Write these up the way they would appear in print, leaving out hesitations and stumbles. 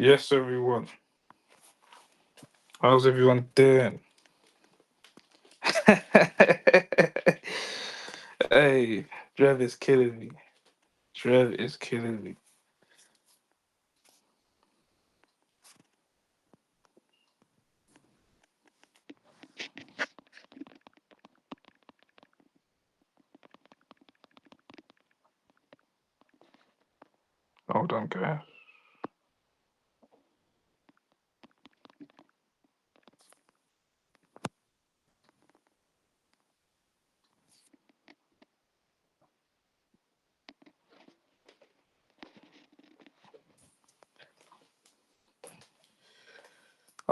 Yes, everyone. How's everyone doing? Hey, Trev is killing me. Trev is killing me. Hold on, guys.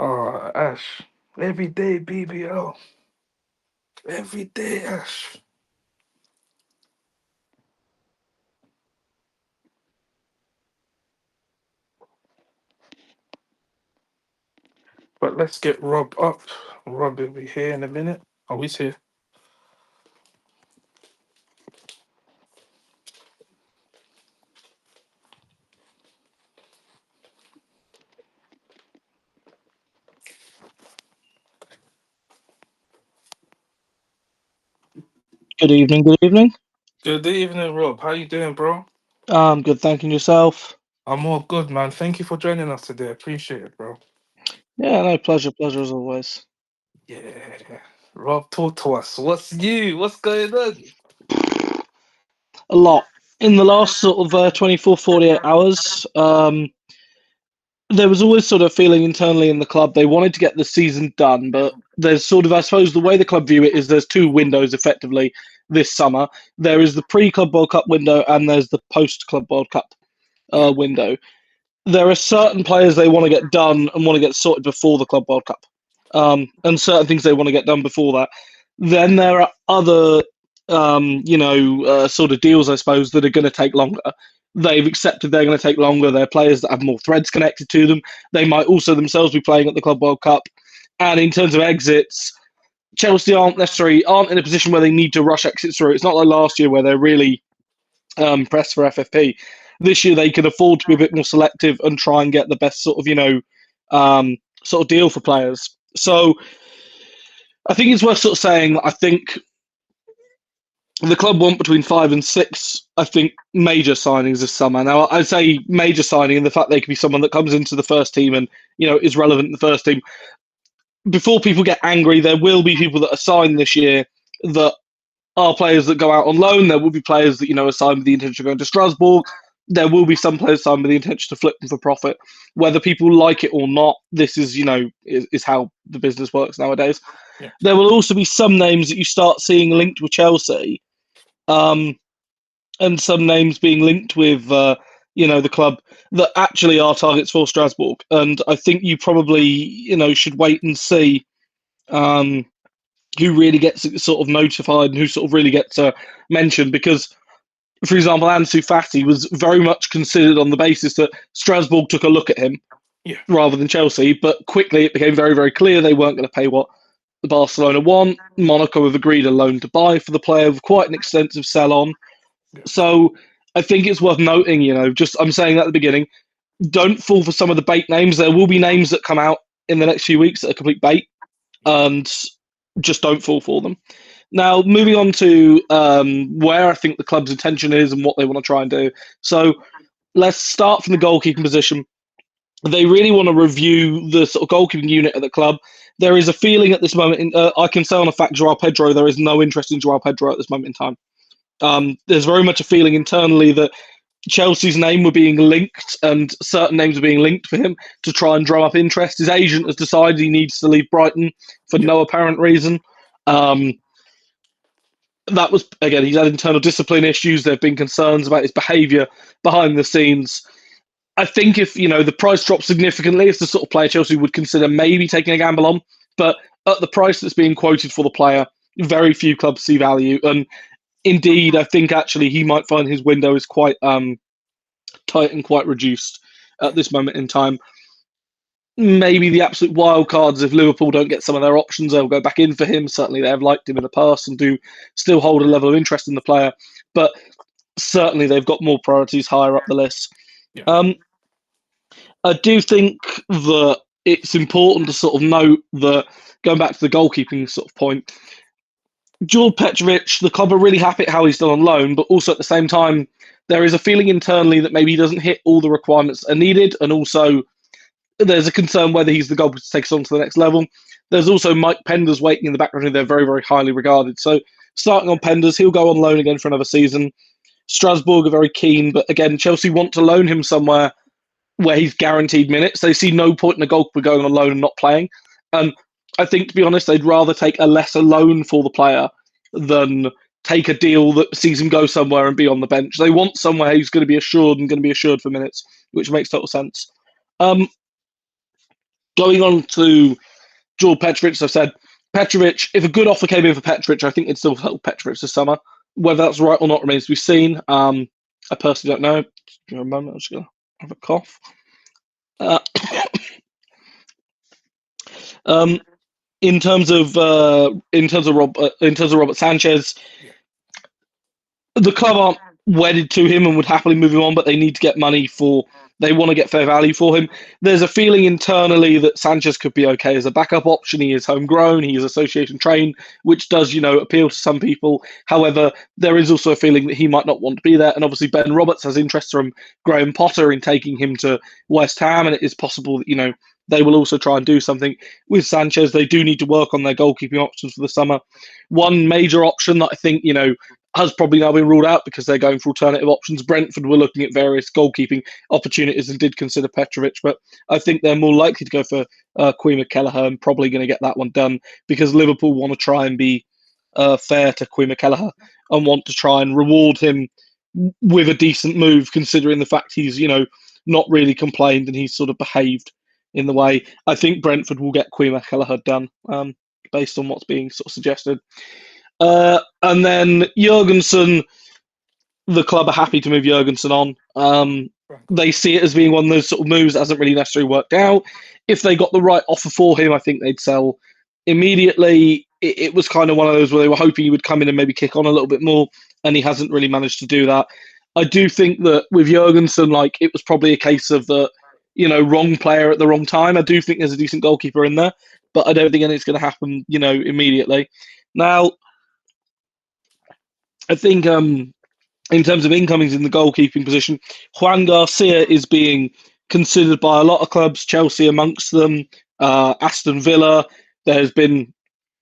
Oh, Ash. Every day, BBL. Every day, Ash. But let's get Rob up. Rob will be here in a minute. Oh, he's here. Good evening, good evening. Good evening, Rob. How you doing, bro? Good, thanking yourself. I'm all good, man. Thank you for joining us today. Appreciate it, bro. Yeah, no, pleasure as always. Yeah. Rob, talk to us. What's new? What's going on? A lot. In the last sort of 24, 48 hours, there was always sort of feeling internally in the club they wanted to get the season done, but there's sort of, I suppose, the way the club view it is there's two windows effectively this summer. There is the pre-Club World Cup window and there's the post-Club World Cup Yeah. window. There are certain players they want to get done and want to get sorted before the Club World Cup, and certain things they want to get done before that. Then there are other, sort of deals, I suppose, that are going to take longer. They've accepted they're going to take longer. They're players that have more threads connected to them. They might also themselves be playing at the Club World Cup. And in terms of exits, Chelsea aren't in a position where they need to rush exits through. It's not like last year where they're really pressed for FFP. This year they can afford to be a bit more selective and try and get the best sort of sort of deal for players. Yeah. So I think it's worth sort of saying that I think the club want between 5 and 6. I think major signings this summer. Now I say major signing in the fact they could be someone that comes into the first team and is relevant in the first team. Before people get angry, there will be people that are signed this year that are players that go out on loan. There will be players that are signed with the intention of going to Strasbourg. There will be some players signed with the intention to flip them for profit. Whether people like it or not, this is how the business works nowadays. Yeah. There will also be some names that you start seeing linked with Chelsea, and some names being linked with the club that actually are targets for Strasbourg. And I think you probably should wait and see. Who really gets sort of notified and who sort of really gets mentioned, because for example Ansu Fati was very much considered on the basis that Strasbourg took a look at him Yeah. rather than Chelsea, but quickly it became very, very clear they weren't going to pay what the Barcelona want. Monaco have agreed a loan to buy for the player with quite an extensive sell on. Yeah. So I think it's worth noting, just I'm saying that at the beginning, don't fall for some of the bait names. There will be names that come out in the next few weeks that are complete bait, and just don't fall for them. Now, moving on to where I think the club's intention is and what they want to try and do. So let's start from the goalkeeping position. They really want to review the sort of goalkeeping unit at the club. There is a feeling at this moment, I can say on a fact, Joao Pedro, there is no interest in Joao Pedro at this moment in time. There's very much a feeling internally that Chelsea's name were being linked and certain names were being linked for him to try and drum up interest. His agent has decided he needs to leave Brighton for Yeah. no apparent reason. Um, that was, again, he's had internal discipline issues. There have been concerns about his behaviour behind the scenes. I think if the price drops significantly, it's the sort of player Chelsea would consider maybe taking a gamble on. But at the price that's being quoted for the player, very few clubs see value. And indeed, I think actually he might find his window is quite tight and quite reduced at this moment in time. Maybe the absolute wild cards, if Liverpool don't get some of their options, they'll go back in for him. Certainly, they have liked him in the past and do still hold a level of interest in the player. But certainly, they've got more priorities higher up the list. Yeah. Um, I do think that it's important to sort of note that, going back to the goalkeeping sort of point, George Petrovic, the club are really happy at how he's done on loan, but also at the same time, there is a feeling internally that maybe he doesn't hit all the requirements that are needed, and also there's a concern whether he's the goalkeeper to take us on to the next level. There's also Mike Penders waiting in the background, who they're very, very highly regarded. So starting on Penders, he'll go on loan again for another season. Strasbourg are very keen, but again, Chelsea want to loan him somewhere where he's guaranteed minutes. They see no point in a goalkeeper going on loan and not playing. Um, I think, to be honest, they'd rather take a lesser loan for the player than take a deal that sees him go somewhere and be on the bench. They want somewhere he's going to be assured and going to be assured for minutes, which makes total sense. Um, Going on to George Petrovic, as I've said, Petrovic, if a good offer came in for Petrovic, I think they'd still help Petrovic this summer. Whether that's right or not remains to be seen. I personally don't know. Give me a moment, I'm just going to have a cough. Uh, um, in terms of Robert Sanchez, Yeah. the club aren't wedded to him and would happily move him on, but they need to get money for. They want to get fair value for him. There's a feeling internally that Sanchez could be okay as a backup option. He is homegrown. He is association trained, which does, appeal to some people. However, there is also a feeling that he might not want to be there. And obviously, Ben Roberts has interest from Graham Potter in taking him to West Ham, and it is possible that they will also try and do something with Sanchez. They do need to work on their goalkeeping options for the summer. One major option that I think has probably now been ruled out because they're going for alternative options. Brentford were looking at various goalkeeping opportunities and did consider Petrovic, but I think they're more likely to go for Queen McKelleher and probably going to get that one done because Liverpool want to try and be fair to Queen McKelleher and want to try and reward him with a decent move, considering the fact he's not really complained and he's sort of behaved in the way. I think Brentford will get Queen McKelleher done based on what's being sort of suggested. And then Jurgensen, the club are happy to move Jurgensen on. They see it as being one of those sort of moves that hasn't really necessarily worked out. If they got the right offer for him, I think they'd sell immediately. It was kind of one of those where they were hoping he would come in and maybe kick on a little bit more, and he hasn't really managed to do that. I do think that with Jurgensen, it was probably a case of the, wrong player at the wrong time. I do think there's a decent goalkeeper in there, but I don't think anything's going to happen, immediately. Now, I think in terms of incomings in the goalkeeping position, Juan Garcia is being considered by a lot of clubs, Chelsea amongst them, Aston Villa. There's been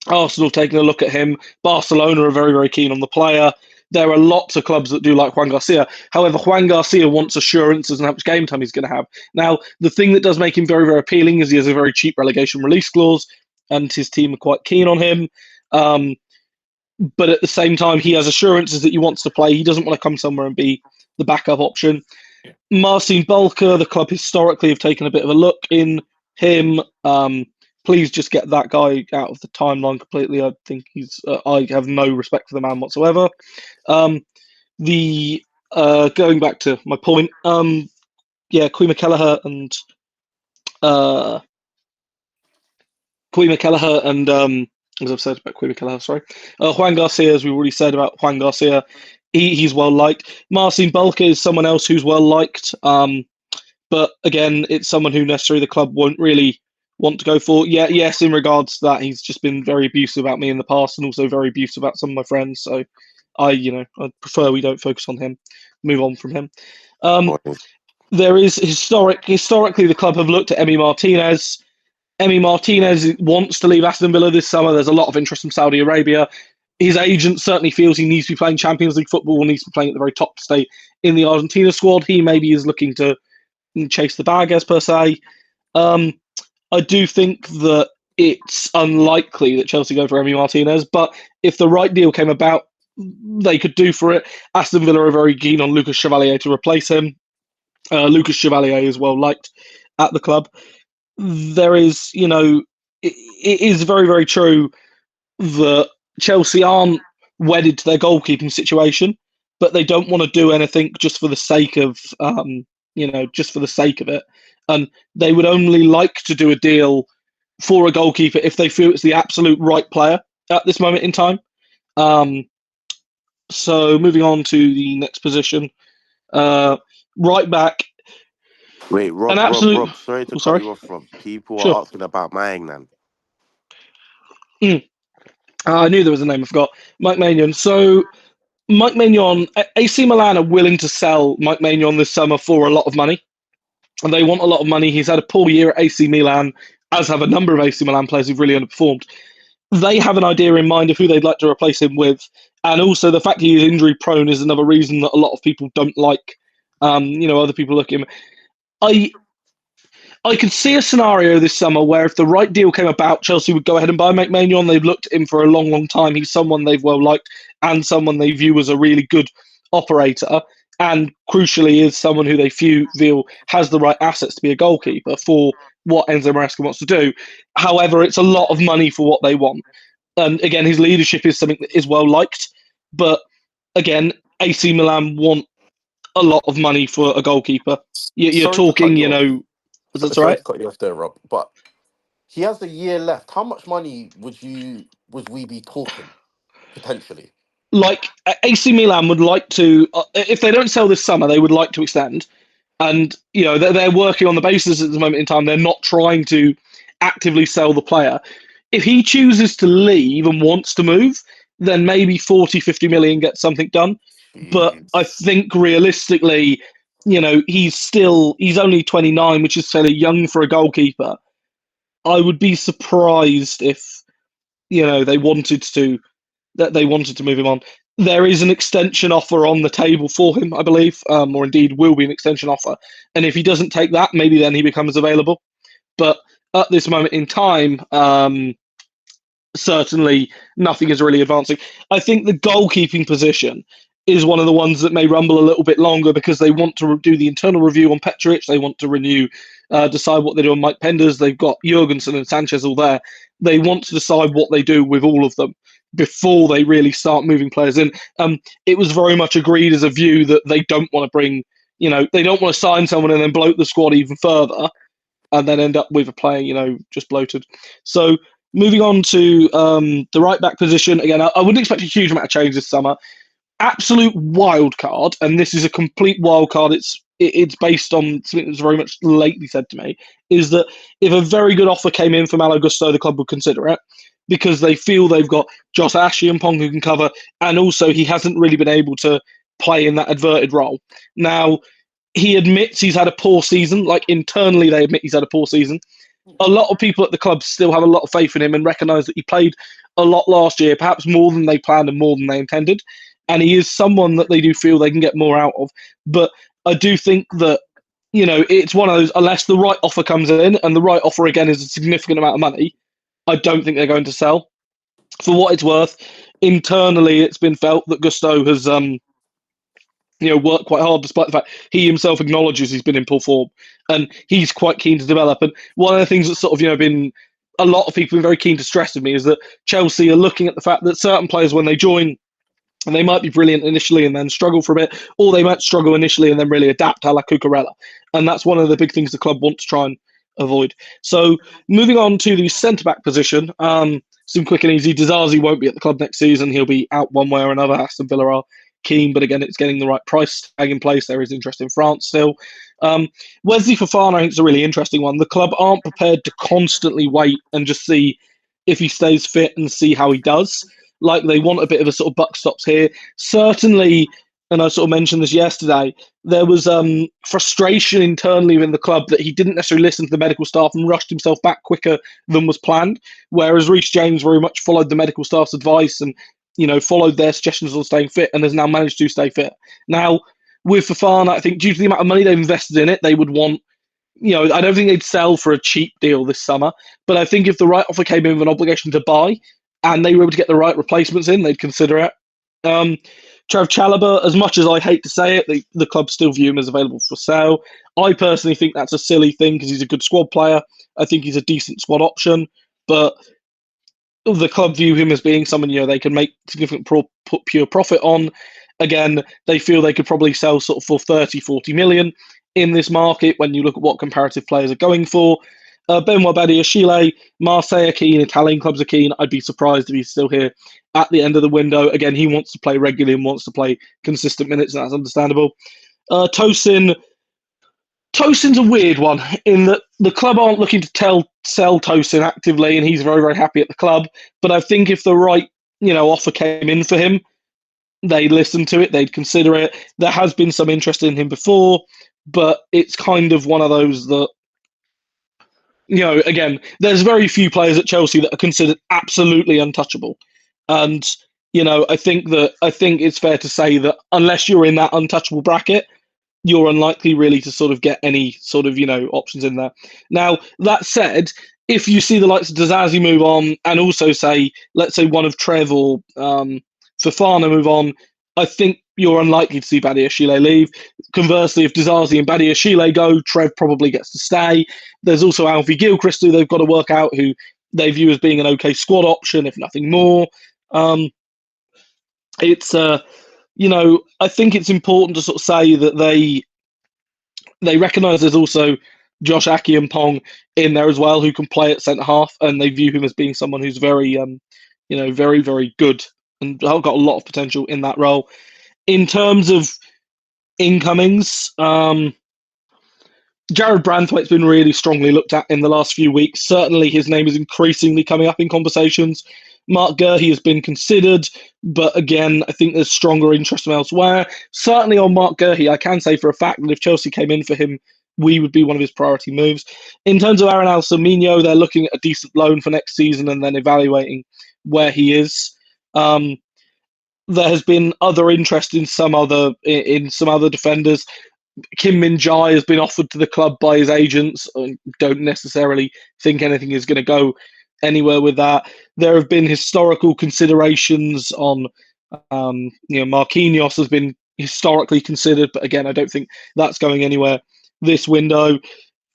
Arsenal taking a look at him. Barcelona are very, very keen on the player. There are lots of clubs that do like Juan Garcia. However, Juan Garcia wants assurances on how much game time he's going to have. Now, the thing that does make him very, very appealing is he has a very cheap relegation release clause, and his team are quite keen on him. But at the same time, he has assurances that he wants to play. He doesn't want to come somewhere and be the backup option. Yeah. Marcin Bulker, the club historically have taken a bit of a look in him. Please just get that guy out of the timeline completely. I think I have no respect for the man whatsoever. Going back to my point, Queen McKelleher and as I've said about Queen McKelleher, sorry. Juan Garcia, as we already said about Juan Garcia, he's well liked. Marcin Bulker is someone else who's well liked, but again, it's someone who necessarily the club won't really want to go for. Yeah, yes, in regards to that, he's just been very abusive about me in the past and also very abusive about some of my friends. So I prefer we don't focus on him, move on from him. There is historically, the club have looked at Emi Martinez. Emi Martinez wants to leave Aston Villa this summer. There's a lot of interest from Saudi Arabia. His agent certainly feels he needs to be playing Champions League football, needs to be playing at the very top to stay in the Argentina squad. He maybe is looking to chase the bag, as per se. I do think that it's unlikely that Chelsea go for Emi Martinez, but if the right deal came about, they could do for it. Aston Villa are very keen on Lucas Chevalier to replace him. Lucas Chevalier is well liked at the club. There is, it is very, very true that Chelsea aren't wedded to their goalkeeping situation, but they don't want to do anything just for the sake of, just for the sake of it. And they would only like to do a deal for a goalkeeper if they feel it's the absolute right player at this moment in time. So moving on to the next position, right back. Wait, An absolute. Rob. Sorry to Oh, cut sorry. you off, Rob. People Sure. are asking about Maignan. I knew there was a name I forgot. Mike Maignan. So Mike Maignan, AC Milan are willing to sell Mike Maignan this summer for a lot of money, and they want a lot of money. He's had a poor year at AC Milan, as have a number of AC Milan players who've really underperformed. They have an idea in mind of who they'd like to replace him with, and also the fact he is injury prone is another reason that a lot of people don't like. Other people look at him. I I could see a scenario this summer where if the right deal came about, Chelsea would go ahead and buy Mike Maignan. They've looked at him for a long, long time. He's someone they've well liked and someone they view as a really good operator. And crucially, is someone who they feel has the right assets to be a goalkeeper for what Enzo Maresca wants to do. However, it's a lot of money for what they want. And again, his leadership is something that is well liked. But again, AC Milan want a lot of money for a goalkeeper. You're Sorry to cut talking, you off. is that Sorry right? to cut you off there, Rob. But he has a year left. How much money would we be talking potentially? Like AC Milan would like to, if they don't sell this summer, they would like to extend. And they're working on the basis at the moment in time. They're not trying to actively sell the player. If he chooses to leave and wants to move, then maybe 40, 50 million gets something done. But I Jeez. think realistically, he's only 29, which is fairly young for a goalkeeper. I would be surprised if they wanted to move him on. There is an extension offer on the table for him, I believe, or indeed will be an extension offer. And if he doesn't take that, maybe then he becomes available. But at this moment in time, certainly nothing is really advancing. I think the goalkeeping position is one of the ones that may rumble a little bit longer because they want to do the internal review on Petric. They want to decide what they do on Mike Penders. They've got Jurgensen and Sanchez all there. They want to decide what they do with all of them before they really start moving players in. It was very much agreed as a view that they don't want to bring, they don't want to sign someone and then bloat the squad even further and then end up with a player, just bloated. So moving on to the right back position, again, I wouldn't expect a huge amount of change this summer. Absolute wild card, and this is a complete wild card. It's based on something that's very much lately said to me, is that if a very good offer came in from Malo Gusto, the club would consider it because they feel they've got Josh Ashley and Pong who can cover, and also he hasn't really been able to play in that adverted role. Now, he admits he's had a poor season. Like internally, they admit he's had a poor season. A lot of people at the club still have a lot of faith in him and recognise that he played a lot last year, perhaps more than they planned and more than they intended. And he is someone that they do feel they can get more out of. But I do think that, it's one of those, unless the right offer comes in, and the right offer, again, is a significant amount of money, I don't think they're going to sell. For what it's worth, internally, it's been felt that Gusto has worked quite hard, despite the fact he himself acknowledges he's been in poor form, and he's quite keen to develop. And one of the things that's sort of been a lot of people have been very keen to stress with me is that Chelsea are looking at the fact that certain players, when they join, and they might be brilliant initially and then struggle for a bit, or they might struggle initially and then really adapt, a la Cucurella. And that's one of the big things the club want to try and avoid. So moving on to the centre back position, some quick and easy. Dizazi won't be at the club next season. He'll be out one way or another. Aston Villa are keen, but again, it's getting the right price tag in place. There is interest in France still. Wesley Fofana, I think, is a really interesting one. The club aren't prepared to constantly wait and just see if he stays fit and see how he does. Like they want a bit of a sort of buck stops here. Certainly, and I sort of mentioned this yesterday, there was frustration internally within the club that he didn't necessarily listen to the medical staff and rushed himself back quicker than was planned. Whereas Reece James very much followed the medical staff's advice and followed their suggestions on staying fit and has now managed to stay fit. Now, with Fofana, I think due to the amount of money they've invested in it, they would want, I don't think they'd sell for a cheap deal this summer. But I think if the right offer came in with an obligation to buy and they were able to get the right replacements in, they'd consider it. Trav Chalobah, as much as I hate to say it, the club still view him as available for sale. I personally think that's a silly thing because he's a good squad player. I think he's a decent squad option. But the club view him as being someone they can make significant pure profit on. Again, they feel they could probably sell sort of for 30, 40 million in this market when you look at what comparative players are going for. Benoit Badiashile, Marseille are keen, Italian clubs are keen. I'd be surprised if he's still here at the end of the window. Again, he wants to play regularly and wants to play consistent minutes, and that's understandable. Tosin, Tosin's a weird one in that the club aren't looking to sell Tosin actively, and he's very, very happy at the club. But I think if the right, offer came in for him, they'd listen to it, they'd consider it. There has been some interest in him before, but it's kind of one of those that, again, there's very few players at Chelsea that are considered absolutely untouchable. And, I think it's fair to say that unless you're in that untouchable bracket, you're unlikely really to sort of get any sort of, options in there. Now, that said, if you see the likes of Dizazi move on and also let's say one of Trev or Fofana move on, I think you're unlikely to see Badiashile leave. Conversely, if Dizazi and Badiashile go, Trev probably gets to stay. There's also Alfie Gilchrist, who they've got to work out, who they view as being an okay squad option, if nothing more. It's I think it's important to sort of say that they recognise there's also Josh Aki and Pong in there as well, who can play at centre half, and they view him as being someone who's very, very, very good and got a lot of potential in that role. In terms of incomings, Jared Branthwaite's been really strongly looked at in the last few weeks. Certainly, his name is increasingly coming up in conversations. Mark Gurhey has been considered, but again, I think there's stronger interest from elsewhere. Certainly on Mark Gurhey, I can say for a fact that if Chelsea came in for him, we would be one of his priority moves. In terms of Aaron Alsamino, they're looking at a decent loan for next season and then evaluating where he is. There has been other interest in some other defenders. Kim Min-jae has been offered to the club by his agents. I don't necessarily think anything is going to go anywhere with that. There have been historical considerations on, Marquinhos has been historically considered, but again, I don't think that's going anywhere this window.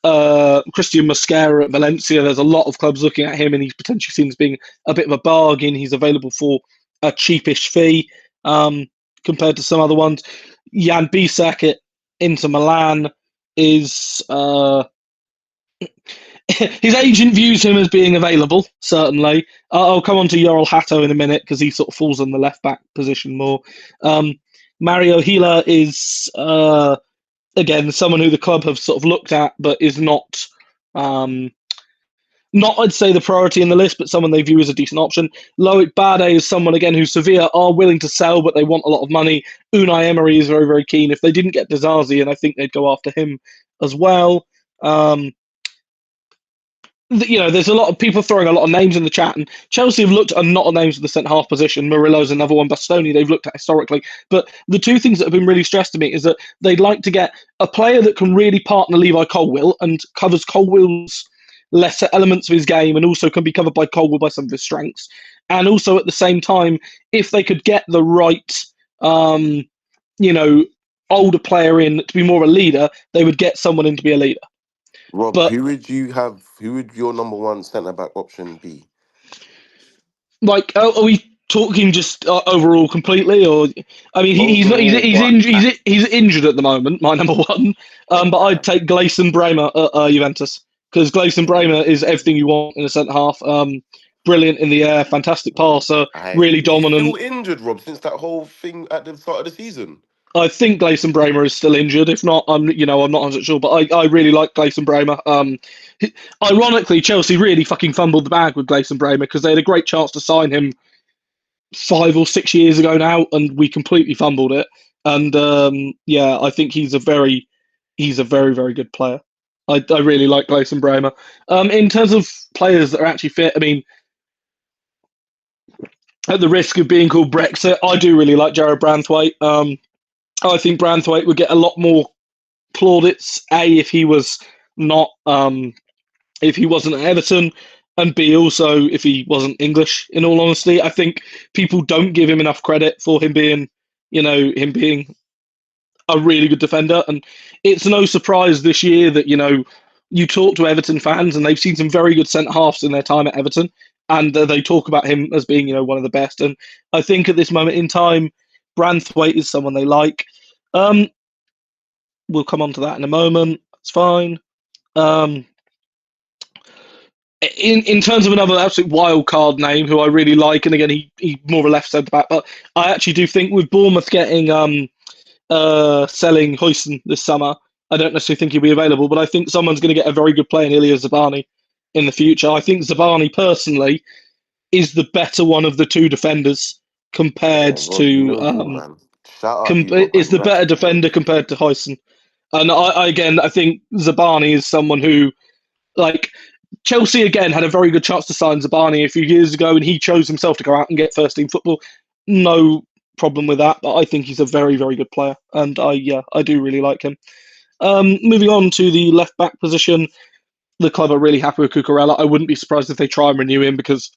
Christian Mosquera at Valencia, there's a lot of clubs looking at him, and he's potentially seen as being a bit of a bargain. He's available for a cheapish fee compared to some other ones. Jan Bisek at Inter Milan is his agent views him as being available, certainly. I'll come on to Yoral Hato in a minute because he sort of falls on the left-back position more. Mario Hila is, again, someone who the club have sort of looked at but is not, I'd say, the priority in the list, but someone they view as a decent option. Loic Bade is someone, again, who Sevilla are willing to sell, but they want a lot of money. Unai Emery is very, very keen. If they didn't get Dizazi, and I think they'd go after him as well. There's a lot of people throwing a lot of names in the chat, and Chelsea have looked at a lot of names in the centre-half position. Murillo's another one. Bastoni, they've looked at historically. But the two things that have been really stressed to me is that they'd like to get a player that can really partner Levi Colwill and covers Colwill's lesser elements of his game and also can be covered by Colwill by some of his strengths. And also at the same time, if they could get the right, older player in to be more of a leader, they would get someone in to be a leader. Rob, But who would your number one centre back option be? like, are we talking just overall completely, or I mean, he's not he's injured at the moment. My number one, but I'd take Gleison Bremer at Juventus because Gleison Bremer is everything you want in a centre half. Brilliant in the air, fantastic passer, really dominant. He's still injured, Rob, since that whole thing at the start of the season. I think Gleison Bremer is still injured. If not, I'm not 100% sure. But I really like Gleison Bremer. Ironically, Chelsea really fucking fumbled the bag with Gleison Bremer because they had a great chance to sign him 5 or 6 years ago now, and we completely fumbled it. And I think he's a very, very good player. I really like Gleison Bremer. In terms of players that are actually fit, I mean, at the risk of being called Brexit, I do really like Jared Branthwaite. I think Branthwaite would get a lot more plaudits, A, if he was not, if he wasn't at Everton, and B, also if he wasn't English, in all honesty. I think people don't give him enough credit for him being, him being a really good defender. And it's no surprise this year that, you talk to Everton fans and they've seen some very good centre-halves in their time at Everton, and they talk about him as being, one of the best. And I think at this moment in time, Branthwaite is someone they like. We'll come on to that in a moment. It's fine. In terms of another absolute wild card name who I really like, and again, he more of a left centre back, but I actually do think with Bournemouth selling Huijsen this summer, I don't necessarily think he'll be available, but I think someone's going to get a very good player in Ilya Zabani in the future. I think Zabani personally is the better one of the two defenders compared Oh, Rob, you to know you, man. Shout out you, Rob, is man. the You better actually know. defender compared to Hyson. And I think Zabani is someone who, like, Chelsea again had a very good chance to sign Zabani a few years ago, and he chose himself to go out and get first team football. No problem with that, but I think he's a very, very good player, and I do really like him. Moving on to the left back position, the club are really happy with Cucurella. I wouldn't be surprised if they try and renew him because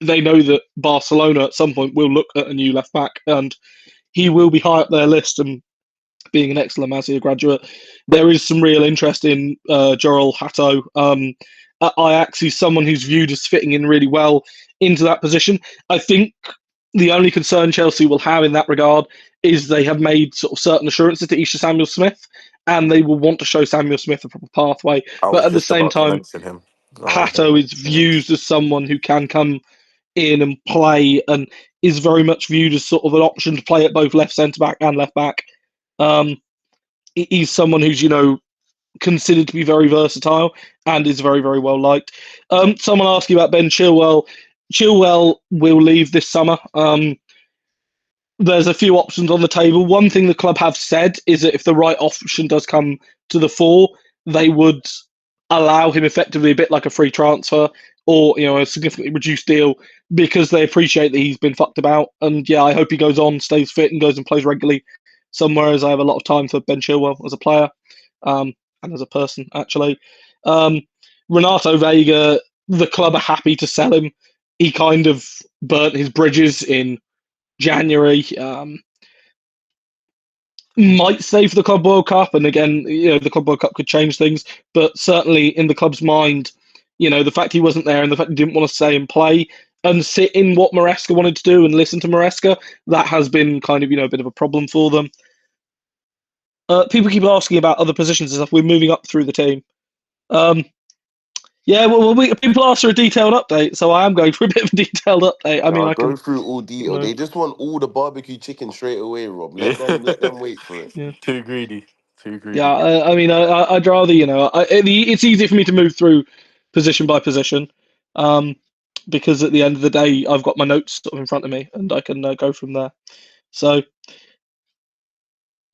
they know that Barcelona at some point will look at a new left back, and he will be high up their list. And being an ex-La Masia graduate, there is some real interest in Joel Hatto. At Ajax, he's someone who's viewed as fitting in really well into that position. I think the only concern Chelsea will have in that regard is they have made sort of certain assurances to Isha Samuel Smith, and they will want to show Samuel Smith a proper pathway. I But was at the just same about to time, mention him. Go on, Hatto is viewed as someone who can come in and play and is very much viewed as sort of an option to play at both left centre back and left back. Um, he's someone who's, considered to be very versatile and is very, very well liked. Someone asked you about Ben Chilwell. Chilwell will leave this summer. There's a few options on the table. One thing the club have said is that if the right option does come to the fore, they would allow him effectively a bit like a free transfer or a significantly reduced deal because they appreciate that he's been fucked about. And yeah, I hope he goes on, stays fit, and goes and plays regularly somewhere. As I have a lot of time for Ben Chilwell as a player and as a person, actually. Renato Vega, the club are happy to sell him. He kind of burnt his bridges in January. Might stay for the Club World Cup, and again, the Club World Cup could change things. But certainly, in the club's mind, the fact he wasn't there and the fact he didn't want to stay and play and sit in what Maresca wanted to do and listen to Maresca, that has been kind of a bit of a problem for them. People keep asking about other positions and stuff. We're moving up through the team. Yeah, well, people ask for a detailed update, so I am going for a bit of a detailed update. I mean, Now I go can, through all detail. They just want all the barbecue chicken straight away, Rob. Yeah. Let them wait for it. yeah. Too greedy. Too Yeah, greedy. I mean, I'd rather, it's easy for me to move through position by position, because at the end of the day, I've got my notes sort of in front of me, and I can go from there. So,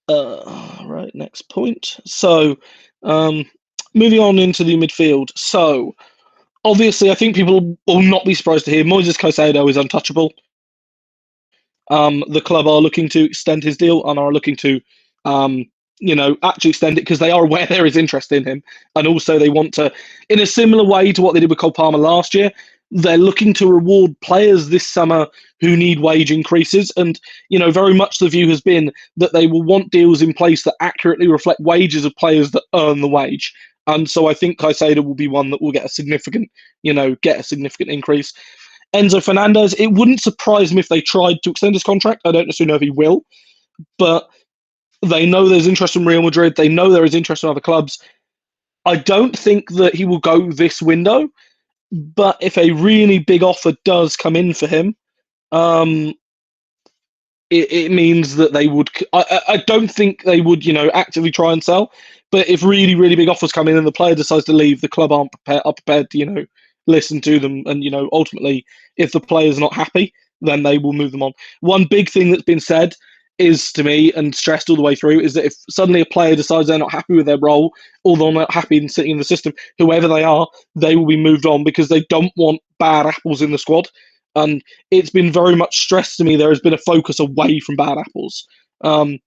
right, next point. So, moving on into the midfield. So, obviously, I think people will not be surprised to hear Moises Caicedo is untouchable. The club are looking to extend his deal and are looking to, actually extend it because they are aware there is interest in him. And also they want to, in a similar way to what they did with Cole Palmer last year, they're looking to reward players this summer who need wage increases. And, very much the view has been that they will want deals in place that accurately reflect wages of players that earn the wage. And so I think Caicedo will be one that will get a significant increase. Enzo Fernandez, it wouldn't surprise me if they tried to extend his contract. I don't necessarily know if he will, but they know there's interest from Real Madrid. They know there is interest from other clubs. I don't think that he will go this window, but if a really big offer does come in for him, it means that they would. I don't think they would, actively try and sell. But if really, really big offers come in and the player decides to leave, the club are prepared to, listen to them. And, ultimately, if the player's not happy, then they will move them on. One big thing that's been said is to me and stressed all the way through is that if suddenly a player decides they're not happy with their role or they're not happy in sitting in the system, whoever they are, they will be moved on because they don't want bad apples in the squad. And it's been very much stressed to me. There has been a focus away from bad apples, and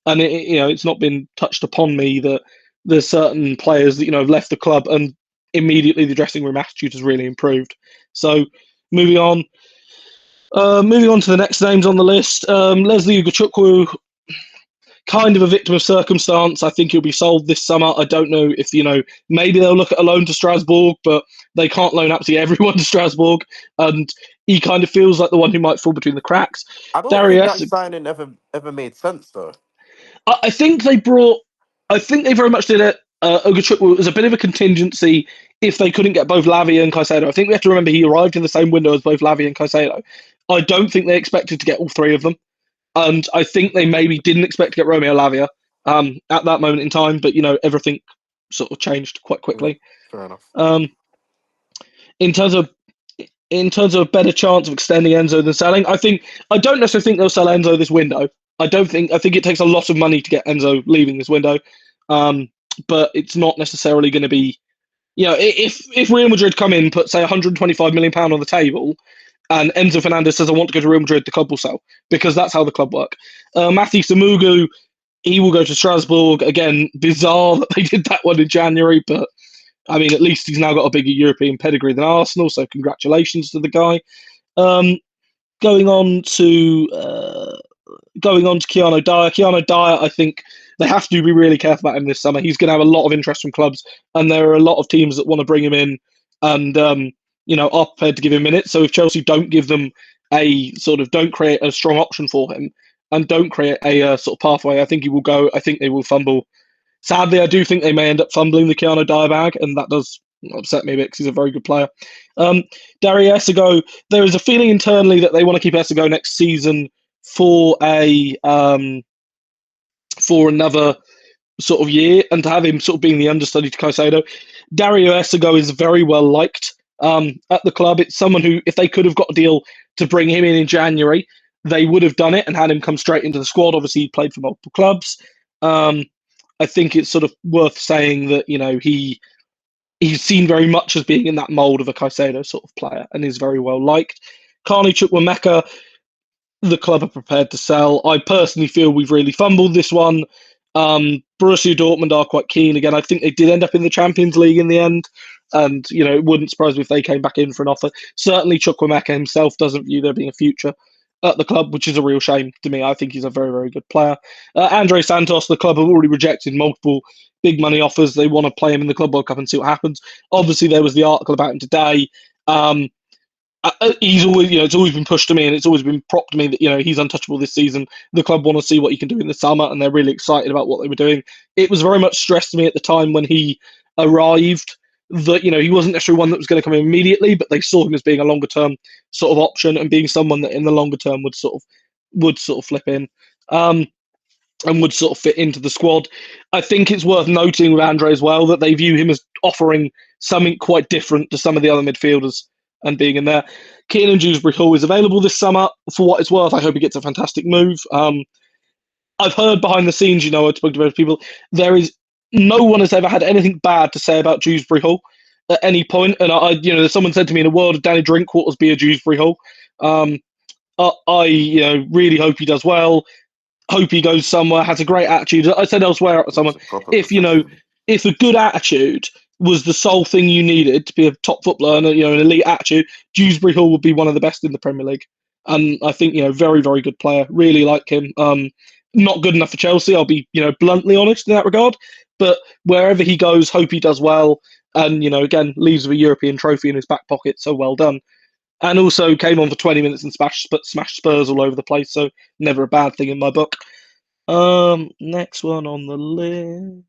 it's not been touched upon me that there's certain players that have left the club and immediately the dressing room attitude has really improved. So moving on to the next names on the list, Leslie Ugachukwu, kind of a victim of circumstance. I think he'll be sold this summer. I don't know if, maybe they'll look at a loan to Strasbourg, but they can't loan absolutely everyone to Strasbourg. And he kind of feels like the one who might fall between the cracks. I don't think Darius, that signing ever made sense though. I think they very much did it. Ugachukwu was a bit of a contingency if they couldn't get both Lavia and Caicedo. I think we have to remember he arrived in the same window as both Lavia and Caicedo. I don't think they expected to get all three of them. And I think they maybe didn't expect to get Romeo Lavia. at that moment in time. But everything sort of changed quite Yeah, quickly. fair enough. In terms of a better chance of extending Enzo than selling, I don't necessarily think they'll sell Enzo this window. I think it takes a lot of money to get Enzo leaving this window, but it's not necessarily going to be. If Real Madrid come in, put say 125 million pound on the table, and Enzo Fernandez says I want to go to Real Madrid, the club will sell because that's how the club work. Matthew Samugu, he will go to Strasbourg again. Bizarre that they did that one in January, but I mean at least he's now got a bigger European pedigree than Arsenal, so congratulations to the guy. Um, going on to Keanu Dyer. Keanu Dyer, I think they have to be really careful about him this summer. He's going to have a lot of interest from clubs, and there are a lot of teams that want to bring him in and are prepared to give him minutes. So if Chelsea don't give them don't create a strong option for him and don't create a sort of pathway, I think he will go. I think they will fumble. Sadly, I do think they may end up fumbling the Keanu Dyer bag, and that does upset me a bit because he's a very good player. Dario Essigo, there is a feeling internally that they want to keep Essigo next season for another sort of year, and to have him sort of being the understudy to Caicedo. Dario Essigo is very well liked at the club. It's someone who, if they could have got a deal to bring him in January, they would have done it and had him come straight into the squad. Obviously, he played for multiple clubs. I think it's sort of worth saying that he's seen very much as being in that mould of a Caicedo sort of player and is very well liked. Carney Chukwuemeka, the club are prepared to sell. I personally feel we've really fumbled this one. Borussia Dortmund are quite keen. Again, I think they did end up in the Champions League in the end. And, it wouldn't surprise me if they came back in for an offer. Certainly Chukwuemeka himself doesn't view there being a future at the club, which is a real shame to me. I think he's a very, very good player. Andre Santos, the club have already rejected multiple big money offers. They want to play him in the Club World Cup and see what happens. Obviously, there was the article about him today. He's always, it's always been pushed to me, and it's always been propped to me that he's untouchable this season. The club want to see what he can do in the summer, and they're really excited about what they were doing. It was very much stressed to me at the time when he arrived that he wasn't necessarily one that was going to come in immediately, but they saw him as being a longer term sort of option and being someone that in the longer term would sort of flip in. And would sort of fit into the squad. I think it's worth noting with Andre as well that they view him as offering something quite different to some of the other midfielders and being in there. Kiernan Dewsbury-Hall is available this summer. For what it's worth, I hope he gets a fantastic move. I've heard behind the scenes, I've spoken to various people, there is no one has ever had anything bad to say about Dewsbury-Hall at any point. And someone said to me, in a world of Danny Drinkwater's be a Dewsbury-Hall. I really hope he does well. Hope he goes somewhere, has a great attitude. I said elsewhere to someone, if a good attitude was the sole thing you needed to be a top footballer and an elite attitude, Dewsbury-Hall would be one of the best in the Premier League. And I think very, very good player. Really like him. Not good enough for Chelsea. I'll be bluntly honest in that regard. But wherever he goes, hope he does well. And again, leaves with a European trophy in his back pocket. So well done. And also came on for 20 minutes and smashed Spurs all over the place. So never a bad thing in my book. Next one on the list.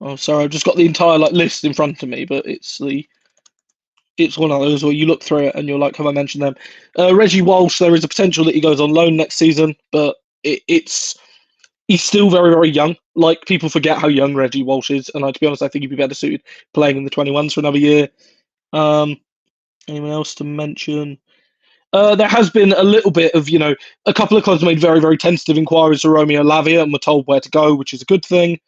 Oh, sorry, I've just got the entire list in front of me, but it's one of those where you look through it and you're like, have I mentioned them? Reggie Walsh, there is a potential that he goes on loan next season, but he's still very, very young. People forget how young Reggie Walsh is, and to be honest, I think he'd be better suited playing in the 21s for another year. Anyone else to mention? There has been a little bit of, a couple of clubs made very, very tentative inquiries to Romeo Lavia and were told where to go, which is a good thing.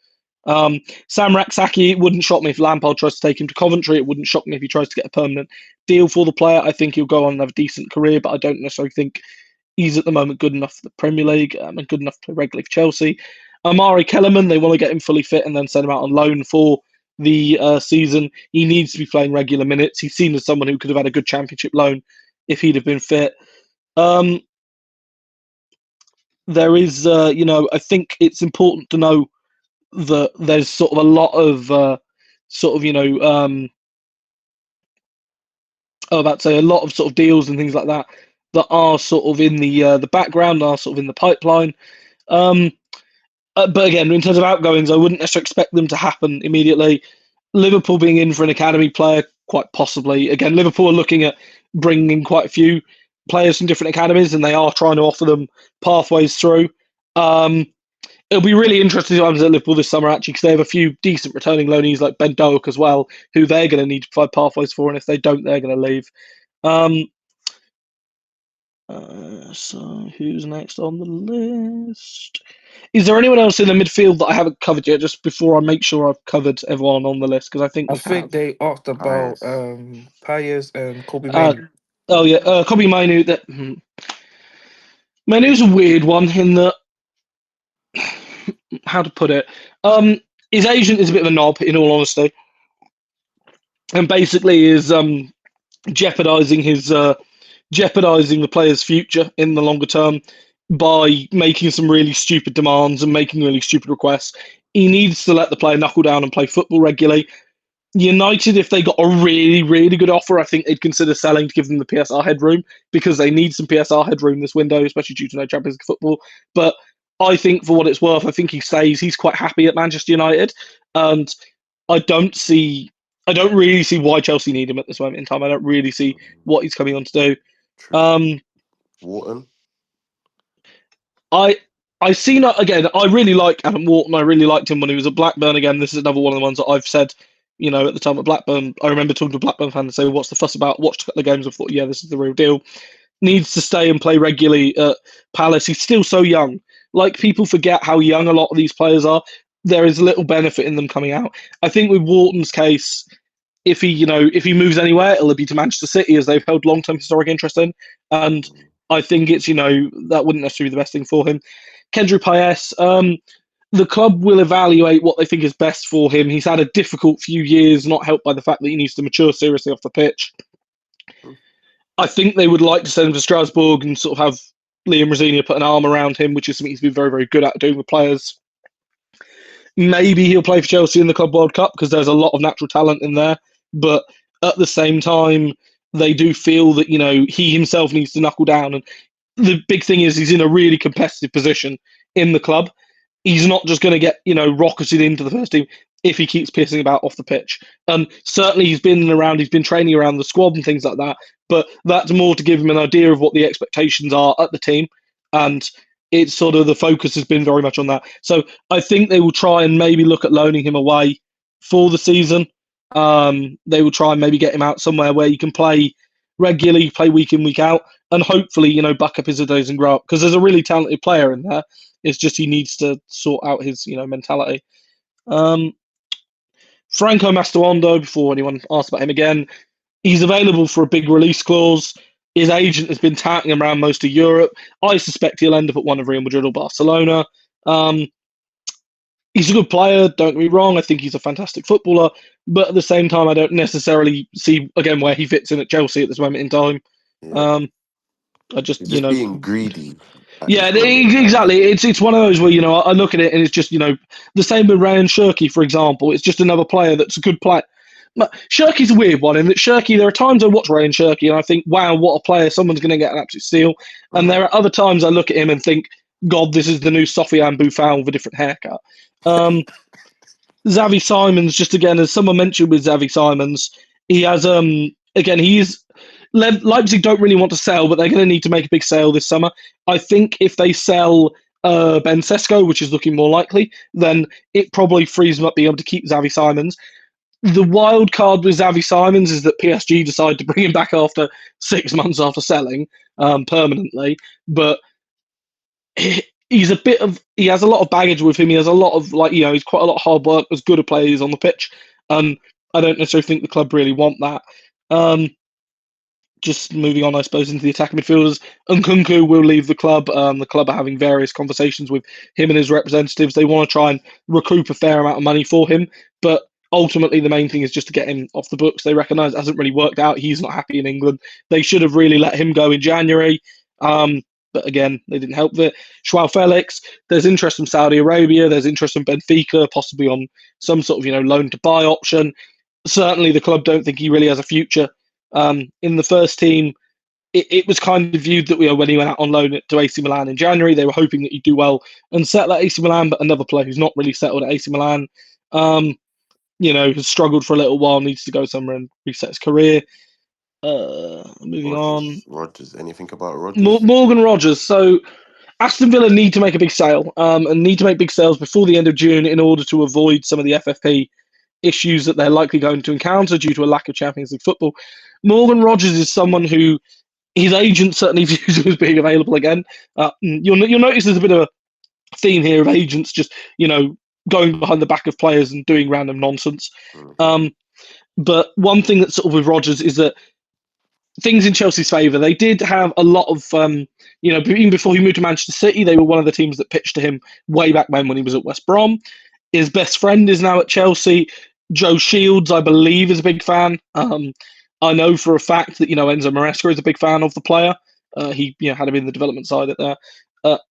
Sam Raksaki, it wouldn't shock me if Lampard tries to take him to Coventry. It wouldn't shock me if he tries to get a permanent deal for the player. I think he'll go on and have a decent career, but I don't necessarily think he's at the moment good enough for the Premier League and good enough to play regularly for Chelsea. Amari Kellerman, they want to get him fully fit and then send him out on loan for the season. He needs to be playing regular minutes. He's seen as someone who could have had a good championship loan if he'd have been fit. There is, I think it's important to know that there's sort of a lot of a lot of sort of deals and things like that that are sort of in the background, are sort of in the pipeline. But again, in terms of outgoings, I wouldn't necessarily expect them to happen immediately. Liverpool being in for an academy player, quite possibly. Again, Liverpool are looking at bringing in quite a few players from different academies, and they are trying to offer them pathways through. It'll be really interesting times at Liverpool this summer, actually, because they have a few decent returning loanees like Ben Doak as well, who they're going to need to provide pathways for, and if they don't, they're going to leave. So who's next on the list? Is there anyone else in the midfield that I haven't covered yet? Just before I make sure I've covered everyone on the list, because I think I we think have. they asked about Pious. Payers and Kobe Uh, Mainoo. oh yeah, Kobe Mainu. Mainu's a weird one in that, how to put it. His agent is a bit of a knob, in all honesty, and basically is jeopardizing the player's future in the longer term by making some really stupid demands and making really stupid requests. He needs to let the player knuckle down and play football regularly. United, if they got a really, really good offer, I think they'd consider selling to give them the PSR headroom, because they need some PSR headroom this window, especially due to no Champions League football. But I think, for what it's worth, I think he stays. He's quite happy at Manchester United, and I don't really see why Chelsea need him at this moment in time. I don't really see what he's coming on to do. True. Um, Wharton. I see not again. I really like Adam Wharton. I really liked him when he was at Blackburn. Again, this is another one of the ones that I've said. At the time at Blackburn, I remember talking to a Blackburn fan and say, "What's the fuss about?" Watched a couple of games and thought, "Yeah, this is the real deal." Needs to stay and play regularly at Palace. He's still so young. Like, people forget how young a lot of these players are. There is little benefit in them coming out. I think with Wharton's case, if he moves anywhere, it'll be to Manchester City, as they've held long-term historic interest in, and I think it's that wouldn't necessarily be the best thing for him. Kendra Paes, the club will evaluate what they think is best for him. He's had a difficult few years, not helped by the fact that he needs to mature seriously off the pitch. I think they would like to send him to Strasbourg and sort of have Liam Rosenior put an arm around him, which is something he's been very, very good at doing with players. Maybe he'll play for Chelsea in the Club World Cup, because there's a lot of natural talent in there. But at the same time, they do feel that, he himself needs to knuckle down. And the big thing is, he's in a really competitive position in the club. He's not just going to get, rocketed into the first team if he keeps pissing about off the pitch. Certainly he's been training around the squad and things like that. But that's more to give him an idea of what the expectations are at the team. And it's sort of, the focus has been very much on that. So I think they will try and maybe look at loaning him away for the season. They will try and maybe get him out somewhere where he can play regularly, play week in, week out, and hopefully, buck up his days and grow up, because there's a really talented player in there. It's just he needs to sort out his, mentality. Franco Mastondo, before anyone asks about him again, he's available for a big release clause. His agent has been touting him around most of Europe. I suspect he'll end up at one of Real Madrid or Barcelona. He's a good player, don't get me wrong. I think he's a fantastic footballer. But at the same time, I don't necessarily see, again, where he fits in at Chelsea at this moment in time. Yeah. I just, He's just being greedy at Yeah, this moment in time. exactly. It's one of those where, I look at it and it's just, the same with Ryan Shirky, for example. It's just another player that's a good player. Shirky's a weird one, in that Shirky, there are times I watch Ryan Shirky and I think, wow, what a player, someone's going to get an absolute steal. And there are other times I look at him and think, God, this is the new Sofiane Buffon with a different haircut. Xavi Simons, just again, as someone mentioned with Xavi Simons, he has, again, Leipzig don't really want to sell, but they're going to need to make a big sale this summer. I think if they sell Ben Sesko, which is looking more likely, then it probably frees them up being able to keep Xavi Simons. The wild card with Xavi Simons is that PSG decide to bring him back after 6 months after selling permanently. But he has a lot of baggage with him. He has a lot of, he's quite a lot of hard work, as good a player he is on the pitch. I don't necessarily think the club really want that. Just moving on, I suppose, into the attacking midfielders. Nkunku will leave the club. The club are having various conversations with him and his representatives. They want to try and recoup a fair amount of money for him, but ultimately the main thing is just to get him off the books. They recognise it hasn't really worked out. He's not happy in England. They should have really let him go in January, but again, they didn't help with it. Joao Felix, there's interest from Saudi Arabia. There's interest from Benfica, possibly on some sort of loan to buy option. Certainly, the club don't think he really has a future. In the first team, it was kind of viewed that when he went out on loan to AC Milan in January, they were hoping that he'd do well and settle at AC Milan. But another player who's not really settled at AC Milan, has struggled for a little while, needs to go somewhere and reset his career. Moving on. Rogers. Anything about Rogers? Morgan Rogers. So Aston Villa need to make a big sale, and need to make big sales before the end of June in order to avoid some of the FFP issues that they're likely going to encounter due to a lack of Champions League football. Morgan Rogers is someone who his agent certainly views him as being available again. You'll notice there's a bit of a theme here of agents just going behind the back of players and doing random nonsense. Mm-hmm. But one thing that's sort of with Rogers is that things in Chelsea's favour. They did have a lot of, even before he moved to Manchester City, they were one of the teams that pitched to him way back when he was at West Brom. His best friend is now at Chelsea. Joe Shields, I believe, is a big fan. I know for a fact that Enzo Maresca is a big fan of the player. He had him in the development side at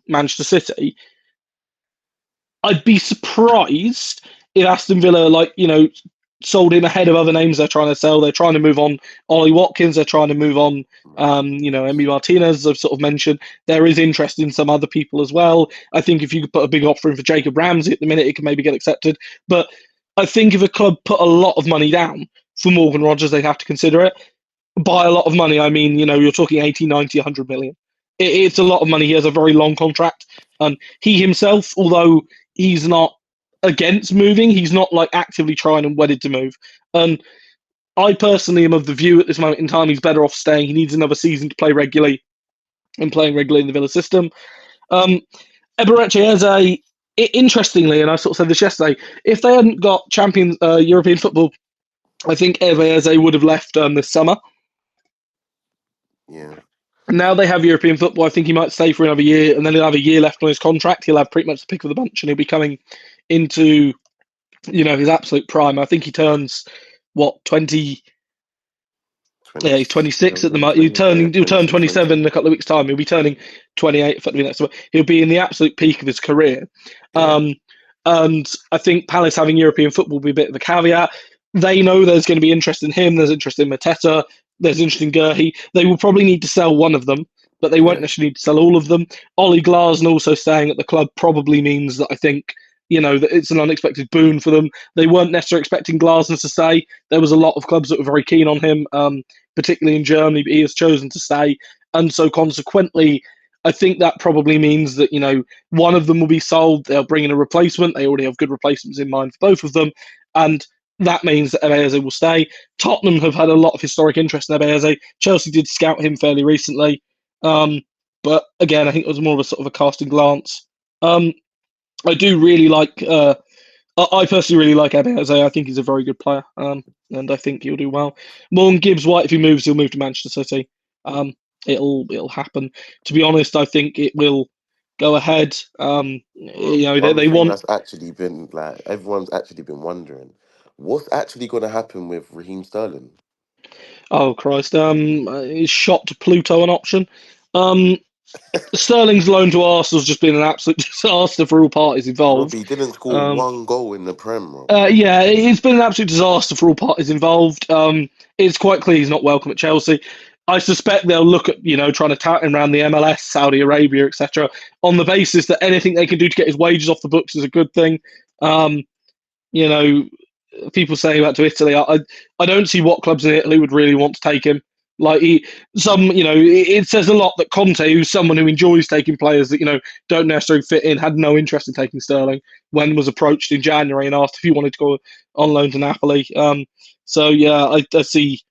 Manchester City. I'd be surprised if Aston Villa, sold him ahead of other names they're trying to sell. They're trying to move on Ollie Watkins. They're trying to move on, Emi Martinez, I've sort of mentioned. There is interest in some other people as well. I think if you could put a big offer in for Jacob Ramsey at the minute, it could maybe get accepted. But I think if a club put a lot of money down for Morgan Rogers, they'd have to consider it. By a lot of money, I mean, you're talking 80, 90, 100 million. It's a lot of money. He has a very long contract. He himself, although he's not against moving, he's not actively trying and wedded to move. And I personally am of the view at this moment in time he's better off staying. He needs another season to play regularly and playing regularly in the Villa system. Eberechi Eze, interestingly, and I sort of said this yesterday, if they hadn't got European football, I think Eze would have left this summer. Yeah. Now they have European football. I think he might stay for another year, and then he'll have a year left on his contract. He'll have pretty much the pick of the bunch, and he'll be coming into his absolute prime. I think he turns 20. Yeah, he's 26 at the moment. He'll turn 27 in a couple of weeks' time. He'll be turning 28 effectively next month. He'll be in the absolute peak of his career. Yeah. And I think Palace having European football will be a bit of a caveat. They know there's going to be interest in him. There's interest in Mateta. There's interest in Gurhey. They will probably need to sell one of them, but they won't necessarily need to sell all of them. Ollie Glasner also staying at the club probably means that I think that it's an unexpected boon for them. They weren't necessarily expecting Glasner to stay. There was a lot of clubs that were very keen on him, particularly in Germany, but he has chosen to stay. And so consequently, I think that probably means that, one of them will be sold. They'll bring in a replacement. They already have good replacements in mind for both of them. And that means that Eze will stay. Tottenham have had a lot of historic interest in Eze. Chelsea did scout him fairly recently. But again, I think it was more of a sort of a casting glance. I do really like. I personally really like Eze. I think he's a very good player, and I think he'll do well. Morgan Gibbs-White, if he moves, he'll move to Manchester City. It'll happen. To be honest, I think it will go ahead. They want. That's actually been everyone's actually been wondering what's actually going to happen with Raheem Sterling. Oh Christ! Is shot to Pluto an option? Sterling's loan to Arsenal's just been an absolute disaster for all parties involved. Robbie didn't score one goal in the Prem, Rob. Yeah, it's been an absolute disaster for all parties involved. It's quite clear he's not welcome at Chelsea. I suspect they'll look at, trying to tout him around the MLS, Saudi Arabia, etc., on the basis that anything they can do to get his wages off the books is a good thing. People saying that to Italy, I don't see what clubs in Italy would really want to take him. It says a lot that Conte, who's someone who enjoys taking players that, don't necessarily fit in, had no interest in taking Sterling when was approached in January and asked if he wanted to go on loan to Napoli. I see,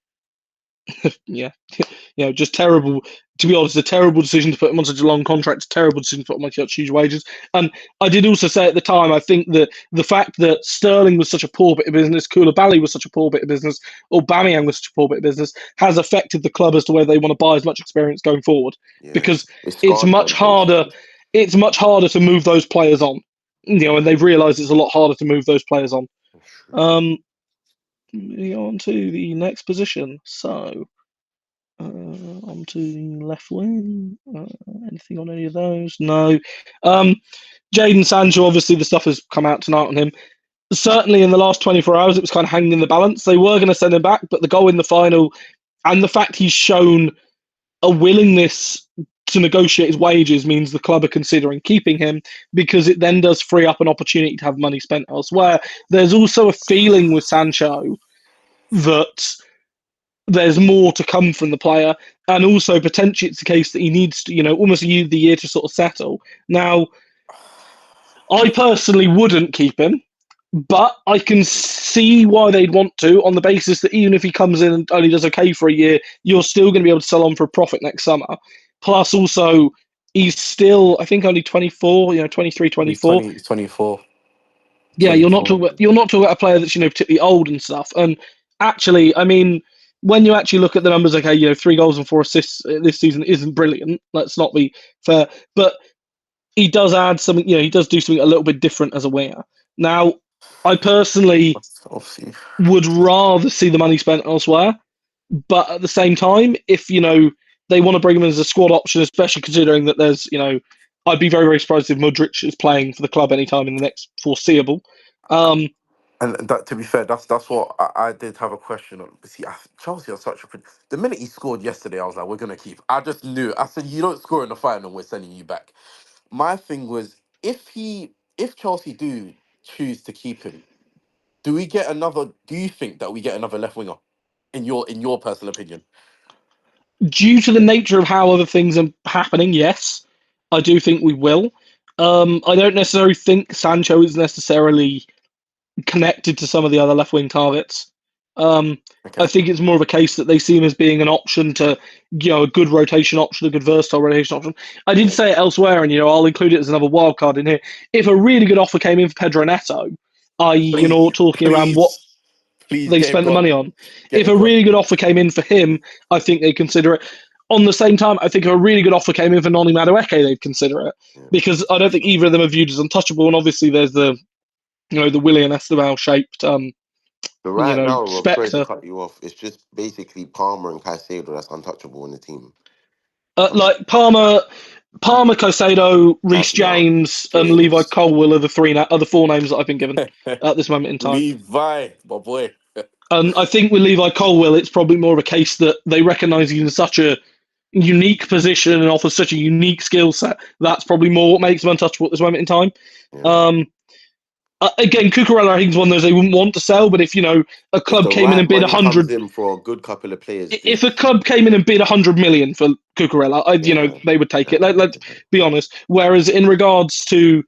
just terrible. To be honest, a terrible decision to put him on such a long contract, a terrible decision to put him on such huge wages. And I did also say at the time, I think that the fact that Sterling was such a poor bit of business, Koulibaly was such a poor bit of business, or Aubameyang was such a poor bit of business, has affected the club as to whether they want to buy as much experience going forward. Because it's much harder. It's much harder to move those players on, and they've realised it's a lot harder to move those players on. Moving on to the next position. So. On to left wing. Anything on any of those? No. Jadon Sancho, obviously the stuff has come out tonight on him. Certainly in the last 24 hours, it was kind of hanging in the balance. They were going to send him back, but the goal in the final and the fact he's shown a willingness to negotiate his wages means the club are considering keeping him, because it then does free up an opportunity to have money spent elsewhere. There's also a feeling with Sancho that there's more to come from the player, and also potentially it's the case that he needs to, almost use the year to sort of settle. Now, I personally wouldn't keep him, but I can see why they'd want to, on the basis that even if he comes in and only does okay for a year, you're still going to be able to sell on for a profit next summer. Plus, also, he's still, I think, only 24, 23, He's 24. 20, he's 24. Yeah, you're not talking about a player that's particularly old and stuff. And actually, I mean, when you actually look at the numbers, okay, 3 goals and 4 assists this season isn't brilliant. Let's not be fair, but he does add something. He does do something a little bit different as a winger. Now, I personally Obviously, would rather see the money spent elsewhere, but at the same time, if they want to bring him in as a squad option, especially considering that there's I'd be very, very surprised if Mudryk is playing for the club anytime in the next foreseeable. And that, to be fair, that's what I did have a question on. See, Chelsea are such a. The minute he scored yesterday, I was like, we're gonna keep. I just knew. I said, you don't score in the final, we're sending you back. My thing was, if Chelsea do choose to keep him, do we get another? Do you think that we get another left winger? In your personal opinion? Due to the nature of how other things are happening, yes, I do think we will. I don't necessarily think Sancho is necessarily connected to some of the other left wing targets. I Okay. think it's more of a case that they see him as being an option to, a good rotation option, a good versatile rotation option. I did Yeah. say it elsewhere, and I'll include it as another wild card in here. If a really good offer came in for Pedro Neto, i.e., Please, talking around what please they get him spent the gone. money on, Get if him a gone. really good offer came in for him, I think they'd consider it. On the same time, I think if a really good offer came in for Noni Madueke, they'd consider it yeah. because I don't think either of them are viewed as untouchable. And obviously, there's the the Willian Esteban shaped But right now, Rob, sorry to spectre. cut you off. It's just basically Palmer and Caicedo that's untouchable in the team. Like Palmer, Caicedo, Reece That's now James, and Levi James. Colwill are the 4 names that I've been given at this moment in time. Levi, my boy. And I think with Levi Colwill, it's probably more of a case that they recognise he's in such a unique position and offers such a unique skill set. That's probably more what makes him untouchable at this moment in time. Yeah. Again, Cucurella, I think is one of those they wouldn't want to sell, but if a If club the came in right and bid money comes 100, in for a good couple of players, if a please. club came in and bid 100 million for Cucurella, Yeah. they would take it. Yeah. Let's be honest. Whereas in regards to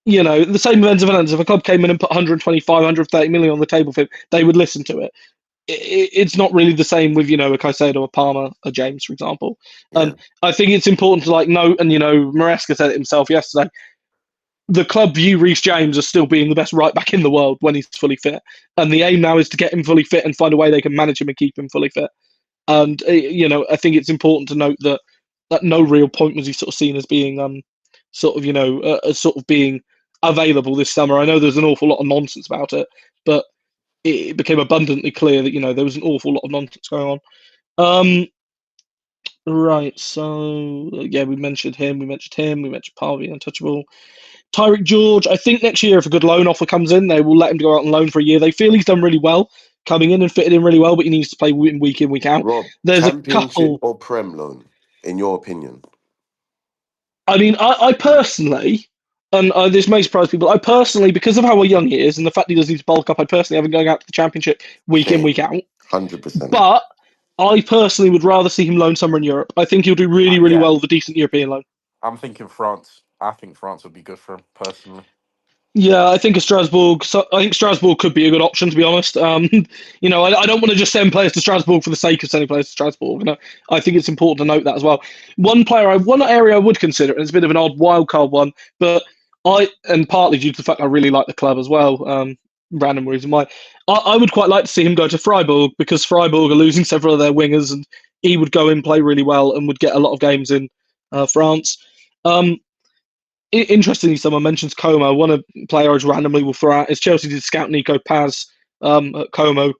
the same events of events, if a club came in and put 125, 130 million on the table for him, they would listen to it. It's not really the same with a Caicedo, a Palmer, a James, for example. Yeah. And I think it's important to note, and Maresca said it himself yesterday. The club view Reece James as still being the best right back in the world when he's fully fit, and the aim now is to get him fully fit and find a way they can manage him and keep him fully fit. And I think it's important to note that at no real point was he sort of seen as being as sort of being available this summer. I know there's an awful lot of nonsense about it, but it became abundantly clear that there was an awful lot of nonsense going on. Right, so yeah, we mentioned him, we mentioned Parvey, untouchable. Tyreek George, I think next year if a good loan offer comes in, they will let him go out on loan for a year. They feel he's done really well coming in and fitted in really well, but he needs to play week in, week out. Rob, There's a championship couple. or Prem loan, in your opinion? I mean, I personally, and this may surprise people, I personally, because of how young he is and the fact he does need to bulk up, I personally have him going out to the championship week in, week Same. out. 100%. But I personally would rather see him loan somewhere in Europe. I think he'll do really, really Yeah, well with a decent European loan. I'm thinking France. I think France would be good for him personally. Yeah, I think Strasbourg. So I think Strasbourg could be a good option, to be honest. I don't want to just send players to Strasbourg for the sake of sending players to Strasbourg. I think it's important to note that as well. One area I would consider, and it's a bit of an odd wild card one, but and partly due to the fact I really like the club as well. Random reason why, I would quite like to see him go to Freiburg because Freiburg are losing several of their wingers, and he would go in, play really well, and would get a lot of games in France. Interestingly, someone mentions Como. One player I just randomly will throw out is Chelsea did scout Nico Paz at Como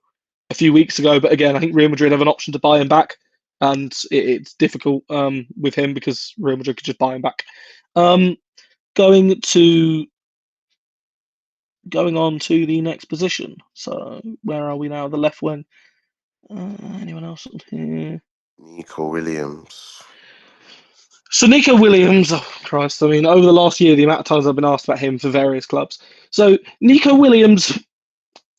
a few weeks ago, but again, I think Real Madrid have an option to buy him back, and it's difficult with him because Real Madrid could just buy him back. Going on to the next position. So where are we now? The left wing. Anyone else on here? Nico Williams. So Nico Williams, oh Christ! I mean, over the last year, the amount of times I've been asked about him for various clubs. So Nico Williams,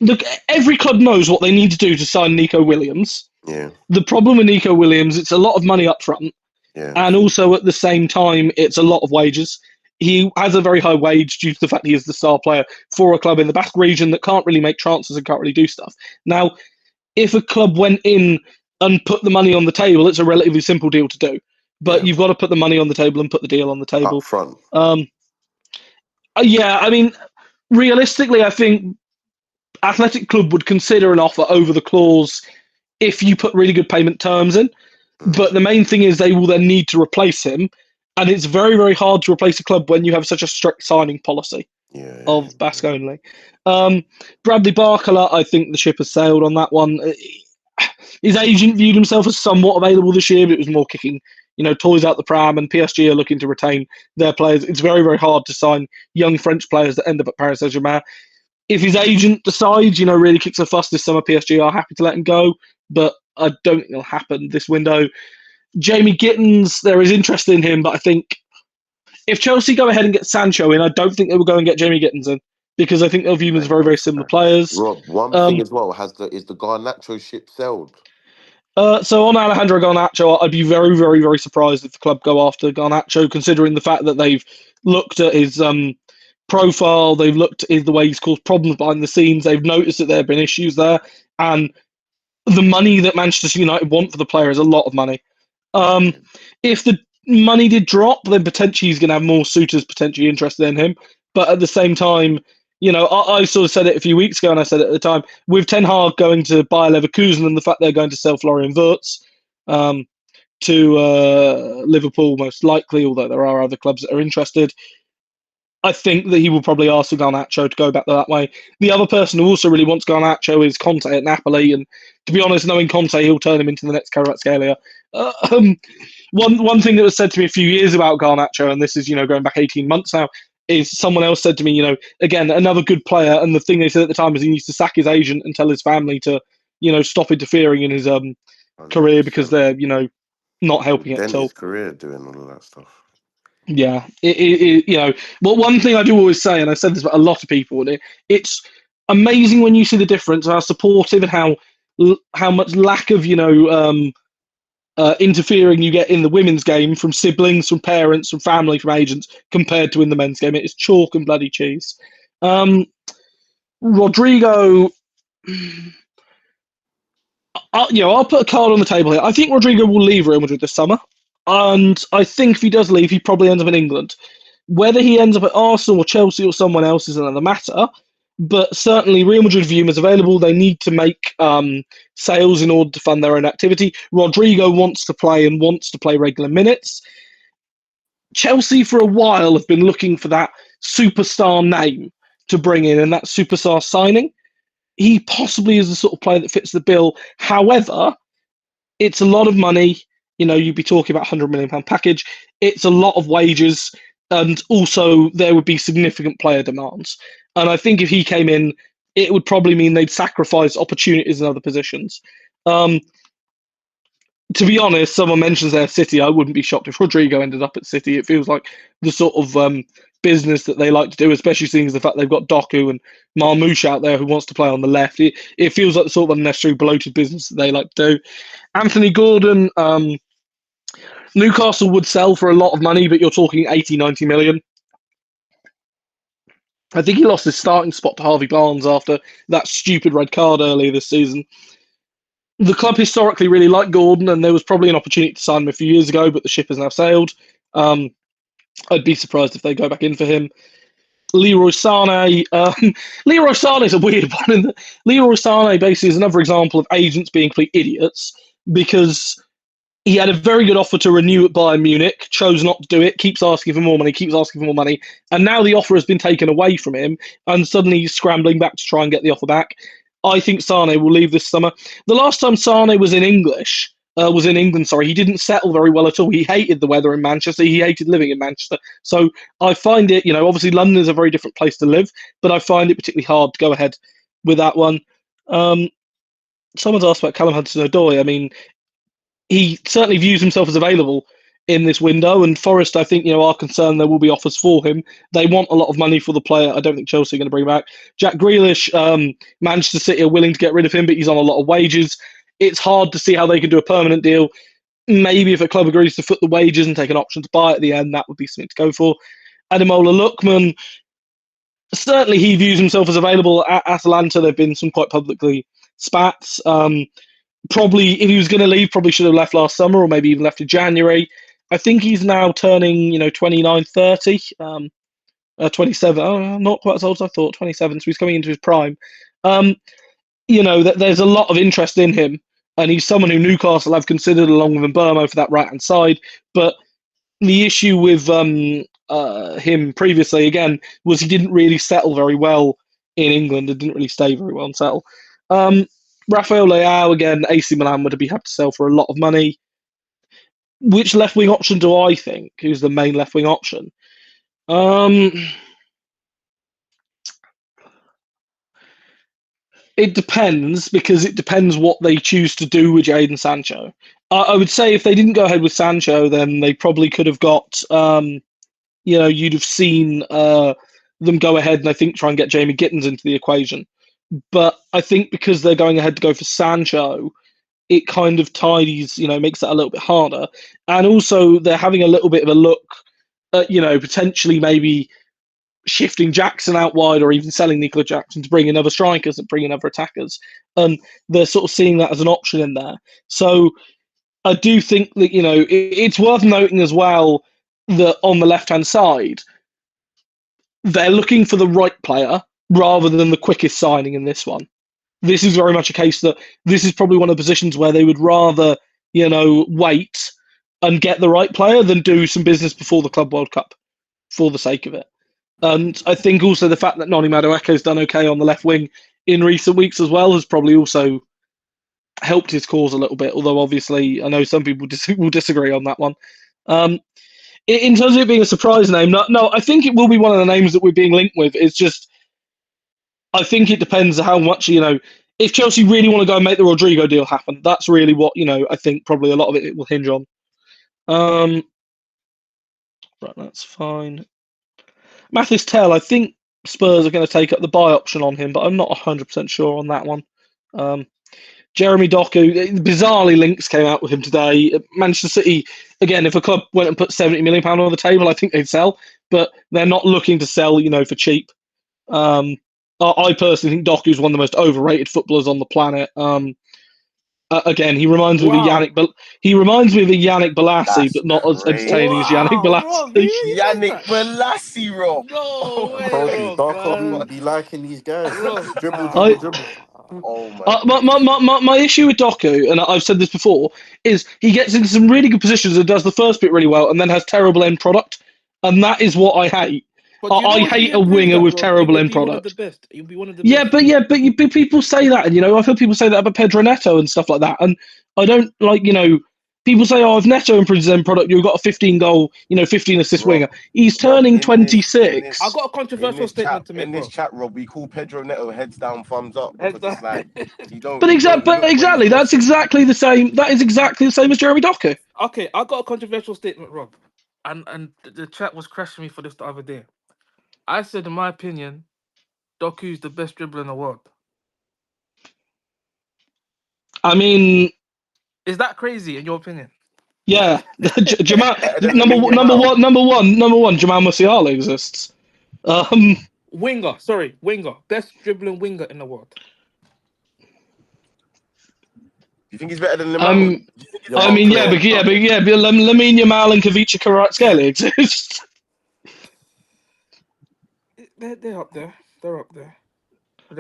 look, every club knows what they need to do to sign Nico Williams. Yeah, The problem with Nico Williams, it's a lot of money up front, yeah, and also at the same time, it's a lot of wages. He has a very high wage due to the fact he is the star player for a club in the Basque region that can't really make transfers and can't really do stuff. Now, if a club went in and put the money on the table, it's a relatively simple deal to do. But yeah. you've got to put the money on the table and put the deal on the Up table. front. Um, yeah, I mean, realistically, I think Athletic Club would consider an offer over the clause if you put really good payment terms in. Mm, But the main thing is they will then need to replace him. And it's very, very hard to replace a club when you have such a strict signing policy yeah, yeah, of Basque only. Bradley Barcola, I think the ship has sailed on that one. His agent viewed himself as somewhat available this year, but it was more kicking, toys out the pram. And PSG are looking to retain their players. It's very, very hard to sign young French players that end up at Paris Saint-Germain. If his agent decides, really kicks a fuss this summer, PSG are happy to let him go. But I don't think it'll happen this window. Jamie Gittins, there is interest in him, but I think if Chelsea go ahead and get Sancho in, I don't think they will go and get Jamie Gittins in because I think they'll view him as fair very, very enough. similar players. Rob, one thing Um, as well is the Garnacho ship sailed. so on Alejandro Garnacho, I'd be very, very, very surprised if the club go after Garnacho, considering the fact that they've looked at his profile, they've looked at the way he's caused problems behind the scenes, they've noticed that there have been issues there, and the money that Manchester United want for the player is a lot of money. Yeah, If the money did drop, then potentially he's going to have more suitors potentially interested in him. But at the same time, I sort of said it a few weeks ago, and I said it at the time, with Ten Hag going to Bayer Leverkusen and the fact they're going to sell Florian Wirtz to Liverpool most likely, although there are other clubs that are interested, I think that he will probably ask for Garnacho to go back that way. The other person who also really wants Garnacho is Conte at Napoli, and to be honest, knowing Conte, he'll turn him into the next Kvaratskhelia. One thing that was said to me a few years about Garnacho, and this is going back 18 months now, is someone else said to me, again another good player, and the thing they said at the time is he needs to sack his agent and tell his family to stop interfering in his career because 100%. they're not helping it at Dent all. his career doing all of that stuff. Yeah, But one thing I do always say, and I said this about a lot of people, and it's amazing when you see the difference, how supportive and how much lack of interfering you get in the women's game from siblings, from parents, from family, from agents, compared to in the men's game. It is chalk and bloody cheese. Rodrigo, I'll put a card on the table here. I think Rodrigo will leave Real Madrid this summer, and I think if he does leave, he probably ends up in England. Whether he ends up at Arsenal or Chelsea or someone else is another matter. But certainly, Real Madrid view him as available. They need to make sales in order to fund their own activity. Rodrigo wants to play and wants to play regular minutes. Chelsea, for a while, have been looking for that superstar name to bring in and that superstar signing. He possibly is the sort of player that fits the bill. However, it's a lot of money. You'd be talking about £100 million package. It's a lot of wages, and also there would be significant player demands. And I think if he came in, it would probably mean they'd sacrifice opportunities in other positions. To be honest, someone mentions their City. I wouldn't be shocked if Rodrigo ended up at City. It feels like the sort of business that they like to do, especially seeing as the fact they've got Doku and Marmoush out there who wants to play on the left. It feels like the sort of unnecessary bloated business that they like to do. Anthony Gordon, Newcastle would sell for a lot of money, but you're talking 80, 90 million. I think he lost his starting spot to Harvey Barnes after that stupid red card earlier this season. The club historically really liked Gordon, and there was probably an opportunity to sign him a few years ago, but the ship has now sailed. I'd be surprised if they go back in for him. Leroy Sané. Leroy Sané is a weird one. Leroy Sané basically is another example of agents being complete idiots because he had a very good offer to renew at Bayern Munich, chose not to do it, keeps asking for more money, and now the offer has been taken away from him, and suddenly he's scrambling back to try and get the offer back. I think Sane will leave this summer. The last time Sane was in England, sorry, he didn't settle very well at all. He hated the weather in Manchester. He hated living in Manchester. So I find it, obviously London is a very different place to live, but I find it particularly hard to go ahead with that one. Someone's asked about Callum Hudson-Odoi. I mean, he certainly views himself as available in this window. And Forest, I think, are concerned there will be offers for him. They want a lot of money for the player. I don't think Chelsea are going to bring him back. Jack Grealish, Manchester City are willing to get rid of him, but he's on a lot of wages. It's hard to see how they can do a permanent deal. Maybe if a club agrees to foot the wages and take an option to buy at the end, that would be something to go for. Ademola Lookman, certainly he views himself as available at Atalanta. There have been some quite publicly spats. Probably, if he was going to leave, probably should have left last summer or maybe even left in January. I think he's now turning, 29, 30, 27. Not quite as old as I thought, 27. So he's coming into his prime. There's a lot of interest in him. And he's someone who Newcastle have considered along with Mbeumo for that right-hand side. But the issue with him previously, again, was he didn't really settle very well in England and didn't really stay very well and settle. Rafael Leao, again, AC Milan would be happy to sell for a lot of money. Which left-wing option do I think is the main left-wing option? It depends, because it depends what they choose to do with Jadon Sancho. I would say if they didn't go ahead with Sancho, then they probably could have got, you'd have seen them go ahead and I think try and get Jamie Gittins into the equation. But I think because they're going ahead to go for Sancho, it kind of tidies, makes that a little bit harder. And also they're having a little bit of a look at, potentially maybe shifting Jackson out wide or even selling Nicola Jackson to bring in other strikers and bring in other attackers. And they're sort of seeing that as an option in there. So I do think that, it's worth noting as well that on the left-hand side, they're looking for the right player rather than the quickest signing in this one. This is very much a case that this is probably one of the positions where they would rather, wait and get the right player than do some business before the Club World Cup for the sake of it. And I think also the fact that Noni Madueke's done okay on the left wing in recent weeks as well has probably also helped his cause a little bit, although obviously I know some people will disagree on that one. In terms of it being a surprise name, no, I think it will be one of the names that we're being linked with. It's just, I think it depends how much, if Chelsea really want to go and make the Rodrigo deal happen, that's really what, I think probably a lot of it will hinge on. Right, that's fine. Mathis Tell, I think Spurs are going to take up the buy option on him, but I'm not 100% sure on that one. Jeremy Doku, bizarrely links came out with him today. Manchester City, again, if a club went and put £70 million on the table, I think they'd sell, but they're not looking to sell, for cheap. I personally think Doku's one of the most overrated footballers on the planet. Again, he reminds me of a Yannick Bolasie, That's but not as crazy. entertaining as Yannick Rob, Bolasie. Yannick Bolasie, Rob. No I way, told you, Rob, Darko man. be liking these guys. Rob, Dribble, I, dribble, dribble. Oh my my issue with Doku, and I've said this before, is he gets into some really good positions and does the first bit really well, and then has terrible end product, and that is what I hate. But you know I what? hate You a improve winger that, with Rob. You terrible would end be one of the product. best. You'd be one of the Yeah, best. but people say that, and I've heard people say that about Pedro Neto and stuff like that, and I don't like, people say, "Oh, if Neto improves his end product, you've got a 15 goal, 15 assist Rob. winger." He's Rob, turning in this I 26. got a controversial statement to make, in this bro. chat, Rob, we call Pedro Neto heads down, thumbs up, Heads because down. it's like But he don't look where he's exactly, that's crossing. exactly the same. That is exactly the same as Jeremy Doku. Okay, I got a controversial statement, Rob, and the chat was crashing me for this the other day. I said, in my opinion, Doku's the best dribbler in the world. I mean, Is that crazy in your opinion? yeah, Jamal, Better than Lamine Yamal. number one, Jamal Musiala exists. Winger, best dribbling winger in the world. Do you think he's better than Yamal? Do you think he's I more mean, clear? but Lamine Yamal and Kavicha Kvaratskhelia exist. They're up there. They're up there.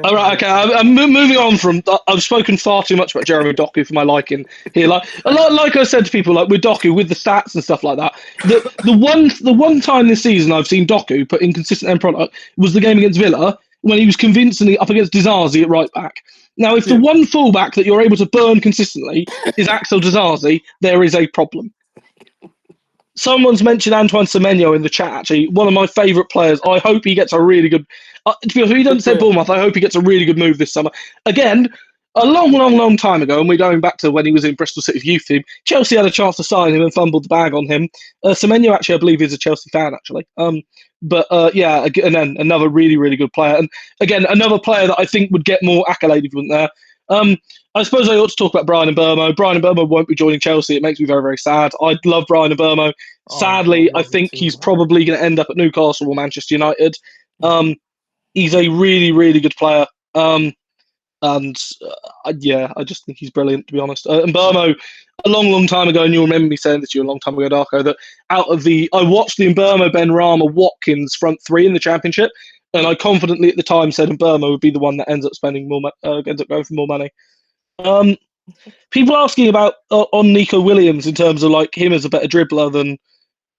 All right, okay. I'm moving on from. I've spoken far too much about Jeremy Doku for my liking here. Like I said to people, like with Doku, with the stats and stuff like that. The one time this season I've seen Doku put inconsistent end product was the game against Villa when he was convincingly up against Disasi at right back. Now, if the one fullback that you're able to burn consistently is Axel Disasi, there is a problem. Someone's mentioned Antoine Semenyo in the chat, actually. One of my favourite players. I hope he gets a really good... to be honest, if he doesn't say Bournemouth, I hope he gets a really good move this summer. Again, a long time ago, and we're going back to when he was in Bristol City's youth team, Chelsea had a chance to sign him and fumbled the bag on him. Semenyo, actually, I believe, is a Chelsea fan, actually. Yeah, and then another really good player. And again, another player that I think would get more accolade if he wasn't there. I suppose I ought to talk about Brian Mbeumo. Brian Mbeumo won't be joining Chelsea. It makes me very sad. I love Brian Mbeumo. Sadly, I love it think too, he's man. probably going to end up at Newcastle or Manchester United. He's a really good player. And yeah, I just think he's brilliant, to be honest. And Mbeumo, a long time ago, and you'll remember me saying this to you a long time ago, Darko, that I watched the Mbeumo, Benrahma, Watkins front three in the Championship, and I confidently at the time said Mbeumo would be the one that ends up spending more, ends up going for more money. People asking about on Nico Williams in terms of like him as a better dribbler than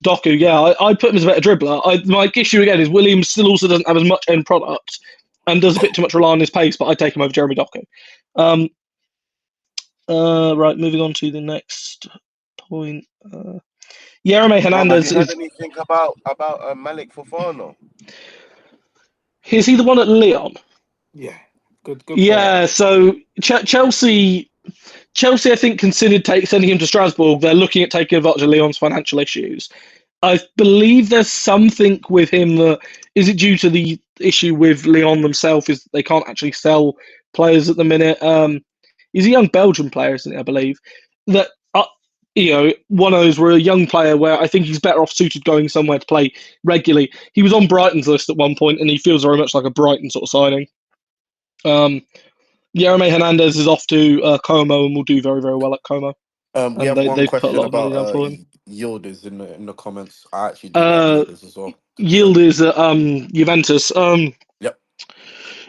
Doku. Yeah, I put him as a better dribbler. My issue again is Williams still also doesn't have as much end product and does a bit too much rely on his pace, but I take him over Jeremy Doku. Right, moving on to the next point. Yereme Hernandez Have you heard anything about Malik Fofana? Is he the one at Lyon? Yeah, good Yeah, player. so Chelsea, I think, considered sending him to Strasbourg. They're looking at taking advantage of Lyon's financial issues. I believe there's something with him that is it due to the issue with Lyon themselves is they can't actually sell players at the minute. He's a young Belgian player, isn't he? I believe that one of those were a young player where I think he's better off suited going somewhere to play regularly. He was on Brighton's list at one point, and he feels very much like a Brighton sort of signing. Yereme Hernandez is off to Como and will do very well at Como. We have one they've put a question lot of money down about for him. Yildiz in the comments. I actually do like Yildiz as well. Yield is at Juventus. Yep.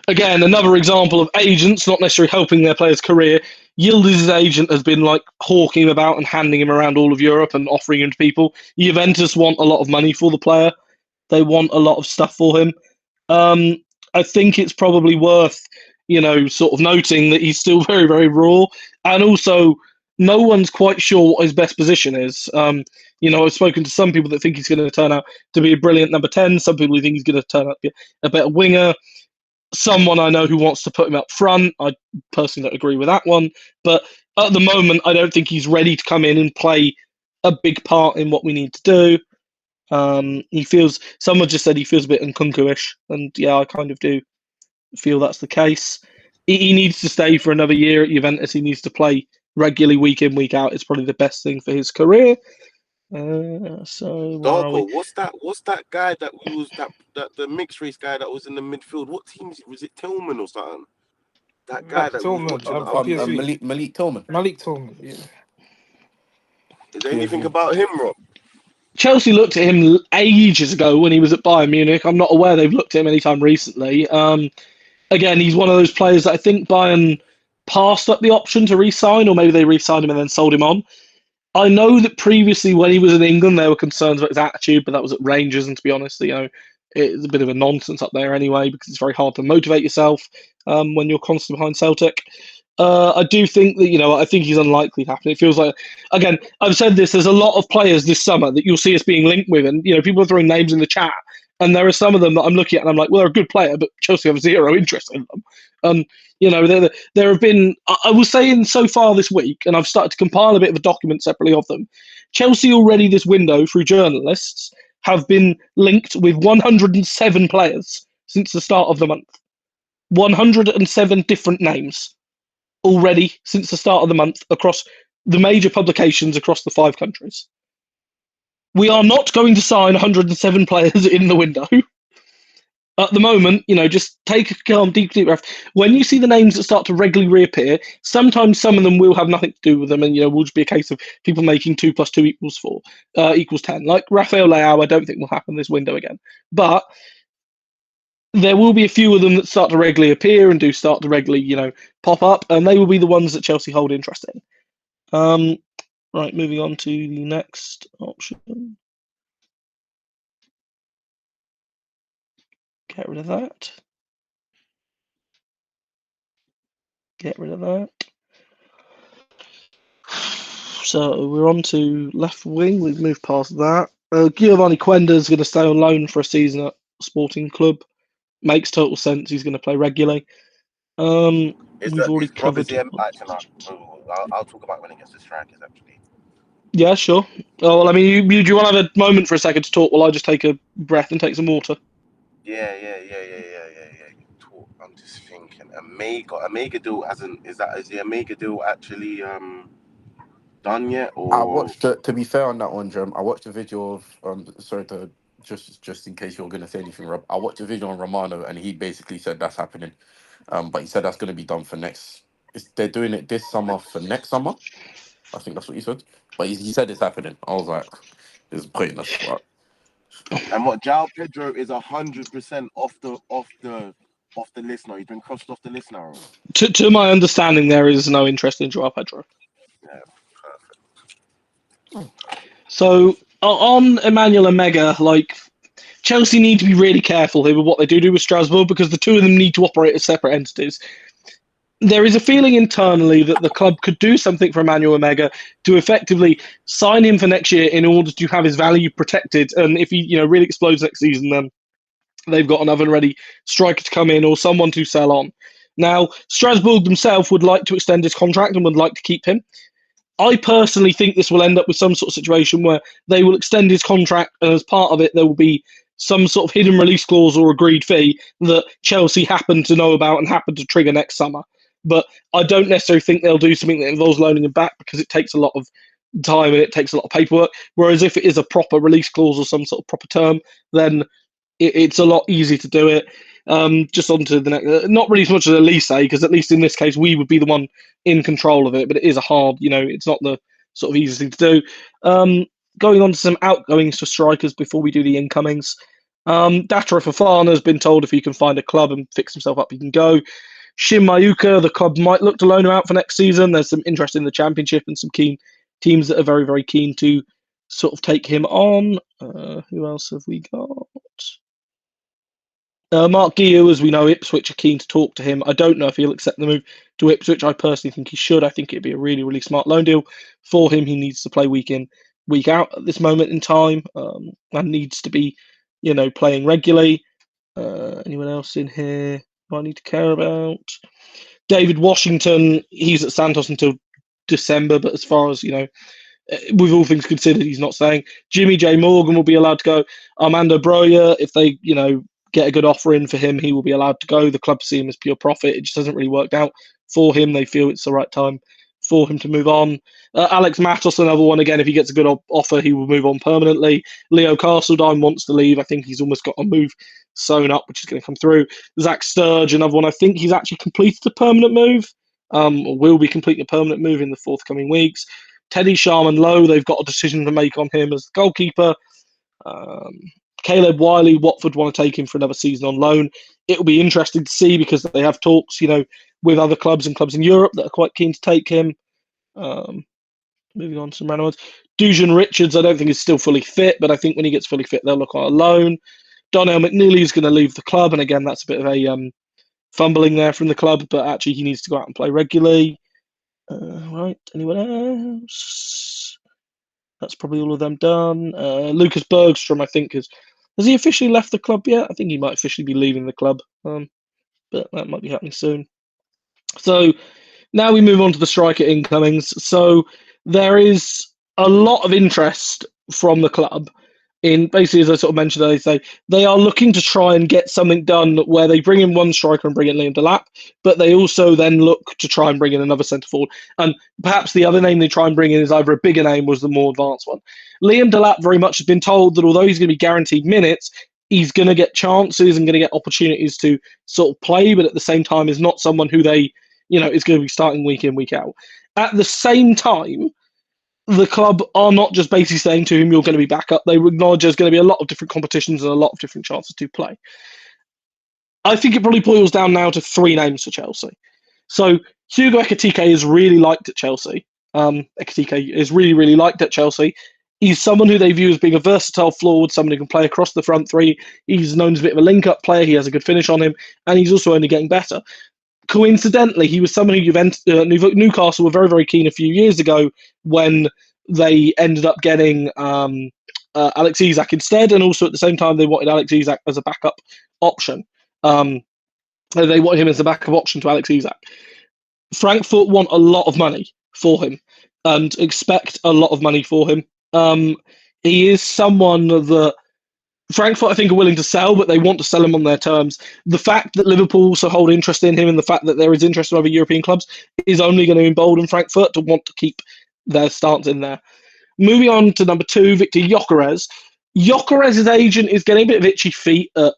Again, another example of agents not necessarily helping their player's career. Yildiz's agent has been like hawking him about and handing him around all of Europe and offering him to people. Juventus want a lot of money for the player. They want a lot of stuff for him. I think it's probably worth, sort of noting that he's still very raw, and also no one's quite sure what his best position is. I've spoken to some people that think he's going to turn out to be a brilliant number 10. Some people think he's going to turn out to be a better winger. Someone I know who wants to put him up front. I personally don't agree with that one. But at the moment, I don't think he's ready to come in and play a big part in what we need to do. Someone just said he feels a bit Nkunku-ish, and yeah, I kind of do feel that's the case. He needs to stay for another year at Juventus. He needs to play regularly week in, week out. It's probably the best thing for his career. So where are we? What's that guy that was that the mixed race guy that was in the midfield? What team was it? Tillman or something? That guy that we was watching. Malik Tillman. Malik Tillman, yeah. Is there anything about him, Rob? Chelsea looked at him ages ago when he was at Bayern Munich. I'm not aware they've looked at him anytime recently. Again, he's one of those players that I think Bayern passed up the option to re-sign, or maybe they re-signed him and then sold him on. I know that previously when he was in England, there were concerns about his attitude, but that was at Rangers, and to be honest, it's a bit of a nonsense up there anyway, because it's very hard to motivate yourself when you're constantly behind Celtic. I do think that, I think he's unlikely to happen. It feels like, again, I've said this, there's a lot of players this summer that you'll see us being linked with, and, people are throwing names in the chat, and there are some of them that I'm looking at and I'm like, well, they're a good player, but Chelsea have zero interest in them. There have been, I was saying so far this week, and I've started to compile a bit of a document separately of them. Chelsea already this window, through journalists, have been linked with 107 players since the start of the month. 107 different names already since the start of the month across the major publications across the 5 countries. We are not going to sign 107 players in the window. At the moment, just take a calm, deep breath. When you see the names that start to regularly reappear, sometimes some of them will have nothing to do with them, and will just be a case of people making 2 + 2 equals 4 equals 10. Like Rafael Leao, I don't think will happen this window again, but there will be a few of them that start to regularly appear and do start to regularly, pop up, and they will be the ones that Chelsea hold interest in. Right, moving on to the next option. Get rid of that. Get rid of that. So we're on to left wing. We've moved past that. Giovanni Quender's going to stay on loan for a season at Sporting Club. Makes total sense. He's going to play regularly. We've already Rob, is covered. he actually not? I'll talk about when it gets to strikers actually. Yeah, sure. Oh, well, I mean, do you want to have a moment for a second to talk while I just take a breath and take some water? Yeah. Talk. I'm just thinking. Omega deal hasn't. Is the Omega deal actually done yet? I Or watched to be fair on that one, Jerm. I watched a video of sorry to just in case you're gonna say anything, Rob. I watched a video on Romano and he basically said that's happening. But he said that's gonna be done for next. They're doing it this summer for next summer. I think that's what he said. But he said it's happening. I was like, it's pointless. But and what? João Pedro is 100% off the list now. He's been crossed off the list now. To my understanding, there is no interest in Joao Pedro. Yeah, So on Emmanuel Omega, like Chelsea need to be really careful here with what they do with Strasbourg because the two of them need to operate as separate entities. There is a feeling internally that the club could do something for Emmanuel Omega to effectively sign him for next year in order to have his value protected. And if he, really explodes next season, then they've got an oven-ready striker to come in or someone to sell on. Now, Strasbourg themselves would like to extend his contract and would like to keep him. I personally think this will end up with some sort of situation where they will extend his contract, and as part of it, there will be some sort of hidden release clause or agreed fee that Chelsea happen to know about and happen to trigger next summer. But I don't necessarily think they'll do something that involves loaning him back because it takes a lot of time and it takes a lot of paperwork. Whereas if it is a proper release clause or some sort of proper term, then it's a lot easier to do it. Just on to the next, not really as much as Elise, because at least in this case we would be the one in control of it, but it is a hard, it's not the sort of easiest thing to do. Going on to some outgoings for strikers before we do the incomings. Datara Fofana has been told if he can find a club and fix himself up, he can go. Shin Mayuka, the club might look to loan him out for next season. There's some interest in the championship and some keen teams that are very, very keen to sort of take him on. Who else have we got? Mark Guillou, as we know, Ipswich are keen to talk to him. I don't know if he'll accept the move to Ipswich. I personally think he should. I think it'd be a really, really smart loan deal for him. He needs to play week in, week out at this moment in time, and needs to be, playing regularly. Anyone else in here who I need to care about? David Washington, he's at Santos until December, but as far as, with all things considered, he's not staying. Jimmy J. Morgan will be allowed to go. Armando Broya, if they, get a good offer in for him, he will be allowed to go. The club see him as pure profit. It just hasn't really worked out for him. They feel it's the right time for him to move on. Alex Matos, another one. Again, if he gets a good offer, he will move on permanently. Leo Castledine wants to leave. I think he's almost got a move sewn up, which is going to come through. Zach Sturge, another one. I think he's actually completed a permanent move, or will be completing a permanent move in the forthcoming weeks. Teddy Sharman Lowe, they've got a decision to make on him as the goalkeeper. Caleb Wiley, Watford want to take him for another season on loan. It will be interesting to see because they have talks, with other clubs and clubs in Europe that are quite keen to take him. Moving on to some random ones. Dujan Richards, I don't think is still fully fit, but I think when he gets fully fit, they'll look on a loan. Donnell McNeely is going to leave the club, and again, that's a bit of a fumbling there from the club, but actually he needs to go out and play regularly. Right, anyone else? That's probably all of them done. Lucas Bergstrom, I think, has he officially left the club yet? I think he might officially be leaving the club, but that might be happening soon. So now we move on to the striker incomings. So there is a lot of interest from the club in basically, as I sort of mentioned, they are looking to try and get something done where they bring in one striker and bring in Liam Delap, but they also then look to try and bring in another centre forward. And perhaps the other name they try and bring in is either a bigger name was the more advanced one. Liam Delap very much has been told that although he's going to be guaranteed minutes, he's going to get chances and going to get opportunities to sort of play, but at the same time is not someone who they, is going to be starting week in, week out. At the same time, the club are not just basically saying to him, you're going to be back up. They acknowledge there's going to be a lot of different competitions and a lot of different chances to play. I think it probably boils down now to three names for Chelsea. So Hugo Ekitike is really liked at Chelsea. Ekitike is really, really liked at Chelsea. He's someone who they view as being a versatile forward, someone who can play across the front three. He's known as a bit of a link-up player. He has a good finish on him, and he's also only getting better. Coincidentally, he was someone who Newcastle were very, very keen a few years ago when they ended up getting Alex Isak instead, and also at the same time they wanted Alex Isak as a backup option. They want him as the backup option to Alex Isak. Frankfurt want a lot of money for him and expect a lot of money for him. He is someone that Frankfurt, I think, are willing to sell, but they want to sell him on their terms. The fact that Liverpool also hold interest in him and the fact that there is interest in other European clubs is only going to embolden Frankfurt to want to keep their stance in there. Moving on to number 2, Victor Gyökeres. Gyökeres' agent is getting a bit of itchy feet at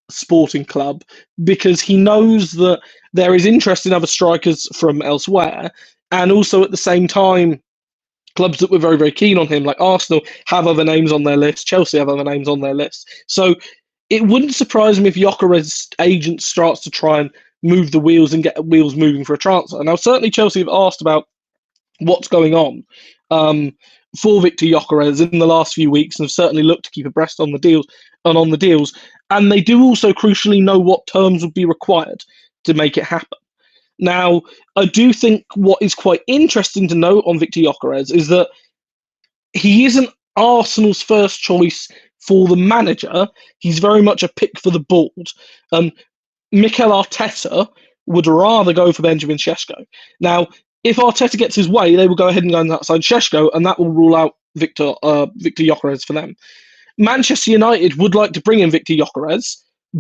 Sporting Club because he knows that there is interest in other strikers from elsewhere, and also at the same time, clubs that were very, very keen on him, like Arsenal, have other names on their list. Chelsea have other names on their list. So it wouldn't surprise me if Gyökeres' agent starts to try and move the wheels and get wheels moving for a transfer. Now, certainly Chelsea have asked about what's going on for Victor Gyökeres in the last few weeks, and have certainly looked to keep abreast on the deals and they do also crucially know what terms would be required to make it happen. Now, I do think what is quite interesting to note on Victor Gyökeres is that he isn't Arsenal's first choice for the manager. He's very much a pick for the board. Mikel Arteta would rather go for Benjamin Šeško. Now, if Arteta gets his way, they will go ahead and go and sign Šeško, and that will rule out Victor Gyökeres for them. Manchester United would like to bring in Victor Gyökeres,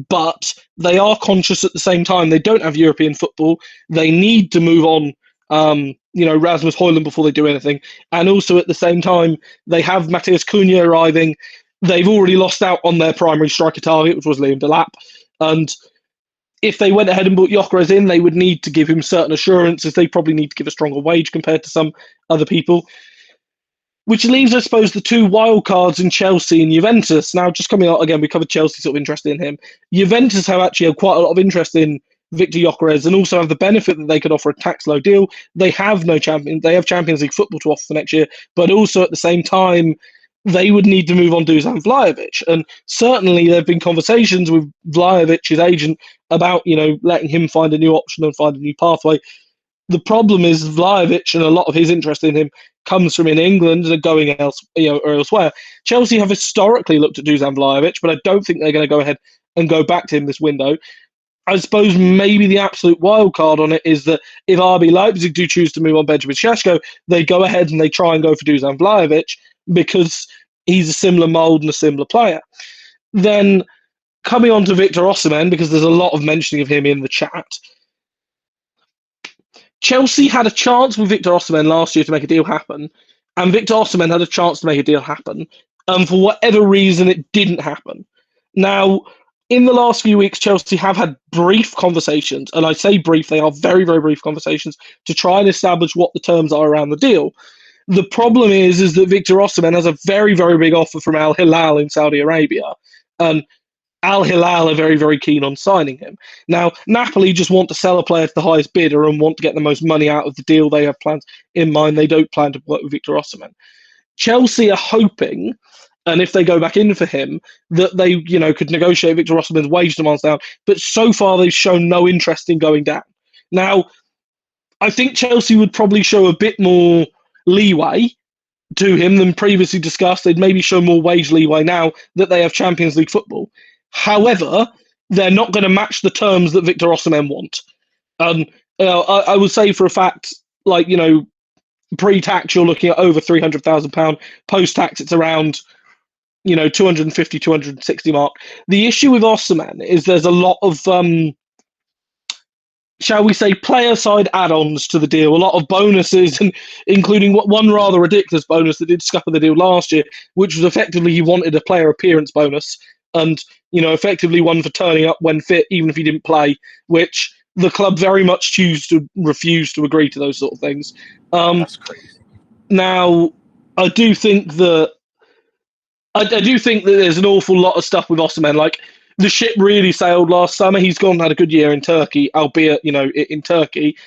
but they are conscious at the same time they don't have European football. They need to move on, Rasmus Højlund before they do anything. And also at the same time, they have Matheus Cunha arriving. They've already lost out on their primary striker target, which was Liam Delap. And if they went ahead and brought Gyökeres in, they would need to give him certain assurances. They probably need to give a stronger wage compared to some other people. Which leaves, I suppose, the 2 wild cards in Chelsea and Juventus. Now, just coming out again, we covered Chelsea sort of interest in him. Juventus have actually quite a lot of interest in Victor Gyökeres and also have the benefit that they could offer a tax low deal. They have no champion. They have Champions League football to offer for next year, but also at the same time, they would need to move on Dusan Vlahovic. And certainly there have been conversations with Vlahovic's agent about, letting him find a new option and find a new pathway. The problem is Vlahovic and a lot of his interest in him comes from in England and going elsewhere. Chelsea have historically looked at Dusan Vlahovic, but I don't think they're going to go ahead and go back to him this window. I suppose maybe the absolute wild card on it is that if RB Leipzig do choose to move on Benjamin Šeško, they go ahead and they try and go for Dusan Vlahovic because he's a similar mould and a similar player. Then coming on to Victor Osimhen, because there's a lot of mentioning of him in the chat. Chelsea had a chance with Victor Osimhen last year to make a deal happen, and Victor Osimhen had a chance to make a deal happen. For whatever reason, it didn't happen. Now, in the last few weeks, Chelsea have had brief conversations, and I say brief, they are very, very brief conversations, to try and establish what the terms are around the deal. The problem is that Victor Osimhen has a very, very big offer from Al Hilal in Saudi Arabia. Al Hilal are very, very keen on signing him. Now, Napoli just want to sell a player to the highest bidder and want to get the most money out of the deal. They have plans in mind. They don't plan to work with Victor Osimhen. Chelsea are hoping, and if they go back in for him, that they could negotiate Victor Osimhen's wage demands down. But so far, they've shown no interest in going down. Now, I think Chelsea would probably show a bit more leeway to him than previously discussed. They'd maybe show more wage leeway now that they have Champions League football. However, they're not going to match the terms that Victor Osimhen want. I would say for a fact, pre-tax, you're looking at over £300,000. Post-tax, it's around, 250, 260 mark. The issue with Osimhen is there's a lot of, shall we say, player-side add-ons to the deal, a lot of bonuses, and including one rather ridiculous bonus that did scupper the deal last year, which was effectively he wanted a player appearance bonus, and effectively one for turning up when fit, even if he didn't play, which the club very much refuse to agree to those sort of things. That's crazy. Now, I do think that there's an awful lot of stuff with Osimhen. Like, the ship really sailed last summer. He's gone and had a good year in Turkey, albeit, in Turkey.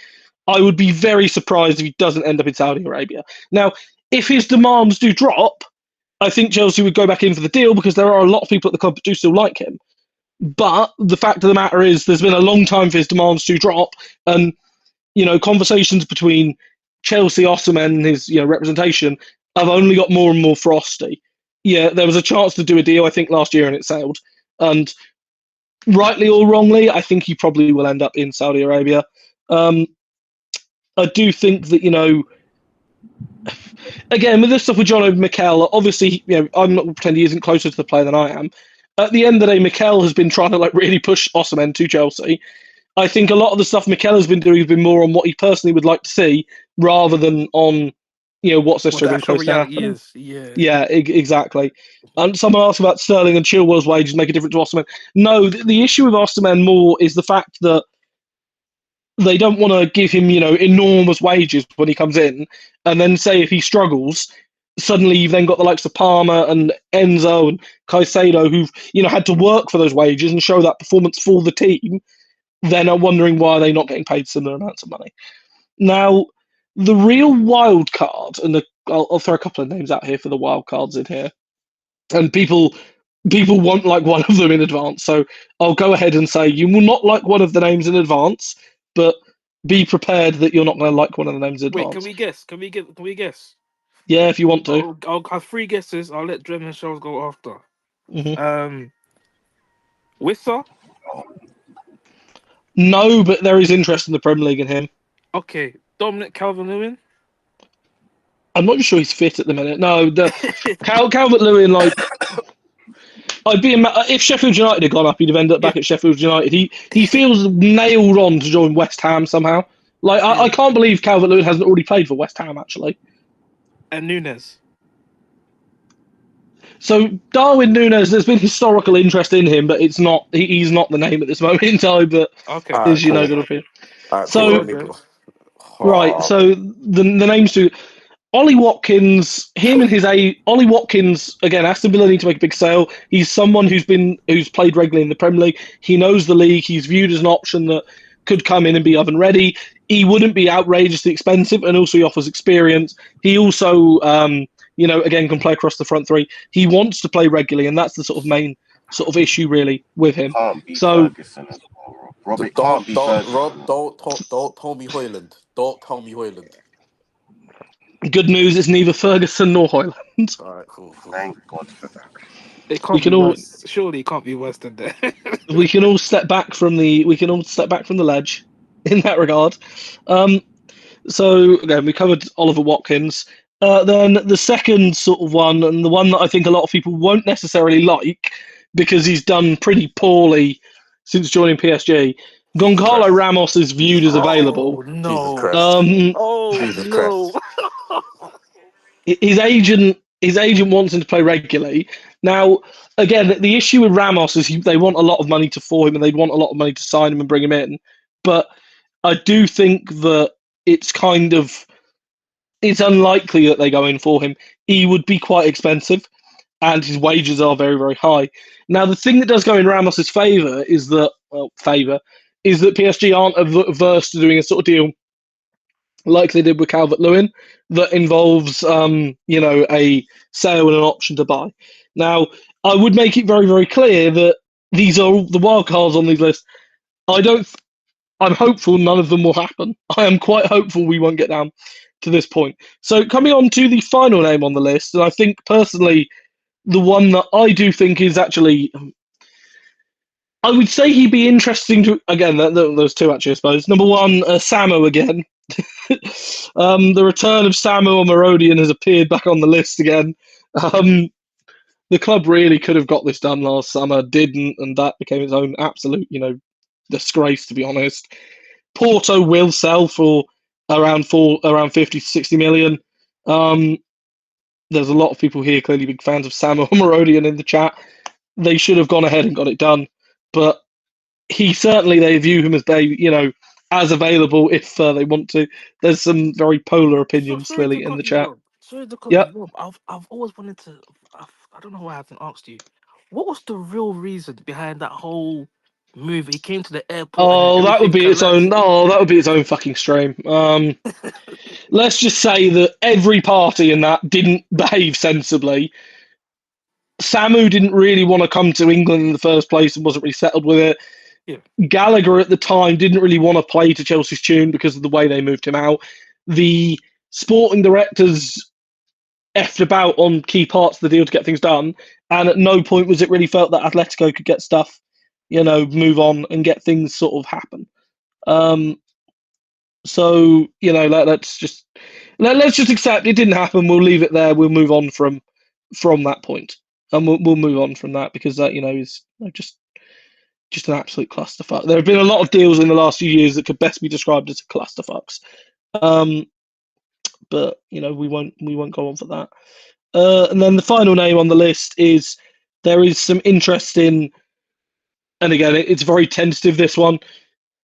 I would be very surprised if he doesn't end up in Saudi Arabia. Now, if his demands do drop, I think Chelsea would go back in for the deal because there are a lot of people at the club that do still like him. But the fact of the matter is there's been a long time for his demands to drop. And, conversations between Chelsea, Osimhen and his representation have only got more and more frosty. Yeah, there was a chance to do a deal, I think, last year and it sailed. And rightly or wrongly, I think he probably will end up in Saudi Arabia. I do think that, again, with this stuff with John Mikel, obviously, I'm not pretending he isn't closer to the player than I am. At the end of the day, Mikel has been trying to really push Osimhen to Chelsea. I think a lot of the stuff Mikel has been doing has been more on what he personally would like to see rather than on, what's What the necessarily been actual close to reality happening. is. Yeah. Yeah, exactly. And someone asked about Sterling and Chilwell's wages make a difference to Osimhen. No, the issue with Osimhen more is the fact that they don't want to give him, enormous wages when he comes in, and then say if he struggles, suddenly you've then got the likes of Palmer and Enzo and Caicedo who've, had to work for those wages and show that performance for the team. Then are wondering why they're not getting paid similar amounts of money. Now, the real wild card, and I'll throw a couple of names out here for the wild cards in here, and people won't like one of them in advance. So I'll go ahead and say you will not like one of the names in advance, but be prepared that you're not going to like one of the names in Wait, can advance. we guess? Can we guess? Yeah, if you want to. I'll have three guesses. I'll let Drem and Shells go after. Hmm. Wissa? No, but there is interest in the Premier League in him. Okay. Dominic Calvert-Lewin? I'm not sure he's fit at the minute. No, the Calvert-Lewin, I'd be if Sheffield United had gone up, he'd have ended up Yeah. back at Sheffield United. He feels nailed on to join West Ham somehow. I Yeah. can't believe Calvert-Lewin hasn't already played for West Ham actually. And Nunes? So Darwin Núñez, there's been historical interest in him, but it's not. He's not the name at this moment in time. But Okay. All right, is cool. good opinion. All right, cool. So Let me go. right, Oh, so the names to Ollie Watkins, Ollie Watkins again. Aston Villa need to make a big sale. He's someone who's played regularly in the Premier League. He knows the league. He's viewed as an option that could come in and be oven ready. He wouldn't be outrageously expensive, and also he offers experience. He also, again, can play across the front three. He wants to play regularly, and that's the sort of main sort of issue really with him. Can't be So Ferguson as well, Rob. Rob, it can't don't be don't Ferguson. Rob, don't tell me Hoyland. Don't tell me Hoyland. good news, it's neither Ferguson nor Hoyland. All right, cool. Thank God for that. It We can't can be all worse. Surely it can't be worse than that. step back from the ledge in that regard. So again, we covered Oliver Watkins. Then the second sort of one, and the one that I think a lot of people won't necessarily like because he's done pretty poorly since joining PSG. Jesus Goncalo Christ. Ramos is Jesus viewed as Christ. available. Oh Jesus no. Christ. Um, Oh Jesus no. Christ. his agent wants him to play regularly. Now, again, the issue with Ramos is they want a lot of money for him, and they want a lot of money to sign him and bring him in. But I do think that it's it's unlikely that they go in for him. He would be quite expensive, and his wages are very, very high. Now, the thing that does go in Ramos's favour is that PSG aren't averse to doing a sort of deal like they did with Calvert-Lewin that involves, a sale and an option to buy. Now, I would make it very, very clear that these are all the wild cards on these lists. I'm hopeful none of them will happen. I am quite hopeful we won't get down to this point. So coming on to the final name on the list, and I think personally the one that I do think is actually, I would say he'd be interesting to, again, there's two actually, I suppose. Number one, Samo again. The return of Samo Marodian has appeared back on the list again. The club really could have got this done last summer, didn't, and that became its own absolute, disgrace, to be honest. Porto will sell for around 50 to 60 million. There's a lot of people here clearly big fans of Samo Marodian in the chat. They should have gone ahead and got it done, but they view him as available if they want to. There's some very polar So opinions sorry to clearly in the cut you, chat. Rob. Sorry to cut Yep. you, Rob. I've always wanted to. I don't know why I haven't asked you. What was the real reason behind that whole move? He came to the airport and then Oh, that would everything be its own. collapsed. Oh, that would be its own fucking stream. Let's just say that every party in that didn't behave sensibly. Samu didn't really want to come to England in the first place and wasn't really settled with it. Yeah. Gallagher at the time didn't really want to play to Chelsea's tune because of the way they moved him out. The sporting directors effed about on key parts of the deal to get things done, and at no point was it really felt that Atletico could get stuff, move on and get things sort of happen. So let's just accept it didn't happen. We'll leave it there. We'll move on from that point, and we'll move on from that because that is just an absolute clusterfuck. There have been a lot of deals in the last few years that could best be described as clusterfucks. But we won't go on for that. And then the final name on the list is there is some interest in, and again it's very tentative, this one.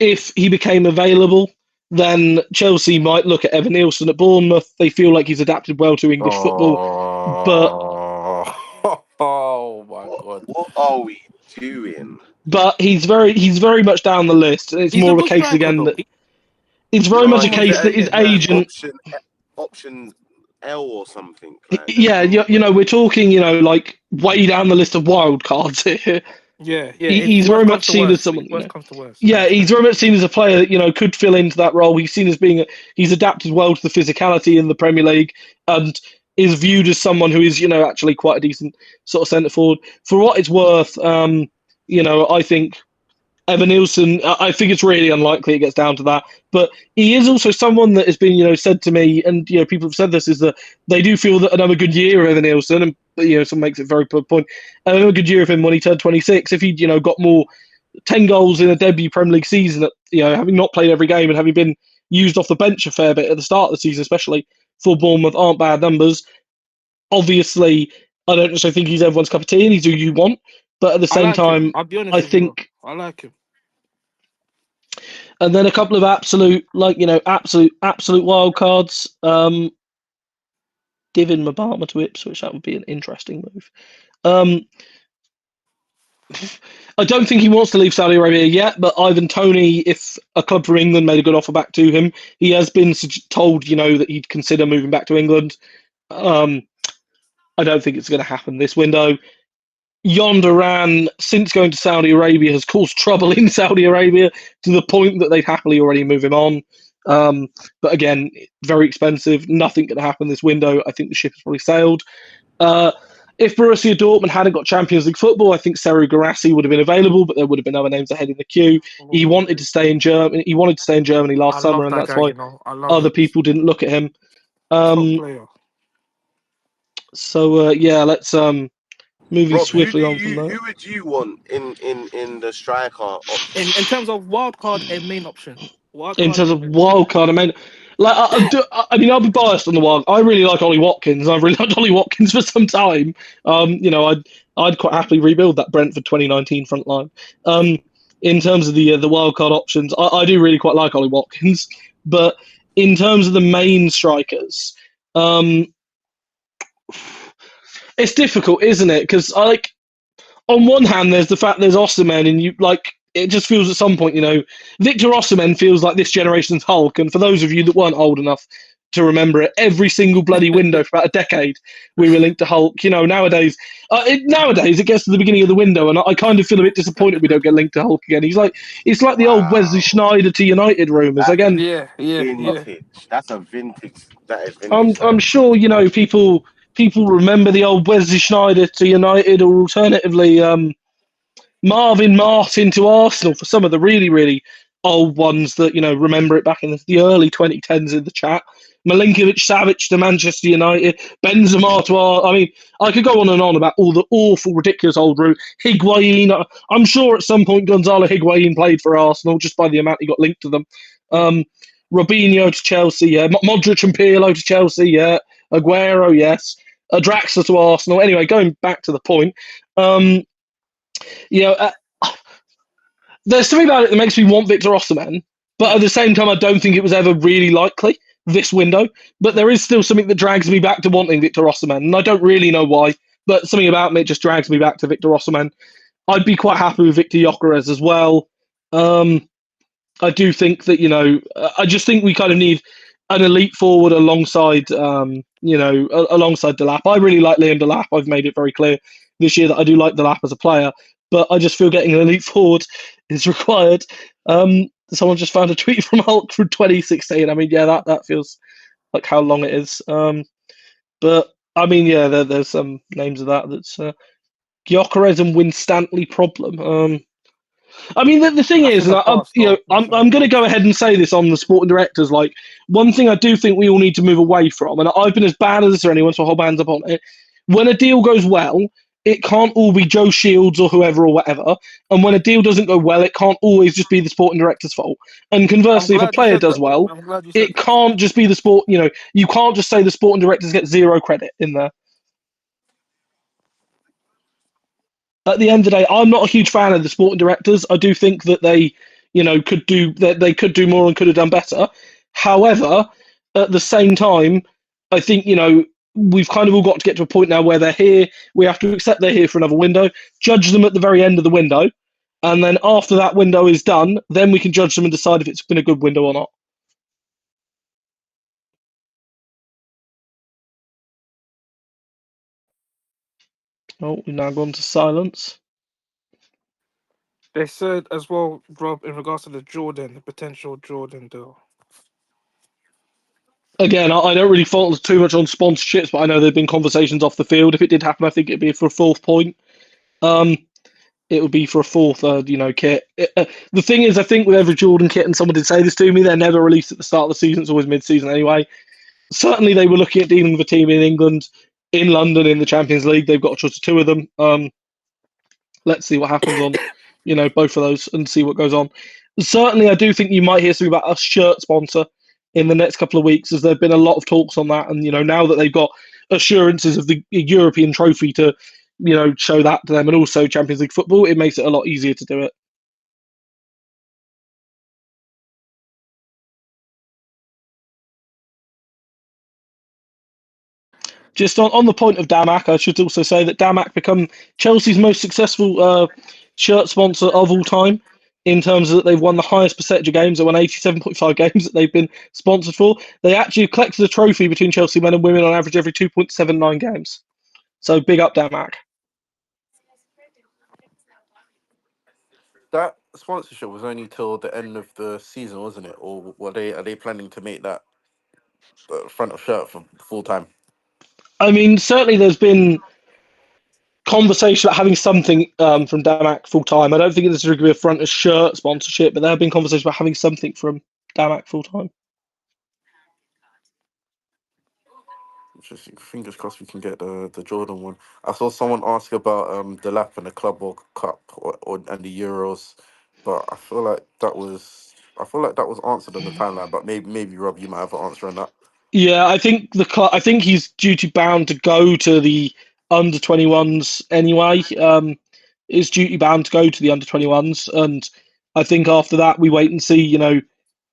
If he became available, then Chelsea might look at Evan Nielsen at Bournemouth. They feel like he's adapted well to English football, but Oh my god. What are we doing? he's very much down the list. It's He's more a of a good case striker, again though. that it's very No, much a Someone case better that than his him. agent. option L or something like that. Yeah, we're talking, like way down the list of wild cards here. Yeah. If He's very worst much comes to seen as worst, someone, worst comes to worst. Yeah, he's 100%. very much seen as a player that could fill into that role. He's seen as being he's adapted well to the physicality in the Premier League and is viewed as someone who is actually quite a decent sort of centre forward. For what it's worth, I think Evan Nielsen, I think it's really unlikely it gets down to that. But he is also someone that has been, said to me, and people have said this, is that they do feel that another good year of Evan Nielsen, and someone makes it a very good point. Another good year of him when he turned 26, if he'd got more 10 goals in a debut Premier League season, having not played every game and having been used off the bench a fair bit at the start of the season, especially for Bournemouth, aren't bad numbers. Obviously, I don't necessarily think he's everyone's cup of tea and he's who you want, but at the I same like him. time, I'll be honest I with you, bro. think. I like him. And then a couple of absolute wild cards. Giving Mabama to Ipswich, that would be an interesting move. I don't think he wants to leave Saudi Arabia yet, but Ivan Toney, if a club from England made a good offer back to him, he has been told, that he'd consider moving back to England. I don't think it's going to happen this window. Yonderan, since going to Saudi Arabia, has caused trouble in Saudi Arabia to the point that they'd happily already move him on. But again, very expensive. Nothing going to happen this window. I think the ship has probably sailed. If Borussia Dortmund hadn't got Champions League football, I think Serhou Guirassy would have been available, but there would have been other names ahead in the queue. He wanted to stay in Germany. He wanted to stay in Germany I last summer, love and that that's guy, why I love other him. people didn't look at him. Top player. So let's moving Rob, swiftly on from who that. would you want in the striker option? In terms of wild card and main option. Wild In card terms and of main option. wild card, I mean, like I'll be biased on the wild. I really like Ollie Watkins. I've really liked Ollie Watkins for some time. I'd quite happily rebuild that Brentford 2019 front line. In terms of the wild card options, I do really quite like Ollie Watkins. But in terms of the main strikers, it's difficult, isn't it? Because on one hand, there's the fact there's Osimhen, and it just feels at some point, Victor Osimhen feels like this generation's Hulk. And for those of you that weren't old enough to remember it, every single bloody window for about a decade, we were linked to Hulk. Nowadays, it gets to the beginning of the window, and I kind of feel a bit disappointed we don't get linked to Hulk again. It's like the old Wesley Wow, Sneijder to United rumours that again. is Yeah. vintage. That's a vintage. That is vintage. I'm sure people remember the old Wesley Sneijder to United, or alternatively, Marvin Martin to Arsenal for some of the really, really old ones that remember it back in the early 2010s in the chat. Milinkovic Savic to Manchester United, Benzema to I mean, I could go on and on about all the awful, ridiculous old route. Higuain, I'm sure at some point Gonzalo Higuain played for Arsenal just by the amount he got linked to them. Robinho to Chelsea, yeah. Modric and Pirlo to Chelsea, yeah. Aguero, yes. Draxler to Arsenal. Anyway, going back to the point, you know, uh, there's something about it that makes me want Victor Osimhen, but at the same time, I don't think it was ever really likely this window. But there is still something that drags me back to wanting Victor Osimhen, and I don't really know why, but something about me just drags me back to Victor Osimhen. I'd be quite happy with Victor Gyökeres as well. I do think that I just think we kind of need an elite forward alongside alongside Delap. I really like Liam Delap. I've made it very clear this year that I do like Delap as a player, but I just feel getting an elite forward is required. Someone just found a tweet from Hulk from 2016. I mean, yeah, that feels like how long it is. But I mean, yeah, there's some names of that. That's Gyökeres and Winstanley problem. I mean, the thing That's is, in and the past, though. That's in the I'm going to go past. ahead and say this on the sporting directors. Like, one thing I do think we all need to move away from, and I've been as bad as this or anyone, so I'll hold my hands up on it. When a deal goes well, it can't all be Joe Shields or whoever or whatever. And when a deal doesn't go well, it can't always just be the sporting director's fault. And I'm conversely, if a glad you player said does that. well, I'm glad you said it that. can't just be the sport. You can't just say the sporting directors get zero credit in there. At the end of the day, I'm not a huge fan of the sporting directors. I do think that they, they could do more and could have done better. However, at the same time, I think we've kind of all got to get to a point now where they're here. We have to accept they're here for another window. Judge them at the very end of the window, and then after that window is done, then we can judge them and decide if it's been a good window or not. Oh, we've now gone to silence. They said as well, Rob, in regards to the potential Jordan deal. Again, I don't really fault too much on sponsorships, but I know there've been conversations off the field. If it did happen, I think it'd be for a fourth point. It would be for a fourth, kit. The thing is, I think with every Jordan kit, and someone did say this to me, they're never released at the start of the season. It's always mid-season anyway. Certainly, they were looking at dealing with a team in England, in London, in the Champions League. They've got a choice of two of them. Let's see what happens on, both of those and see what goes on. Certainly, I do think you might hear something about a shirt sponsor in the next couple of weeks, as there've been a lot of talks on that. And now that they've got assurances of the European trophy to, show that to them, and also Champions League football, it makes it a lot easier to do it. Just on the point of Damac, I should also say that Damac become Chelsea's most successful shirt sponsor of all time, in terms of that they've won the highest percentage of games. They won 87.5 games that they've been sponsored for. They actually collected a trophy between Chelsea men and women on average every 2.79 games. So big up Damac. That sponsorship was only till the end of the season, wasn't it? Or are they planning to make that front of shirt for full time? I mean, certainly there's been conversation about having something from Damac full time. I don't think it's going to be a front of shirt sponsorship, but there have been conversations about having something from Damac full time. Interesting. Fingers crossed we can get the Jordan one. I saw someone ask about the lap and the Club World Cup and the Euros, but I feel like that was answered on the timeline. But maybe Rob, you might have an answer on that. Yeah, I think he's duty bound to go to the under 21s anyway. Is duty bound to go to the under 21s, and I think after that we wait and see.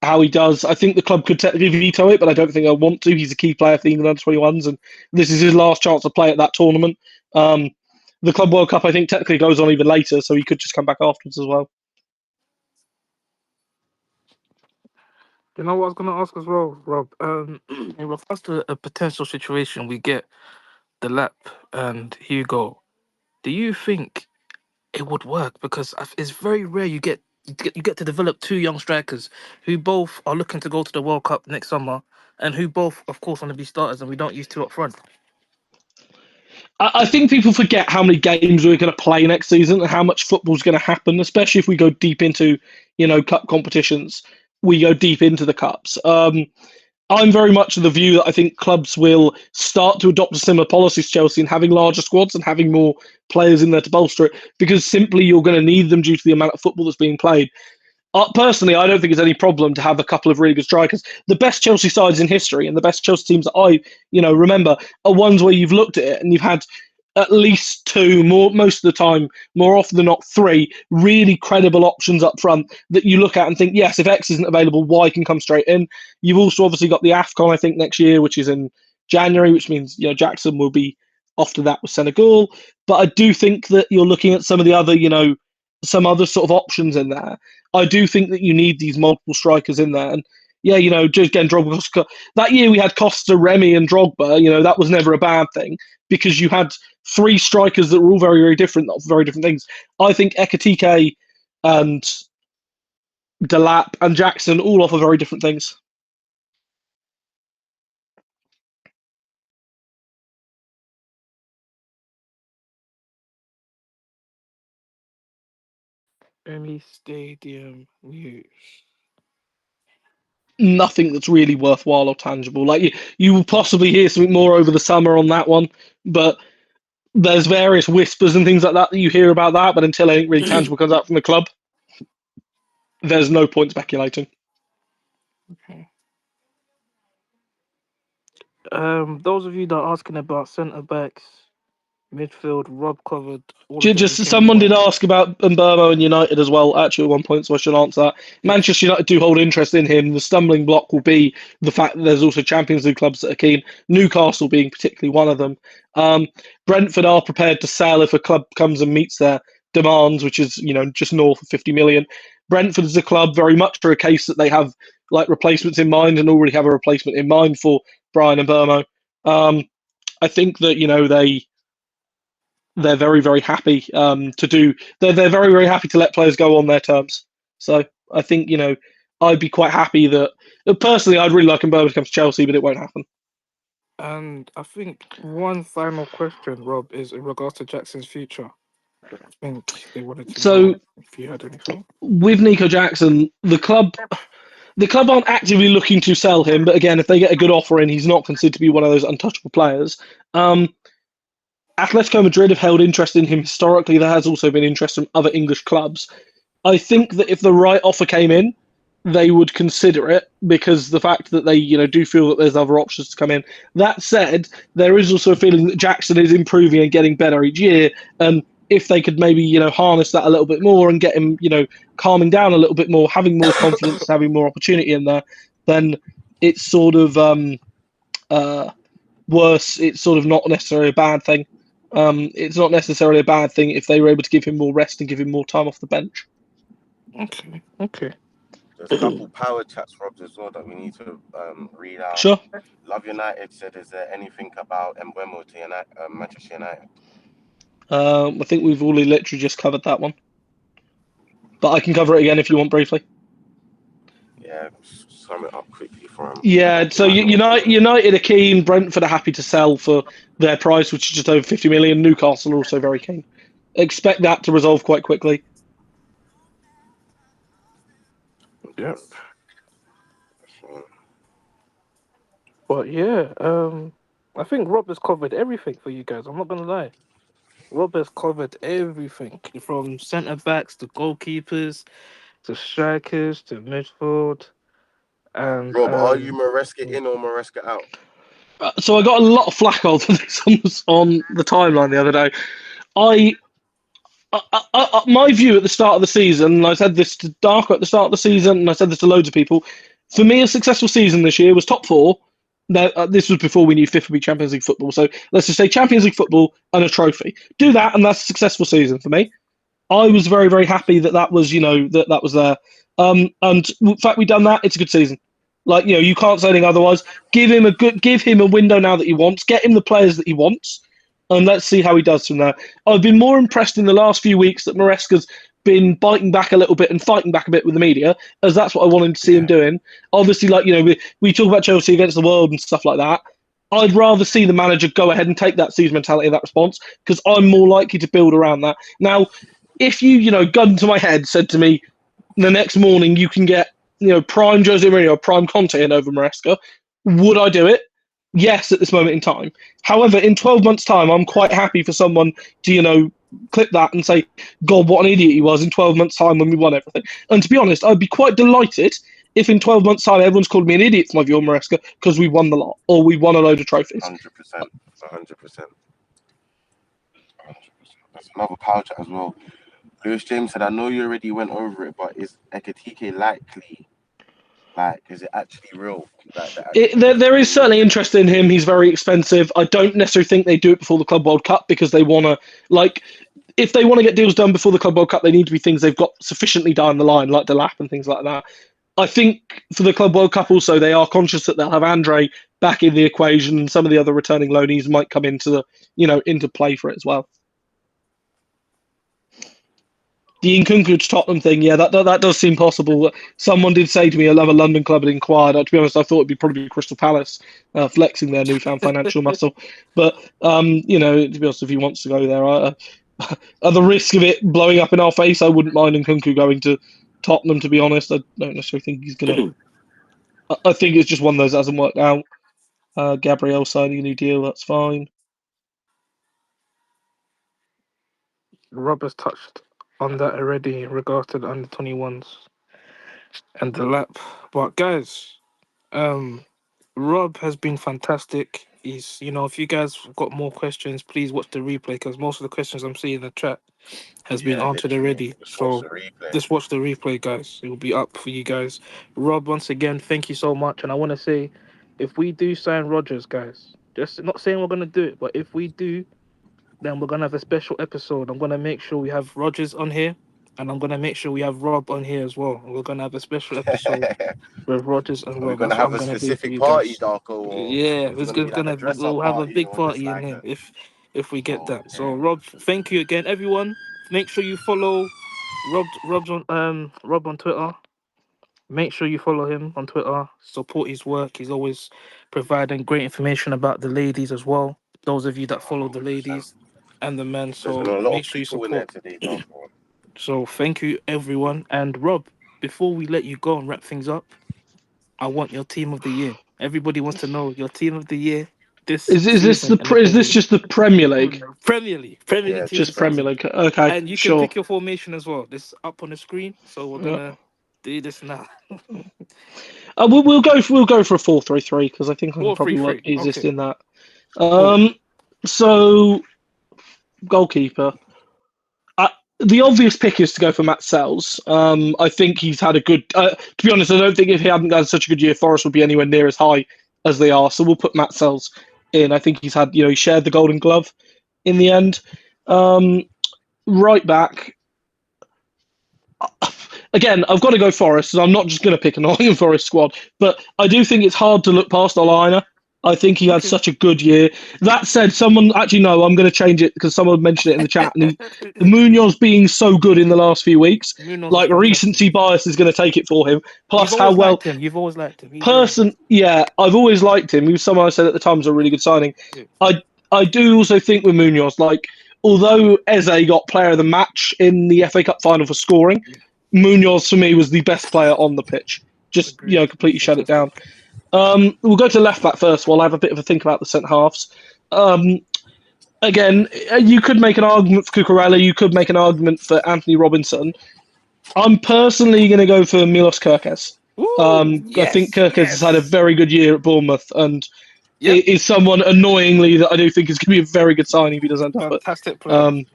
How he does. I think the club could technically veto it, but I don't think they'll want to. He's a key player for the England under 21s, and this is his last chance to play at that tournament. The Club World Cup, I think, technically goes on even later, so he could just come back afterwards as well. You know what I was going to ask as well, Rob? In regards to a potential situation, we get the Lap and Hugo. Do you think it would work? Because it's very rare you get to develop two young strikers who both are looking to go to the World Cup next summer, and who both, of course, want to be starters, and we don't use two up front. I think people forget how many games we're going to play next season and how much football's going to happen, especially if we go deep into, cup competitions. We go deep into the cups. I'm very much of the view that I think clubs will start to adopt a similar policy to Chelsea and having larger squads and having more players in there to bolster it, because simply you're going to need them due to the amount of football that's being played. Personally, I don't think it's any problem to have a couple of really good strikers. The best Chelsea sides in history and the best Chelsea teams that I, remember are ones where you've looked at it and you've had at least two, more most of the time, more often than not three, really credible options up front that you look at and think, yes, if X isn't available, Y can come straight in. You've also obviously got the AFCON, I think, next year, which is in January, which means Jackson will be off to that with Senegal. But I do think that you're looking at some of the other, some other sort of options in there. I do think that you need these multiple strikers in there. And yeah, just again, Drogba. That year we had Costa, Remy, and Drogba. That was never a bad thing because you had three strikers that were all very, very different, very different things. I think Ekatike and Delap and Jackson all offer very different things. Any stadium news? Nothing that's really worthwhile or tangible. Like you will possibly hear something more over the summer on that one, but there's various whispers and things like that you hear about that. But until anything really tangible comes out from the club, there's no point speculating. Okay. Those of you that are asking about centre backs, midfield, Rob covered all of them. Just He came someone did across. ask about Mbermo and United as well, actually, at one point, so I should answer that. Yes. Manchester United do hold interest in him. The stumbling block will be the fact that there's also Champions League clubs that are keen, Newcastle being particularly one of them. Brentford are prepared to sell if a club comes and meets their demands, which is, just north of 50 million. Brentford is a club very much for a case that they have like replacements in mind and already have a replacement in mind for Brian Mbermo. I think that, they're very, very happy to do. They're very, very happy to let players go on their terms. So I think I'd be quite happy that personally I'd really like Mbermo to come to Chelsea, but it won't happen. And I think one final question, Rob, is in regards to Jackson's future. I think they wanted to So know if you had anything. with Nico Jackson, the club aren't actively looking to sell him, but again, if they get a good offer in, he's not considered to be one of those untouchable players. Atletico Madrid have held interest in him historically. There has also been interest from other English clubs. I think that if the right offer came in, they would consider it because the fact that they, do feel that there's other options to come in. That said, there is also a feeling that Jackson is improving and getting better each year. And if they could maybe, harness that a little bit more and get him, calming down a little bit more, having more confidence, having more opportunity in there, then it's sort of worse. It's sort of not necessarily a bad thing. It's not necessarily a bad thing if they were able to give him more rest and give him more time off the bench. Okay. Okay. There's a couple power chats, Rob, as well that we need to read out. Sure. Love United said, "Is there anything about Mbeumo to United, Manchester United?" I think we've all literally just covered that one, but I can cover it again if you want briefly. Yeah, sum it up quickly for him. Yeah, so United are keen. Brentford are happy to sell for their price, which is just over 50 million. Newcastle are also very keen. Expect that to resolve quite quickly. Yep. But yeah, I think Rob has covered everything for you guys. I'm not gonna lie. Rob has covered everything from centre backs to goalkeepers to strikers to midfield. And Rob, are you Maresca in or Maresca out? So I got a lot of flack over this on the timeline the other day. My view at the start of the season, and I said this to Darko at the start of the season, and I said this to loads of people. For me, a successful season this year was top four. Now, this was before we knew fifth would be Champions League football. So let's just say Champions League football and a trophy. Do that, and that's a successful season for me. I was very, very happy that was, that was there. And the fact we've done that, it's a good season. Like, you can't say anything otherwise. Give him a window now that he wants. Get him the players that he wants, and let's see how he does from there. I've been more impressed in the last few weeks that Maresca's been biting back a little bit and fighting back a bit with the media, as that's what I wanted to see him doing. Obviously, we talk about Chelsea against the world and stuff like that. I'd rather see the manager go ahead and take that season mentality and that response because I'm more likely to build around that. Now, if you, gun to my head, said to me the next morning you can get, prime Jose Mourinho, prime Conte in over Maresca, would I do it? Yes, at this moment in time. However, in 12 months' time, I'm quite happy for someone to, clip that and say, God, what an idiot he was in 12 months' time when we won everything. And to be honest, I'd be quite delighted if in 12 months' time everyone's called me an idiot for my view on Maresca because we won the lot or we won a load of trophies. 100%. 100%. That's another power chat as well. Lewis James said, "I know you already went over it, but is Ekatike likely? Like, is it actually real? There is certainly interest in him. He's very expensive. I don't necessarily think they do it before the Club World Cup because they want to, if they want to get deals done before the Club World Cup, they need to be things they've got sufficiently down the line, like Delap and things like that. I think for the Club World Cup also, they are conscious that they'll have Andre back in the equation and some of the other returning loanees might come into into play for it as well. The Nkunku to Tottenham thing, yeah, that does seem possible. Someone did say to me another London club had inquired. To be honest, I thought it'd be probably Crystal Palace flexing their newfound financial muscle. But to be honest, if he wants to go there, at the risk of it blowing up in our face, I wouldn't mind Nkunku going to Tottenham. To be honest, I don't necessarily think he's gonna. I think it's just one of those that hasn't worked out. Gabriel signing a new deal, that's fine. Rob has touched on that already in regards to the under 21s and the lap. But guys, Rob has been fantastic. He's, if you guys got more questions, please watch the replay because most of the questions I'm seeing in the chat has been Yeah, answered literally. already. Just watch So the replay. just watch the replay, guys. It will be up for you guys. Rob, once again, thank you so much. And I want to say, if we do sign Rogers, guys, just not saying we're gonna do it, but if we do, then we're gonna have a special episode. I'm gonna make sure we have Rogers on here, and I'm gonna make sure we have Rob on here as well. We're gonna have a special episode with Rogers and Are we Rob. gonna That's what have I'm a gonna do for specific you party, guys. Darko, or Yeah, is it gonna be like a dress up we'll have a party big or just party in like here a? if we get Oh, that. So okay. Rob, thank you again, everyone. Make sure you follow Rob on Twitter. Make sure you follow him on Twitter. Support his work. He's always providing great information about the ladies as well. Those of you that follow the 100%. ladies and the men. There's been So a lot make of sure you people in there support. today, Darko. So thank you everyone. And Rob, before we let you go and wrap things up, I want your team of the year. Everybody wants to know your team of the year this Is this season the in the is Premier this League. just the Premier League? Premier League Yeah, team of just Just the Premier Premier. season. League. Okay, And you can sure. pick your formation as well. This up on the screen. So we're Yeah. gonna do this now. We'll go for a 4-3-3 because I think I can Four three probably work three. easiest Okay. in that. Cool. So goalkeeper. The obvious pick is to go for Matt Sells. I think he's had a good. To be honest, I don't think if he hadn't had such a good year, Forest would be anywhere near as high as they are. So we'll put Matt Sells in. I think he's had. He shared the Golden Glove in the end. Right back. Again, I've got to go Forest, so I'm not just going to pick a Nottingham Forest squad. But I do think it's hard to look past Olina. I think he had Okay. such a good year. That said, someone actually no, I'm going to change it because someone mentioned it in the chat. And the Munoz being so good in the last few weeks, Munoz is like fantastic. recency bias is going to take it for him. You've Plus, how always well liked him. You've always liked him. He's yeah, I've always liked him. He was someone I said at the time was a really good signing. yeah. I do also think with Munoz, like although Eze got player of the match in the FA Cup final for scoring, Yeah. Munoz for me was the best player on the pitch. Just Agreed. completely shut it down. Fantastic. We'll go to left back first. While I have a bit of a think about the centre halves. Again, you could make an argument for Cucurella. You could make an argument for Anthony Robinson. I'm personally going to go for Milos Kerkez. Woo! I think Yes. Kerkez has had a Yes. very good year at Bournemouth, and Yep. is someone annoyingly that I do think is going to be a very good signing if he does end up at. Fantastic player. Um,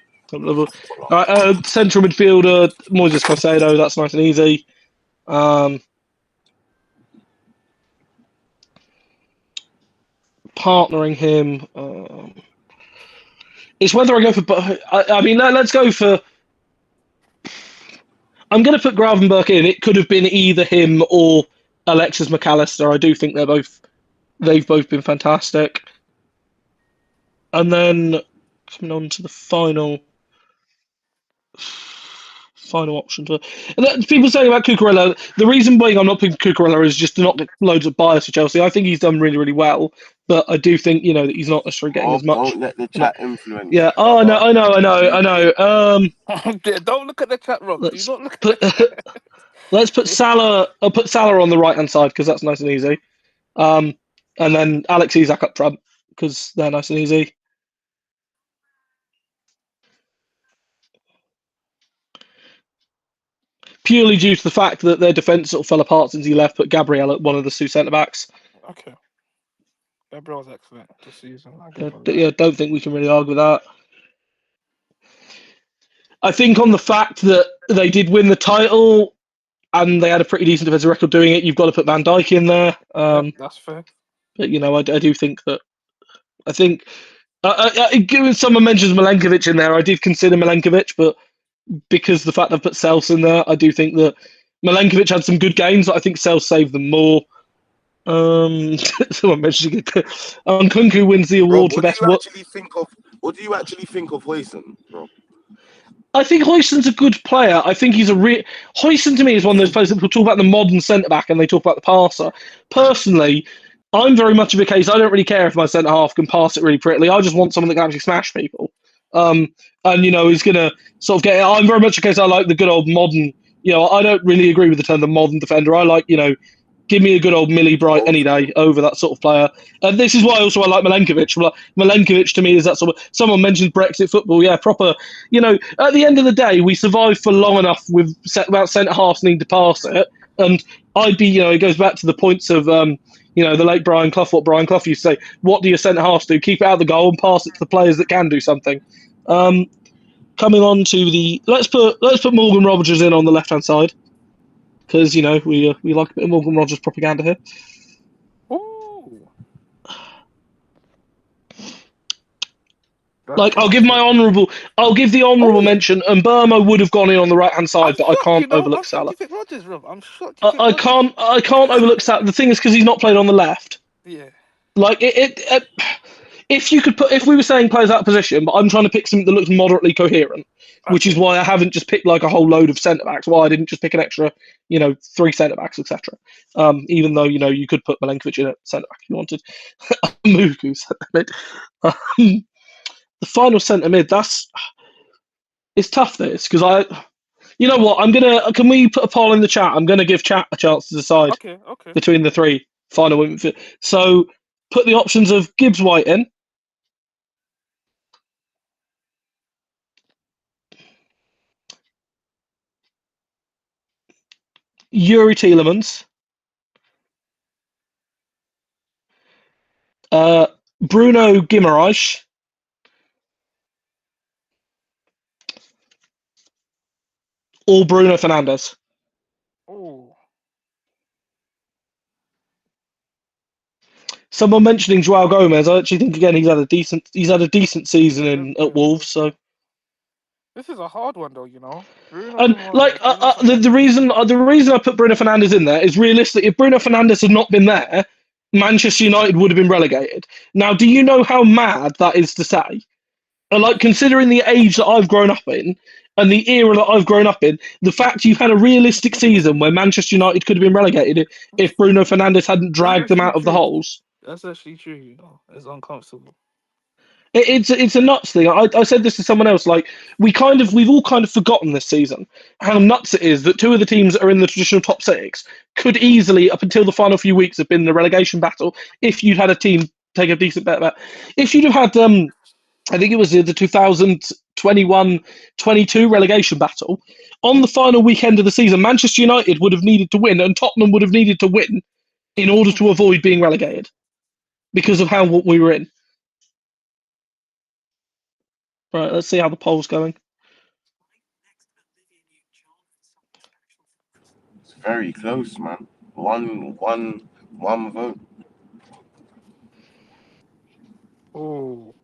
Central midfielder Moises Caicedo. That's nice and easy. Partnering him. It's whether I go for. I mean, let's go for. I'm going to put Gravenberch in. It could have been either him or Alexis McAllister. I do think they've both been fantastic. And then coming on to the final option. People saying about Cucurella, the reason why I'm not picking Cucurella is just to not get loads of bias for Chelsea. I think he's done really, really well, but I do think that he's not necessarily getting as Rob, much. don't let the much chat influence yeah. you, Oh no, brother. I know, I know, I Replay. know. Don't look at the chat, Rob. Do Let's not look put at the let's put Salah. I'll put Salah on the right hand side because that's nice and easy. And then Alex Isak up front because they're nice and easy. Purely due to the fact that their defence sort of fell apart since he left, put Gabriel at one of the two centre backs. Okay. Gabriel's excellent this season. I'll give him that. Yeah, don't think we can really argue with that. I think on the fact that they did win the title and they had a pretty decent defensive record doing it, you've got to put Van Dijk in there. Yep, that's fair. But I do think that. I think given someone mentions Milenkovic in there, I did consider Milenkovic, but because the fact I've put Sels in there, I do think that Milenkovic had some good games. But I think Sels saved them more. Someone mentioned Nkunku wins the Rob, award for best. what do you actually think of Hoyson, Rob? I think Hoyson's a good player. I think he's Hoyson to me is one of those players that people talk about the modern centre back and they talk about the passer. Personally, I'm very much of a case. I don't really care if my centre half can pass it really prettily. I just want someone that can actually smash people. And he's going to sort of get. I'm very much a case. I like the good old modern. I don't really agree with the term the modern defender. I like give me a good old Millie Bright Old any school. day over that sort of player. And this is why also I like Milenkovic. Milenkovic to me is that sort of. Someone mentions Brexit football. Yeah, proper. At the end of the day, we survived for long enough with about centre halves needing to pass it, and I'd be. It goes back to the points of the late Brian Clough. What Brian Clough used to say: what do your centre halves do? Keep it out of the goal and pass it to the players that can do something. Coming on to the let's put Morgan Rogers in on the left hand side because we like a bit of Morgan Rogers propaganda here. Ooh. Like I'll give the honourable mention, and Burma would have gone in on the right hand side, I'm but I shocked, can't you know. overlook I'm shocked Salah. you picked Rogers, Rob. I'm shocked you picked I Rogers. can't overlook Salah. The thing is because he's not played on the left. Yeah. Like if we were saying players out of position, but I'm trying to pick something that looks moderately coherent, which is Okay. why I haven't just picked like a whole load of centre backs. Why I didn't just pick an extra, 3 centre backs, etc. Even though you could put Milenkovic in at centre back if you wanted. Mugu centre mid. The final centre mid. It's tough. This because you know what? Can we put a poll in the chat? I'm gonna give chat a chance to decide Okay. between the 3 final women. So put the options of Gibbs White in. Yuri Tielemans, Bruno Guimaraes, or Bruno Fernandes. Oh. Someone mentioning Joao Gomez. I actually think again he's had a decent season at Yeah. Wolves. So This is a hard one though, you know. Bruno and like Guimaraes, Bruno the Fernandes. reason I put Bruno Fernandes in there is realistic. If Bruno Fernandes had not been there, Manchester United would have been relegated. Now, do you know how mad that is to say? And like considering the age that I've grown up in and the era that I've grown up in, the fact you've had a realistic season where Manchester United could have been relegated if Bruno Fernandes hadn't That's dragged them actually out of the true. holes. That's actually true, you know. It's uncomfortable. It's a nuts thing. I said this to someone else. Like we've all kind of forgotten this season how nuts it is that 2 of the teams that are in the traditional top 6 could easily, up until the final few weeks, have been in a relegation battle if you'd had a team take a decent bet. If you'd have had I think it was the 2021-22 relegation battle. On the final weekend of the season, Manchester United would have needed to win, and Tottenham would have needed to win in order to avoid being relegated because of how we were in. Right, let's see how the poll's going. It's very close, man. One vote. Oh.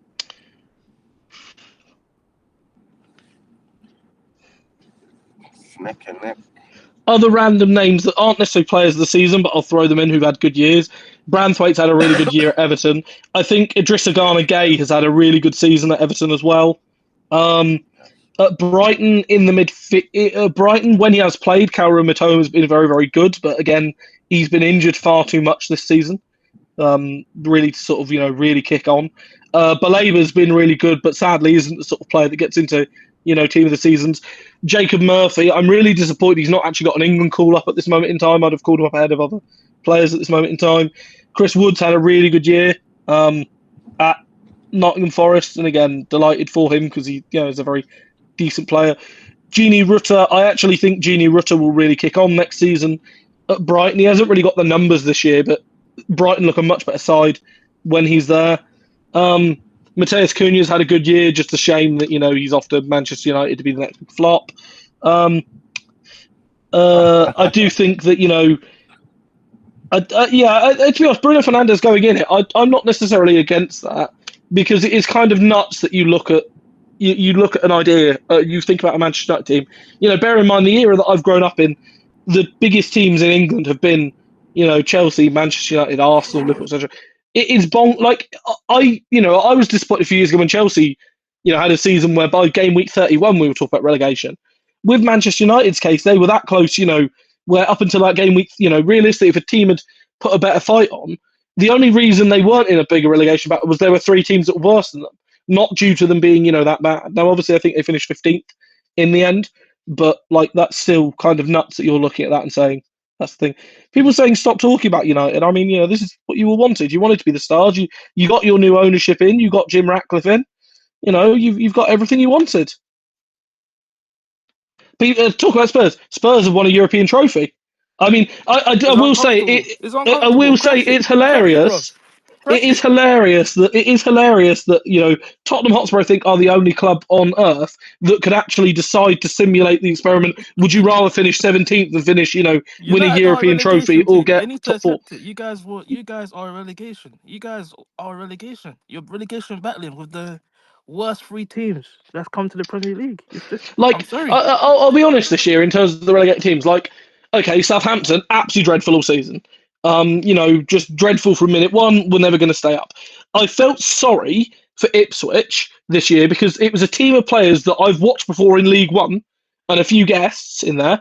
It's neck and neck. Other random names that aren't necessarily players of the season, but I'll throw them in who've had good years. Branthwaite's had a really good year at Everton. I think Idrissa Gana Gay has had a really good season at Everton as well. At Brighton Brighton, when he has played, Kaoru Mitoma has been very, very good. But again, he's been injured far too much this season. Really to sort of really kick on. Balaba's been really good, but sadly isn't the sort of player that gets into team of the seasons. Jacob Murphy, I'm really disappointed he's not actually got an England call up at this moment in time. I'd have called him up ahead of other players at this moment in time. Chris Wood's had a really good year at Nottingham Forest, and again delighted for him because he is a very decent player. Gini Rutter, I actually think Gini Rutter will really kick on next season at Brighton. He hasn't really got the numbers this year, but Brighton look a much better side when he's there. Mateus Cunha's had a good year. Just a shame that he's off to Manchester United to be the next big flop. I do think that to be honest, Bruno Fernandes going in it, I'm not necessarily against that because it is kind of nuts that you look at an idea, you think about a Manchester United team. Bear in mind the era that I've grown up in, the biggest teams in England have been, Chelsea, Manchester United, Arsenal, Liverpool, etc. It is like I was disappointed a few years ago when Chelsea, had a season where by game week 31 we were talking about relegation. With Manchester United's case, they were that close, where up until that game week, realistically, if a team had put a better fight on, the only reason they weren't in a bigger relegation battle was there were 3 teams that were worse than them. not due to them being, that bad. Now, obviously, I think they finished 15th in the end, but like that's still kind of nuts that you're looking at that and saying that's the thing. People saying stop talking about United. I mean, this is what you all wanted. You wanted to be the stars. You got your new ownership in. You got Jim Ratcliffe in. You've got everything you wanted. People talk about Spurs. Spurs have won a European trophy. I mean, I It's will say uncomfortable. it. It's I uncomfortable. will say Press it. it's Press it, bro. hilarious. Press It is it. hilarious that Tottenham Hotspur, I think, are the only club on earth that could actually decide to simulate the experiment. Would you rather finish 17th than finish, win a United are a European trophy relegation or team. get They need to top four? accept it. You guys are a relegation. You guys are a relegation. You're relegation battling with the worst three teams that's come to the Premier League. It's just I'm Like, sorry. I'll be honest this year in terms of the relegated teams. Like, okay, Southampton, absolutely dreadful all season. Just dreadful from minute one. We're never going to stay up. I felt sorry for Ipswich this year because it was a team of players that I've watched before in League One and a few guests in there.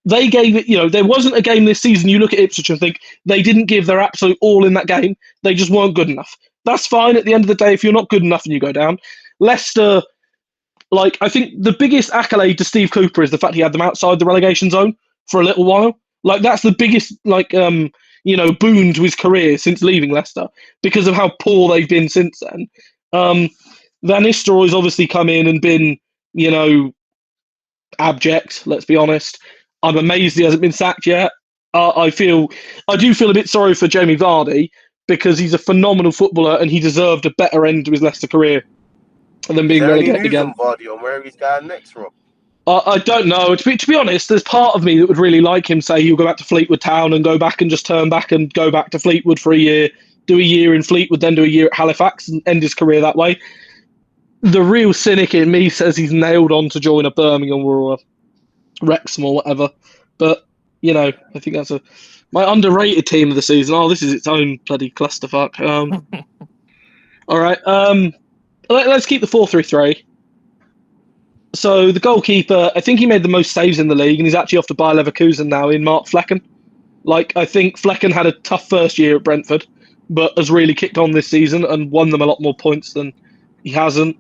They gave it, there wasn't a game this season you look at Ipswich and think they didn't give their absolute all in that game. They just weren't good enough. That's fine at the end of the day if you're not good enough and you go down. Leicester, like, I think the biggest accolade to Steve Cooper is the fact he had them outside the relegation zone for a little while. Like, that's the biggest, boon to his career since leaving Leicester because of how poor they've been since then. Van Nistelrooy's obviously come in and been, abject, let's be honest. I'm amazed he hasn't been sacked yet. I do feel a bit sorry for Jamie Vardy because he's a phenomenal footballer and he deserved a better end to his Leicester career than Is being there any relegated news again. on Vardy on where he's going next, Rob? I don't know. To be honest, there's part of me that would really like him say he'll go back to Fleetwood Town and go back and just turn back and go back to Fleetwood for a year, do a year in Fleetwood, then do a year at Halifax and end his career that way. The real cynic in me says he's nailed on to join a Birmingham or a Wrexham or whatever. But, I think that's my underrated team of the season. Oh, this is its own bloody clusterfuck. All right. Let's keep the 4-3-3. So the goalkeeper, I think he made the most saves in the league, and he's actually off to Bayer Leverkusen now in Mark Flecken. Like, I think Flecken had a tough first year at Brentford, but has really kicked on this season and won them a lot more points than he hasn't.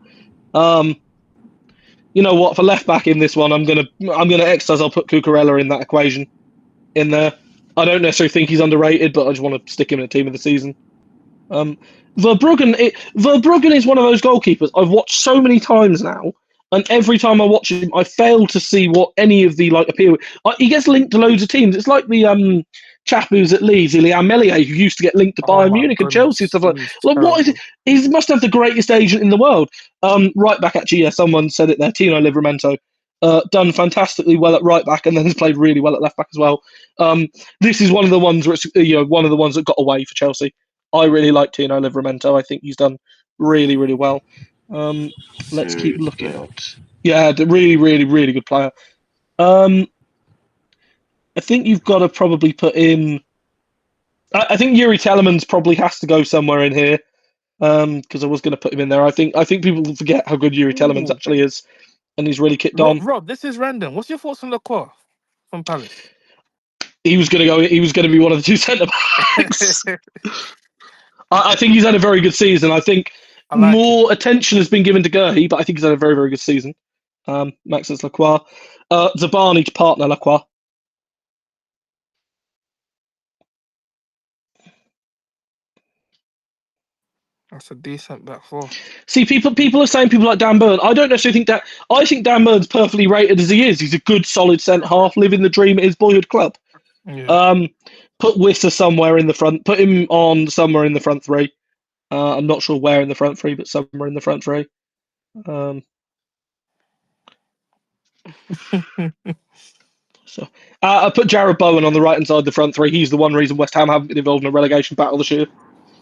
You know what? For left back in this one, I'm gonna exercise. I'll put Cucurella in that equation in there. I don't necessarily think he's underrated, but I just want to stick him in a team of the season. Verbruggen is one of those goalkeepers I've watched so many times now, and every time I watch him, I fail to see what any of the appeal. He gets linked to loads of teams. It's like the chap who's at Leeds, Ilian Meslier, who used to get linked to Oh Bayern my Munich and Chelsea and goodness, stuff like. he's Like, what is it? terrible. He must have the greatest agent in the world. Right back, actually, yeah, someone said it there. Tino Livramento. Done fantastically well at right back, and then has played really well at left back as well. This is one of the ones where it's one of the ones that got away for Chelsea. I really like Tino Livramento. I think he's done really, really well. Let's keep Serious looking. player. Yeah, really, really, really good player. I think you've got to probably put in. I think Yuri Telemans probably has to go somewhere in here because I was going to put him in there. I think people forget how good Yuri Telemans Ooh. actually is, and he's really kicked Rob, on. Rob, this is random. What's your thoughts on Lacroix from Palace? He was going to go. He was going to be one of the two centre backs. I think he's had a very good season. I think I like it. more attention has been given to Gurhey, but I think he's had a very, very good season. Maxence Lacroix. Zabani to partner Lacroix. That's a decent back four. See, people are saying people like Dan Burn. I don't necessarily think that. I think Dan Burn's perfectly rated as he is. He's a good, solid centre half, living the dream at his boyhood club. Yeah. Put Wisser somewhere in the front. Put him on somewhere in the front three. I'm not sure where in the front three, but somewhere in the front three. So I put Jared Bowen on the right hand side of the front three. He's the one reason West Ham haven't been involved in a relegation battle this year.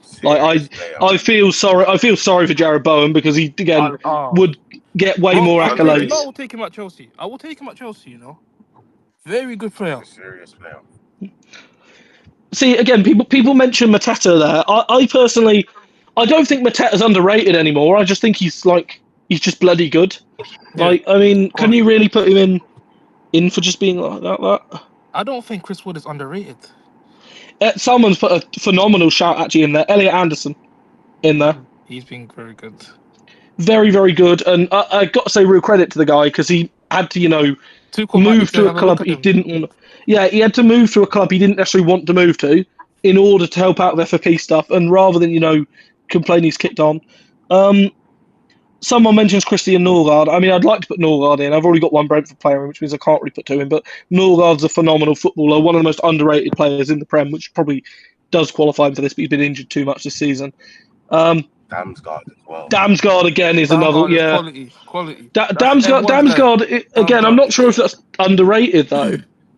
Serious Like player. I feel sorry. I feel sorry for Jared Bowen because he again would get way more Rob, you know I accolades. will take him at Chelsea. I will take him at Chelsea. Very good player. He's a serious player. See, again, people mention Mateta there. I personally, I don't think Mateta's underrated anymore. I just think he's just bloody good. Yeah. I mean, can you really put him in for just being like that? I don't think Chris Wood is underrated. Someone's put a phenomenal shout actually in there. Elliot Anderson in there. He's been very good. very, very good. And I got to say real credit to the guy because he had to, Tuchel might need move to to a have a look club at he them. didn't want. Yeah, he had to move to a club he didn't necessarily want to move to in order to help out with FFP stuff. And rather than complain he's kicked on. Someone mentions Christian Norgard. I mean, I'd like to put Norgard in. I've already got one Brentford player in, which means I can't really put two in. But Norgard's a phenomenal footballer, one of the most underrated players in the Prem, which probably does qualify him for this, but he's been injured too much this season. Damsgaard as well. Damsgaard again is another, Damsgaard is yeah. quality. That's Damsgaard, everyone's guy. again, I'm Damsgaard. not sure if that's underrated, though,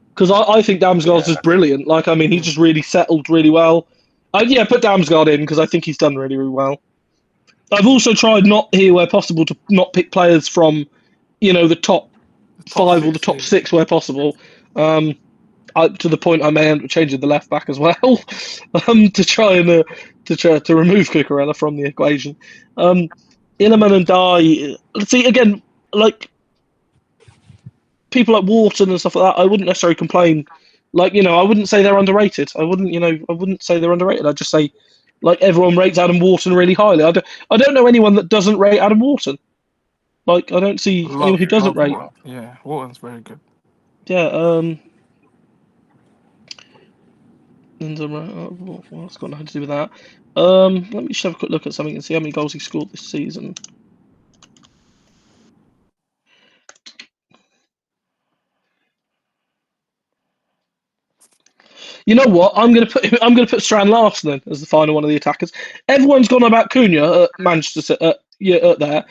because I think Damsgaard's Yeah, just brilliant. Like, I mean, he's Yeah. just really settled really well. Yeah, put Damsgaard in, because I think he's done really, really well. I've also tried not here where possible to not pick players from, the top The top 5 or the six. top Yeah. 6 where possible. To the point I may end up changing the left back as well, to try and to remove Cucurella from the equation. Innerman and Dye. Let's see again, like people like Wharton and stuff like that. I wouldn't necessarily complain. Like I wouldn't say they're underrated. I wouldn't say they're underrated. I'd just say, like everyone rates Adam Wharton really highly. I don't know anyone that doesn't rate Adam Wharton. Like I don't see anyone who doesn't Love rate. Wharton. Yeah, Wharton's very good. Yeah. Well, it's got nothing to do with that. Let me just have a quick look at something and see how many goals he scored this season. You know what? I'm gonna put Strand Larson in as the final one of the attackers. Everyone's gone about Cunha at Manchester there.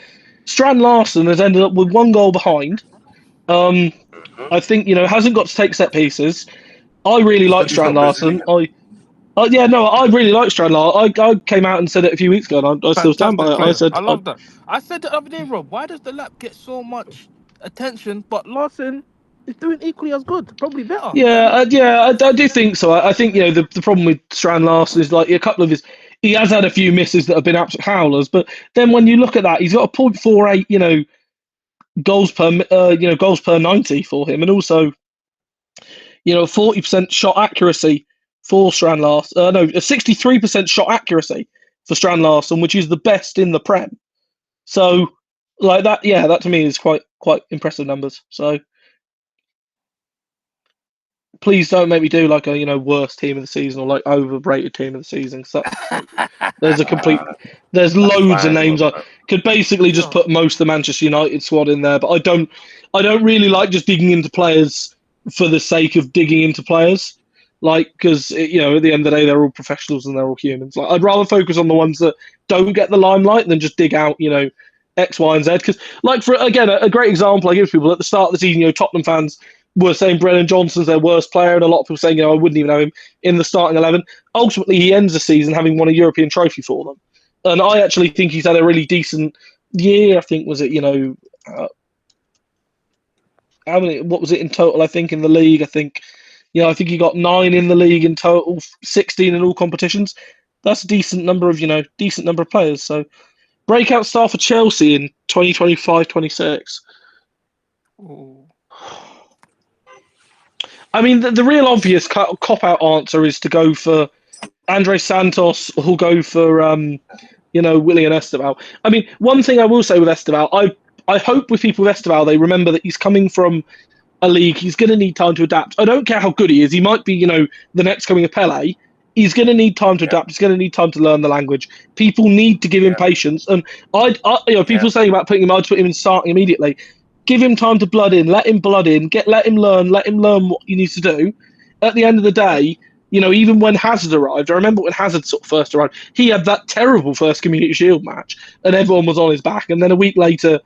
Strand Larson has ended up with 1 goal behind. I think hasn't got to take set pieces. I really like Said he's Strand not Larson. Brazilian. I really like Strand Larson. I came out and said it a few weeks ago, and I still stand by Fantastic it. I player. said I love that. I said the other day, Rob, why does the lap get so much attention, but Larson is doing equally as good, probably better. I do think so. I think the problem with Strand Larson is like a couple of he has had a few misses that have been absolute howlers, but then when you look at that, he's got a 0.48 goals per 90 for him, and also 40% shot accuracy for Strand Larson. No, a 63% shot accuracy for Strand Larson, which is the best in the Prem. So like that, yeah, that to me is quite impressive numbers. So please don't make me do like a worst team of the season or like overrated team of the season, because that's like there's a complete Uh, there's that's loads of fine, names. I Rob. could basically just Yeah. put most of the Manchester United squad in there, but I don't really like just digging into players for the sake of digging into players, like because at the end of the day they're all professionals and they're all humans. Like I'd rather focus on the ones that don't get the limelight than just dig out X, Y, and Z. Because like for again a great example I give people at the start of the season, Tottenham fans were saying Brennan Johnson's their worst player, and a lot of people saying, I wouldn't even have him in the starting 11. Ultimately, he ends the season having won a European trophy for them. And I actually think he's had a really decent year. I think, was it, how many, what was it in total? I think in the league, I think he got 9 in the league in total, 16 in all competitions. That's a decent number of players. So breakout star for Chelsea in 2025-26. Ooh. I mean, the real obvious cop-out answer is to go for Andre Santos or go for Willian Esteval. I mean, one thing I will say with Esteval, I hope with people with Esteval they remember that he's coming from a league. He's going to need time to adapt. I don't care how good he is. He might be the next coming of Pele. He's going to need time to Yeah, adapt. He's going to need time to learn the language. People need to give him yeah, patience. And people yeah, saying about putting him, I'd put him in starting immediately. Give him time to blood in. Let him blood in. Let him learn. Let him learn what he needs to do. At the end of the yeah, day, even when Hazard arrived, I remember when Hazard sort of first arrived, he had that terrible first Community Shield match, and everyone was on his back. And then a week later,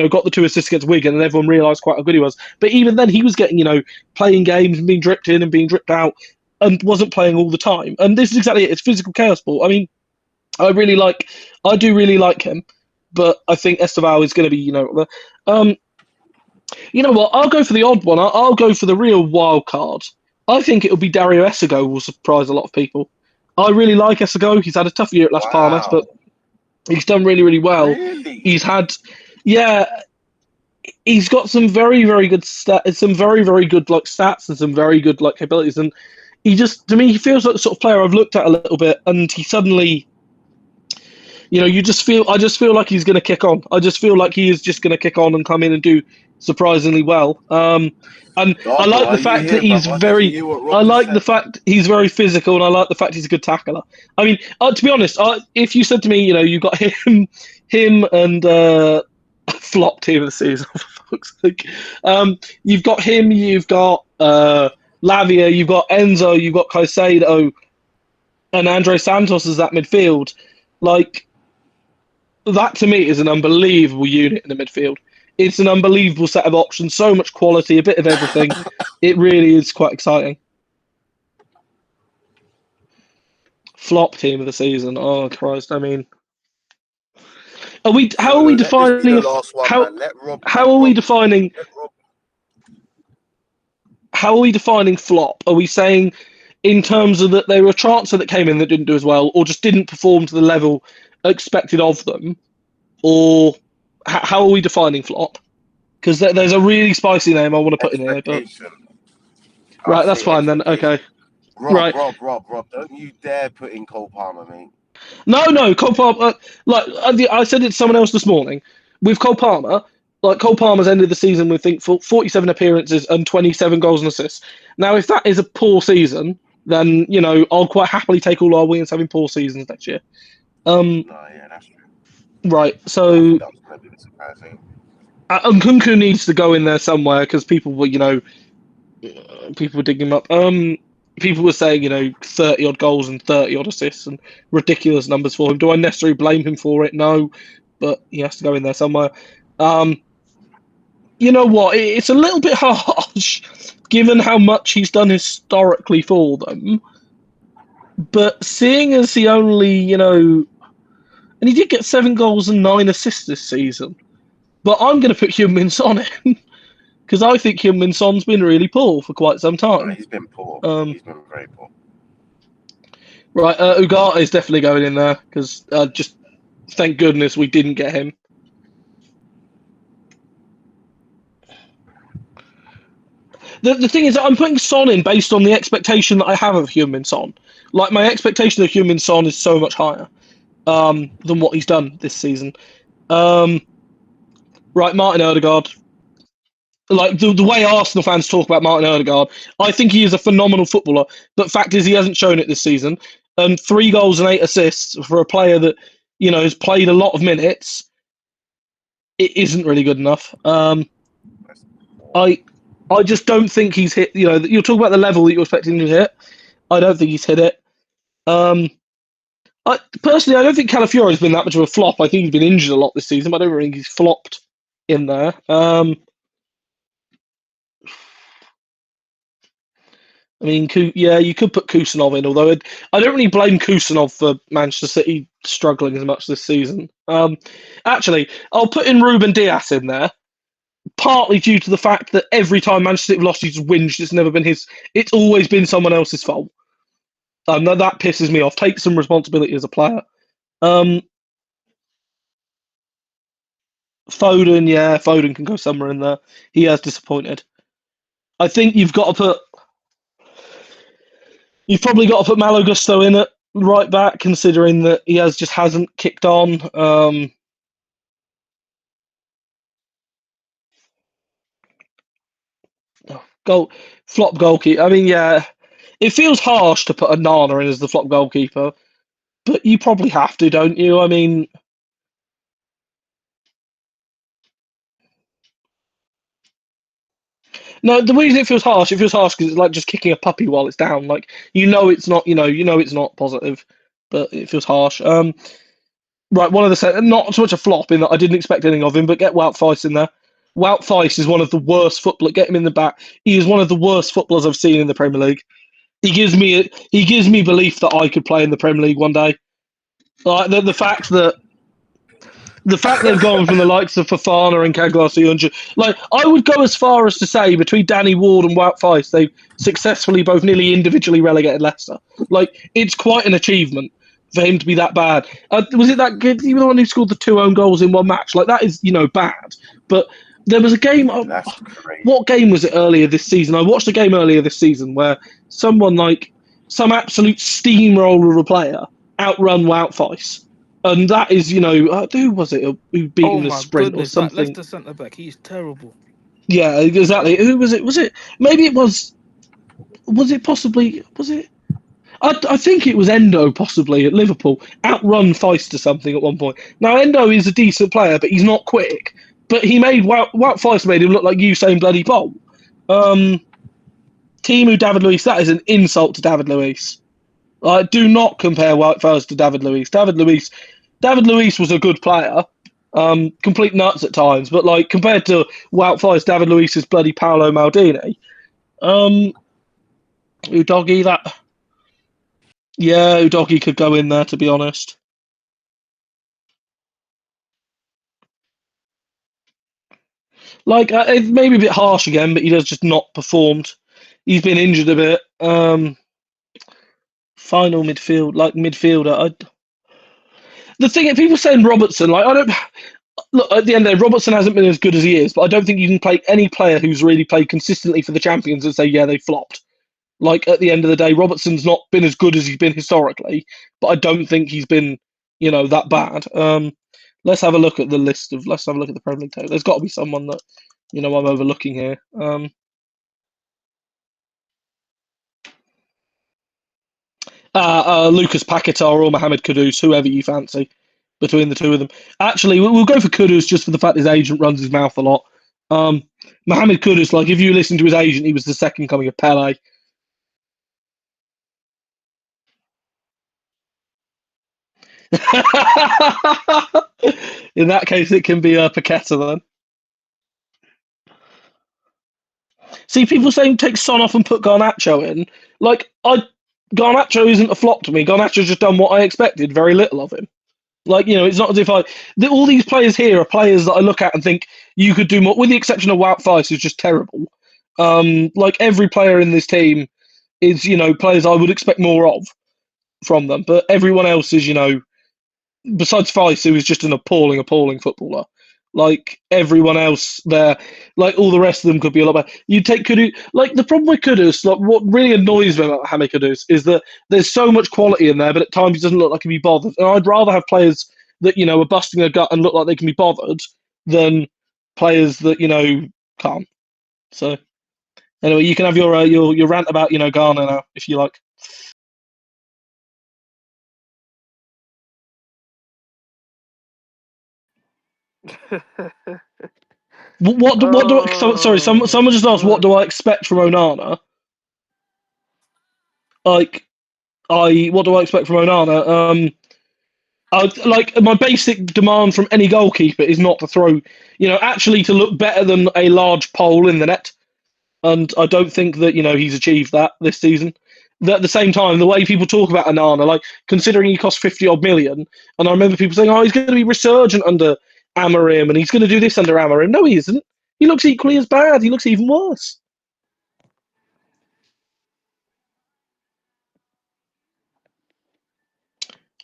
got the 2 assists against Wigan, and everyone realised quite how good he was. But even then, he was getting, playing games and being dripped in and being dripped out, and wasn't playing all the time. And this is exactly it. It's physical chaos ball. I mean, I do really like him, but I think Esteval is going to be, you know what? I'll go for the odd one. I'll go for the real wild card. I think it'll be Dario Essigo will surprise a lot of people. I really like Essigo. He's had a tough year at Las Palmas, but wow, he's done really, really well. really? He's had, yeah, he's got some very, very good some very, very good like stats and some very good like abilities. And he just, to me, he feels like the sort of player I've looked at a little bit, and he suddenly, you just feel. I just feel like he's going to kick on. I just feel like he is just going to kick on and come in and do surprisingly well. And I Darko, like the are you fact that here, he's brother? Did you very. hear what I Rob just like the said? fact he's very physical, and I like the fact he's a good tackler. I mean, to be honest, if you said to me, you got him and flop team of the season, for fuck's sake. You've got him. You've got Lavia. You've got Enzo. You've got Caicedo, and Andre Santos as that midfield. Like, that to me is an unbelievable unit in the midfield. It's an unbelievable set of options, so much quality, a bit of everything. It really is quite exciting. Flop team of the season. Oh Christ! I mean, how No, are no, we let this be defining the last one, man. how are we defining let Rob. how are we defining flop? Are we saying in terms of that they were a transfer that came in that didn't do as well, or just didn't perform to the level expected of them, or how are we defining flop? Because there's a really spicy name I want to put in here, but Expectation. I'll right, that's say fine then. expectation. Okay, Rob, right. don't you dare put in Cole Palmer, mate. No, Cole Palmer. Like I said it to someone else this morning. With Cole Palmer, like Cole Palmer's ended the season with 47 appearances and 27 goals and assists. Now, if that is a poor season, then I'll quite happily take all our wingers having poor seasons next year. No, yeah, that's true. Right. I So thought that was going to be surprising. Nkunku needs to go in there somewhere because people were, people were digging him up. People were saying, 30 odd goals and 30 odd assists and ridiculous numbers for him. Do I necessarily blame him for it? No, but he has to go in there somewhere. You know what? It's a little bit harsh given how much he's done historically for them. But seeing as he only, and he did get 7 goals and 9 assists this season. But I'm going to put Heung-min Son in because I think Heung-min Son's been really poor for quite some No, time. he's been poor. He's been very poor. Right, Ugarte is definitely going in there because just thank goodness we didn't get him. The thing is, I'm putting Son in based on the expectation that I have of Heung-min Son. Like, my expectation of Heung-min Son is so much higher than what he's done this season. Right, Martin Odegaard. Like, the way Arsenal fans talk about Martin Odegaard, I think he is a phenomenal footballer. But fact is, he hasn't shown it this season. 3 goals and 8 assists for a player that, has played a lot of minutes. It isn't really good enough. I just don't think he's hit. You'll talk about the level that you're expecting him to hit. I don't think he's hit it. Personally, I don't think Calafiore has been that much of a flop. I think he's been injured a lot this season, but I don't think he's flopped in there. I mean, you could put Kusanov in, although I don't really blame Kusanov for Manchester City struggling as much this season. Actually, I'll put in Ruben Dias in there, partly due to the fact that every time Manchester City have lost, he's whinged. It's never been his. It's always been someone else's fault. That pisses me off. Take some responsibility as a player. Foden can go somewhere in there. He has disappointed. I think you've probably got to put Malo Gusto in at right back, considering that he hasn't kicked on. Flop goalkeeper. I mean, yeah, it feels harsh to put a Nana in as the flop goalkeeper, but you probably have to, don't you? I mean, no, the reason it feels harsh because it's like just kicking a puppy while it's down. Like it's not, it's not positive, but it feels harsh. Right, one of the not so much a flop in that I didn't expect anything of him, but get Wout Faes in there. Wout Faes is one of the worst footballers. Get him in the back. He is one of the worst footballers I've seen in the Premier League. He gives me belief that I could play in the Premier League one day. Like the fact they've gone from the likes of Fofana and Cagliostro, like I would go as far as to say between Danny Ward and Wout Faes, they've successfully both nearly individually relegated Leicester. Like it's quite an achievement for him to be that bad. Was it that good? Even the one who scored the 2 own goals in one match, like that is bad. But there was a game. That's crazy. What game was it earlier this season? I watched a game earlier this season where someone like some absolute steamroller of a player outrun Wout Faes. And that is, who was it who beat Oh in the my sprint or goodness, that something? Leicester centre back, he's terrible. Yeah, exactly. Who was it? Was it maybe it was? Was it possibly? Was it? I think it was Endo possibly at Liverpool. Outrun Feist or something at one point. Now Endo is a decent player, but he's not quick. But he made Wout Feist made him look like Usain bloody Bolt. Timu David Luiz, that is an insult to David Luiz. Do not compare Wout Feist to David Luiz. David Luiz was a good player. Complete nuts at times, but like compared to Wout Feist, David Luiz is bloody Paolo Maldini. Udogi, that. Yeah, Udogi could go in there, to be honest. Like, it may be a bit harsh again, but he has just not performed. He's been injured a bit. Final midfielder. The thing is, people saying Robertson, like, I don't. Look, at the end of the day, Robertson hasn't been as good as he is, but I don't think you can play any player who's really played consistently for the champions and say, yeah, they flopped. Like, at the end of the day, Robertson's not been as good as he's been historically, but I don't think he's been, that bad. Let's have a look at the let's have a look at the Premier League table. There's got to be someone that, I'm overlooking here. Lucas Paquetá or Mohamed Kudus, whoever you fancy between the two of them. Actually, we'll go for Kudus just for the fact his agent runs his mouth a lot. Mohamed Kudus, like if you listen to his agent, he was the second coming of Pele. In that case, it can be Paqueta then. See, people saying take Son off and put Garnacho in. Garnacho isn't a flop to me. Garnacho's just done what I expected. Very little of him. Like, it's not as if all these players here are players that I look at and think you could do more, with the exception of Wout Faes, who's just terrible. Like every player in this team is, players I would expect more of from them, but everyone else is, besides Faes, who is just an appalling footballer. Like everyone else there, like all the rest of them could be a lot better. You take Kudus, like the problem with Kudus, like what really annoys me about Hamid Kudus is that there's so much quality in there, but at times he doesn't look like he can be bothered. And I'd rather have players that are busting a gut and look like they can be bothered than players that can't. So anyway, you can have your rant about Ghana now if you like. Sorry, someone just asked, what do I expect from Onana? Like, what do I expect from Onana? Like my basic demand from any goalkeeper is not to throw, actually to look better than a large pole in the net, and I don't think that he's achieved that this season. At the same time, the way people talk about Onana, like considering he cost 50 odd million, and I remember people saying, "Oh, he's going to be resurgent under Amorim, and he's going to do this under Amorim." No, he isn't. He looks equally as bad. He looks even worse.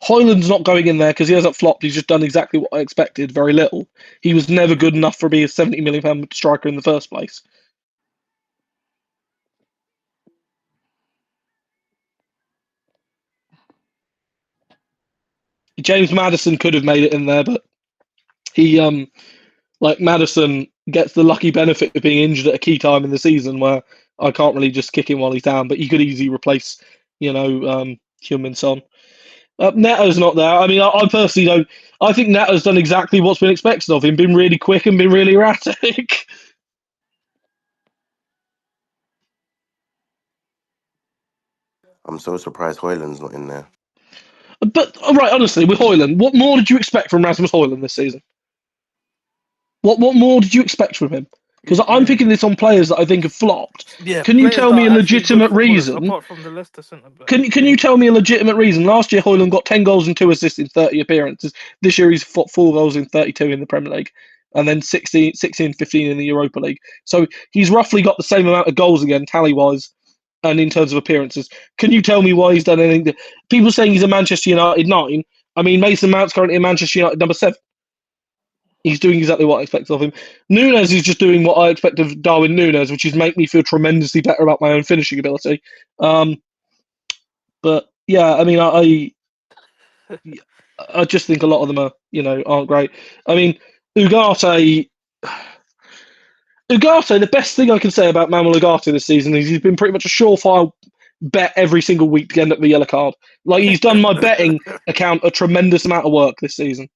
Hoyland's not going in there because he hasn't flopped. He's just done exactly what I expected, very little. He was never good enough for being a £70 million striker in the first place. James Maddison could have made it in there, but he, Maddison gets the lucky benefit of being injured at a key time in the season where I can't really just kick him while he's down, but he could easily replace, Heung-min Son. Neto's not there. I mean, I personally don't. I think Neto's done exactly what's been expected of him, been really quick and been really erratic. I'm so surprised Hoyland's not in there. But, right, honestly, with Hoyland, what more did you expect from Rasmus Hoyland this season? What more did you expect from him? Because I'm picking this on players that I think have flopped. Yeah, Can you players tell that me a are actually good legitimate footballers, reason? apart from the Leicester centre back. Can you tell me a legitimate reason? Last year, Hoyland got 10 goals and 2 assists in 30 appearances. This year, he's got 4 goals in 32 in the Premier League, and then 16, 15 in the Europa League. So he's roughly got the same amount of goals again, tally-wise, and in terms of appearances. Can you tell me why he's done anything? People saying he's a Manchester United 9. I mean, Mason Mount's currently in Manchester United number 7. He's doing exactly what I expect of him. Nunes is just doing what I expect of Darwin Nunes, which is make me feel tremendously better about my own finishing ability. But yeah, I mean, I just think a lot of them are, aren't great. I mean, Ugarte. Ugarte, the best thing I can say about Manuel Ugarte this season is he's been pretty much a surefire bet every single week to end up with a yellow card. Like, he's done my betting account a tremendous amount of work this season.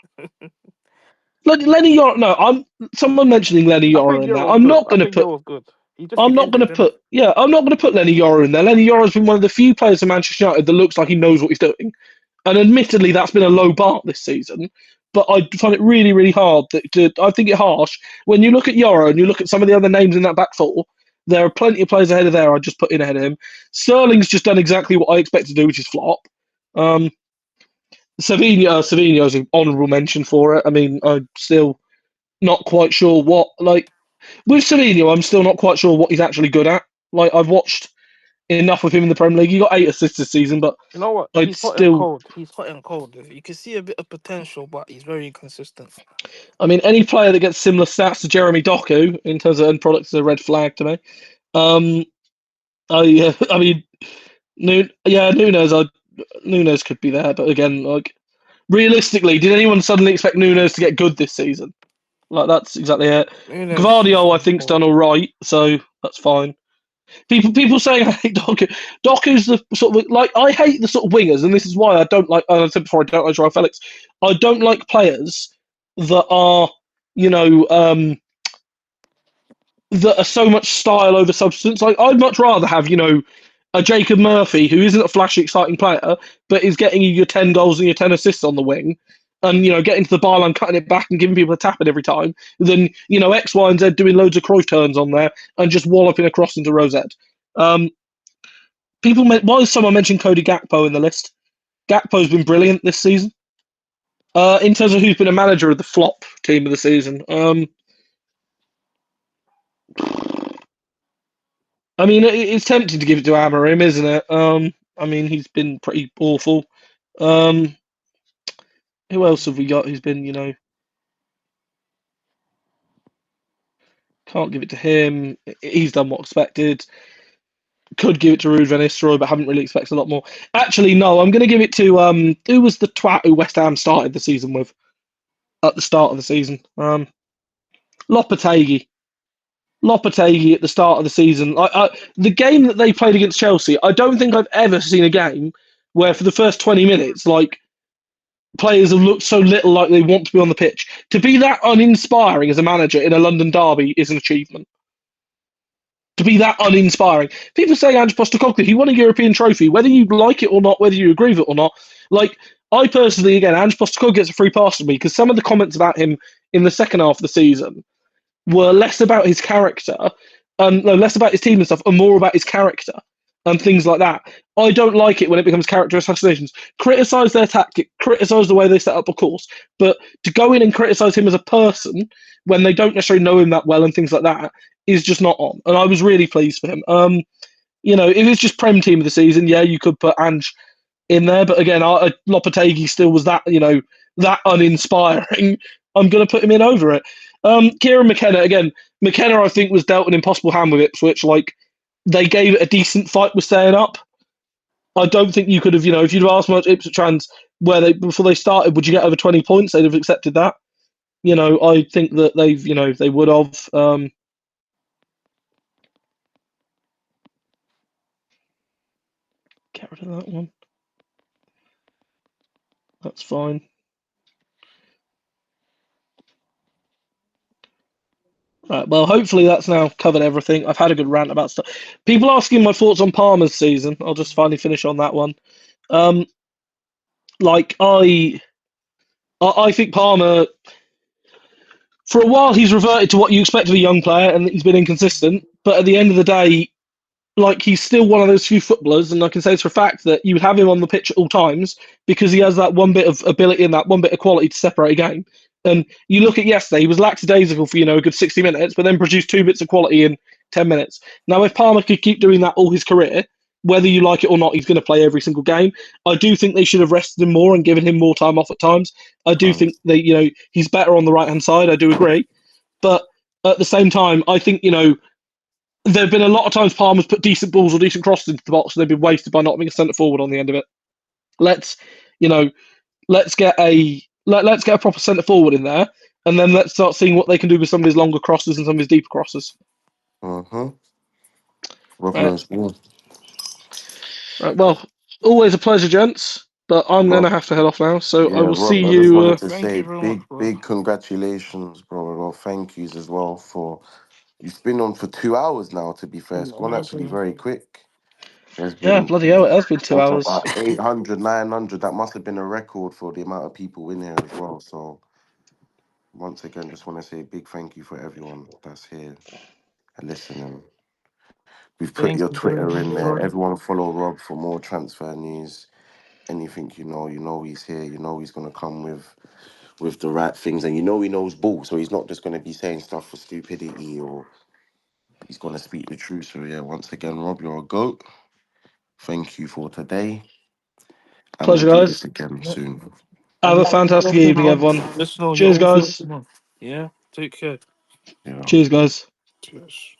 Lenny Yoro, no, someone mentioning Lenny I Yoro think in there. Euro's good. I think Euro's good. He just I'm keeps not going injured, to doesn't put, yeah, I'm not going to put Lenny Yoro in there. Lenny Yoro's been one of the few players for Manchester United that looks like he knows what he's doing. And admittedly, that's been a low bar this season. But I find it really, really hard. I think it harsh. When you look at Yoro and you look at some of the other names in that back four, there are plenty of players ahead of there I just put in ahead of him. Sterling's just done exactly what I expect to do, which is flop. Savinho's an honourable mention for it. I mean, I'm still not quite sure with Savinho, I'm still not quite sure what he's actually good at. Like, I've watched enough of him in the Premier League. He got 8 assists this season, but You know what? I'd He's hot and still. cold. He's hot and cold. You can see a bit of potential, but he's very inconsistent. I mean, any player that gets similar stats to Jeremy Doku in terms of end products is a red flag to me. I mean, Nunes could be there, but again, like, realistically, did anyone suddenly expect Nunes to get good this season? Like, that's exactly it. Nunes is Gvardiol, I think's cold. done all right, so that's fine. People saying I hate Doku. Doku's the sort of, like, I hate the sort of wingers, and this is why I don't like. I said before, I don't like Joao Felix. I don't like players that are, you know, that are so much style over substance. Like, I'd much rather have, a Jacob Murphy who isn't a flashy, exciting player, but is getting you your 10 goals and your 10 assists on the wing, and getting to the byline, cutting it back, and giving people a tap at every time. Than X, Y, and Z doing loads of Cruyff turns on there and just walloping across into Rosette. Why has someone mentioned Cody Gakpo in the list? Gakpo's been brilliant this season. In terms of who's been a manager of the flop team of the season, I mean, it's tempting to give it to Amorim, isn't it? I mean, he's been pretty awful. Who else have we got who's been, can't give it to him. He's done what expected. Could give it to Ruud van Nistelrooy, but haven't really expected a lot more. Actually, no, I'm going to give it to, who was the twat who West Ham started the season with at the start of the season? Lopetegui. Lopetegui at the start of the season. The game that they played against Chelsea, I don't think I've ever seen a game where for the first 20 minutes, like, players have looked so little like they want to be on the pitch. To be that uninspiring as a manager in a London derby is an achievement. To be that uninspiring. People say Ange Postecoglou, he won a European trophy, whether you like it or not, whether you agree with it or not. Like, I personally, again, Ange Postecoglou gets a free pass from me because some of the comments about him in the second half of the season were less about his character, no, less about his team and stuff, and more about his character and things like that. I don't like it when it becomes character assassinations. Criticise their tactic, criticise the way they set up a course, but to go in and criticise him as a person when they don't necessarily know him that well and things like that is just not on. And I was really pleased for him. If it's just Prem team of the season, yeah, you could put Ange in there, but again, Lopetegui still was that, that uninspiring. I'm going to put him in over it. Kieran McKenna, again, McKenna, I think, was dealt an impossible hand with Ipswich. Like, they gave it a decent fight with staying up. I don't think you could have, if you'd have asked much Ipswich fans before they started, would you get over 20 points? They'd have accepted that. I think that they would have. Get rid of that one. That's fine. Right, well, hopefully that's now covered everything. I've had a good rant about stuff. People asking my thoughts on Palmer's season. I'll just finally finish on that one. I think Palmer, for a while, he's reverted to what you expect of a young player, and he's been inconsistent. But at the end of the day, like, he's still one of those few footballers, and I can say it's for a fact that you would have him on the pitch at all times because he has that one bit of ability and that one bit of quality to separate a game. And you look at yesterday, he was lackadaisical for, a good 60 minutes, but then produced 2 bits of quality in 10 minutes. Now, if Palmer could keep doing that all his career, whether you like it or not, he's going to play every single game. I do think they should have rested him more and given him more time off at times. I do think that, he's better on the right-hand side. I do agree. But at the same time, I think, there have been a lot of times Palmer's put decent balls or decent crosses into the box and they've been wasted by not being a centre forward on the end of it. Let's, let's get a proper centre forward in there, and then let's start seeing what they can do with some of his longer crosses and some of his deeper crosses. Mm-hmm. Rob Right. knows more. Right. Well, always a pleasure, gents. But I'm Rob, gonna have to head off now, so I yeah, will see Rob, I just you. wanted to Thank say you very much, big, bro. big congratulations, bro. Well, thank yous as well for you've been on for 2 hours now, to be fair. It's gone actually very quick. There's Yeah, been bloody hell, it has been 2 hours. about 800, 900. That must have been a record for the amount of people in here as well. So once again, just want to say a big thank you for everyone that's here and listening. We've put Thank your you very Twitter much, in there. bro. Everyone follow Rob for more transfer news. Anything you know he's here. You know he's gonna come with the right things, and you know he knows ball, so he's not just gonna be saying stuff for stupidity, or he's gonna speak the truth. So yeah, once again, Rob, you're a goat. Thank you for today, and we'll Pleasure, do this guys. again Yeah. soon. Have And a fantastic evening, everyone. listen, you're Cheers, always guys. welcome on. Yeah, take care. Yeah. Cheers, guys. Cheers.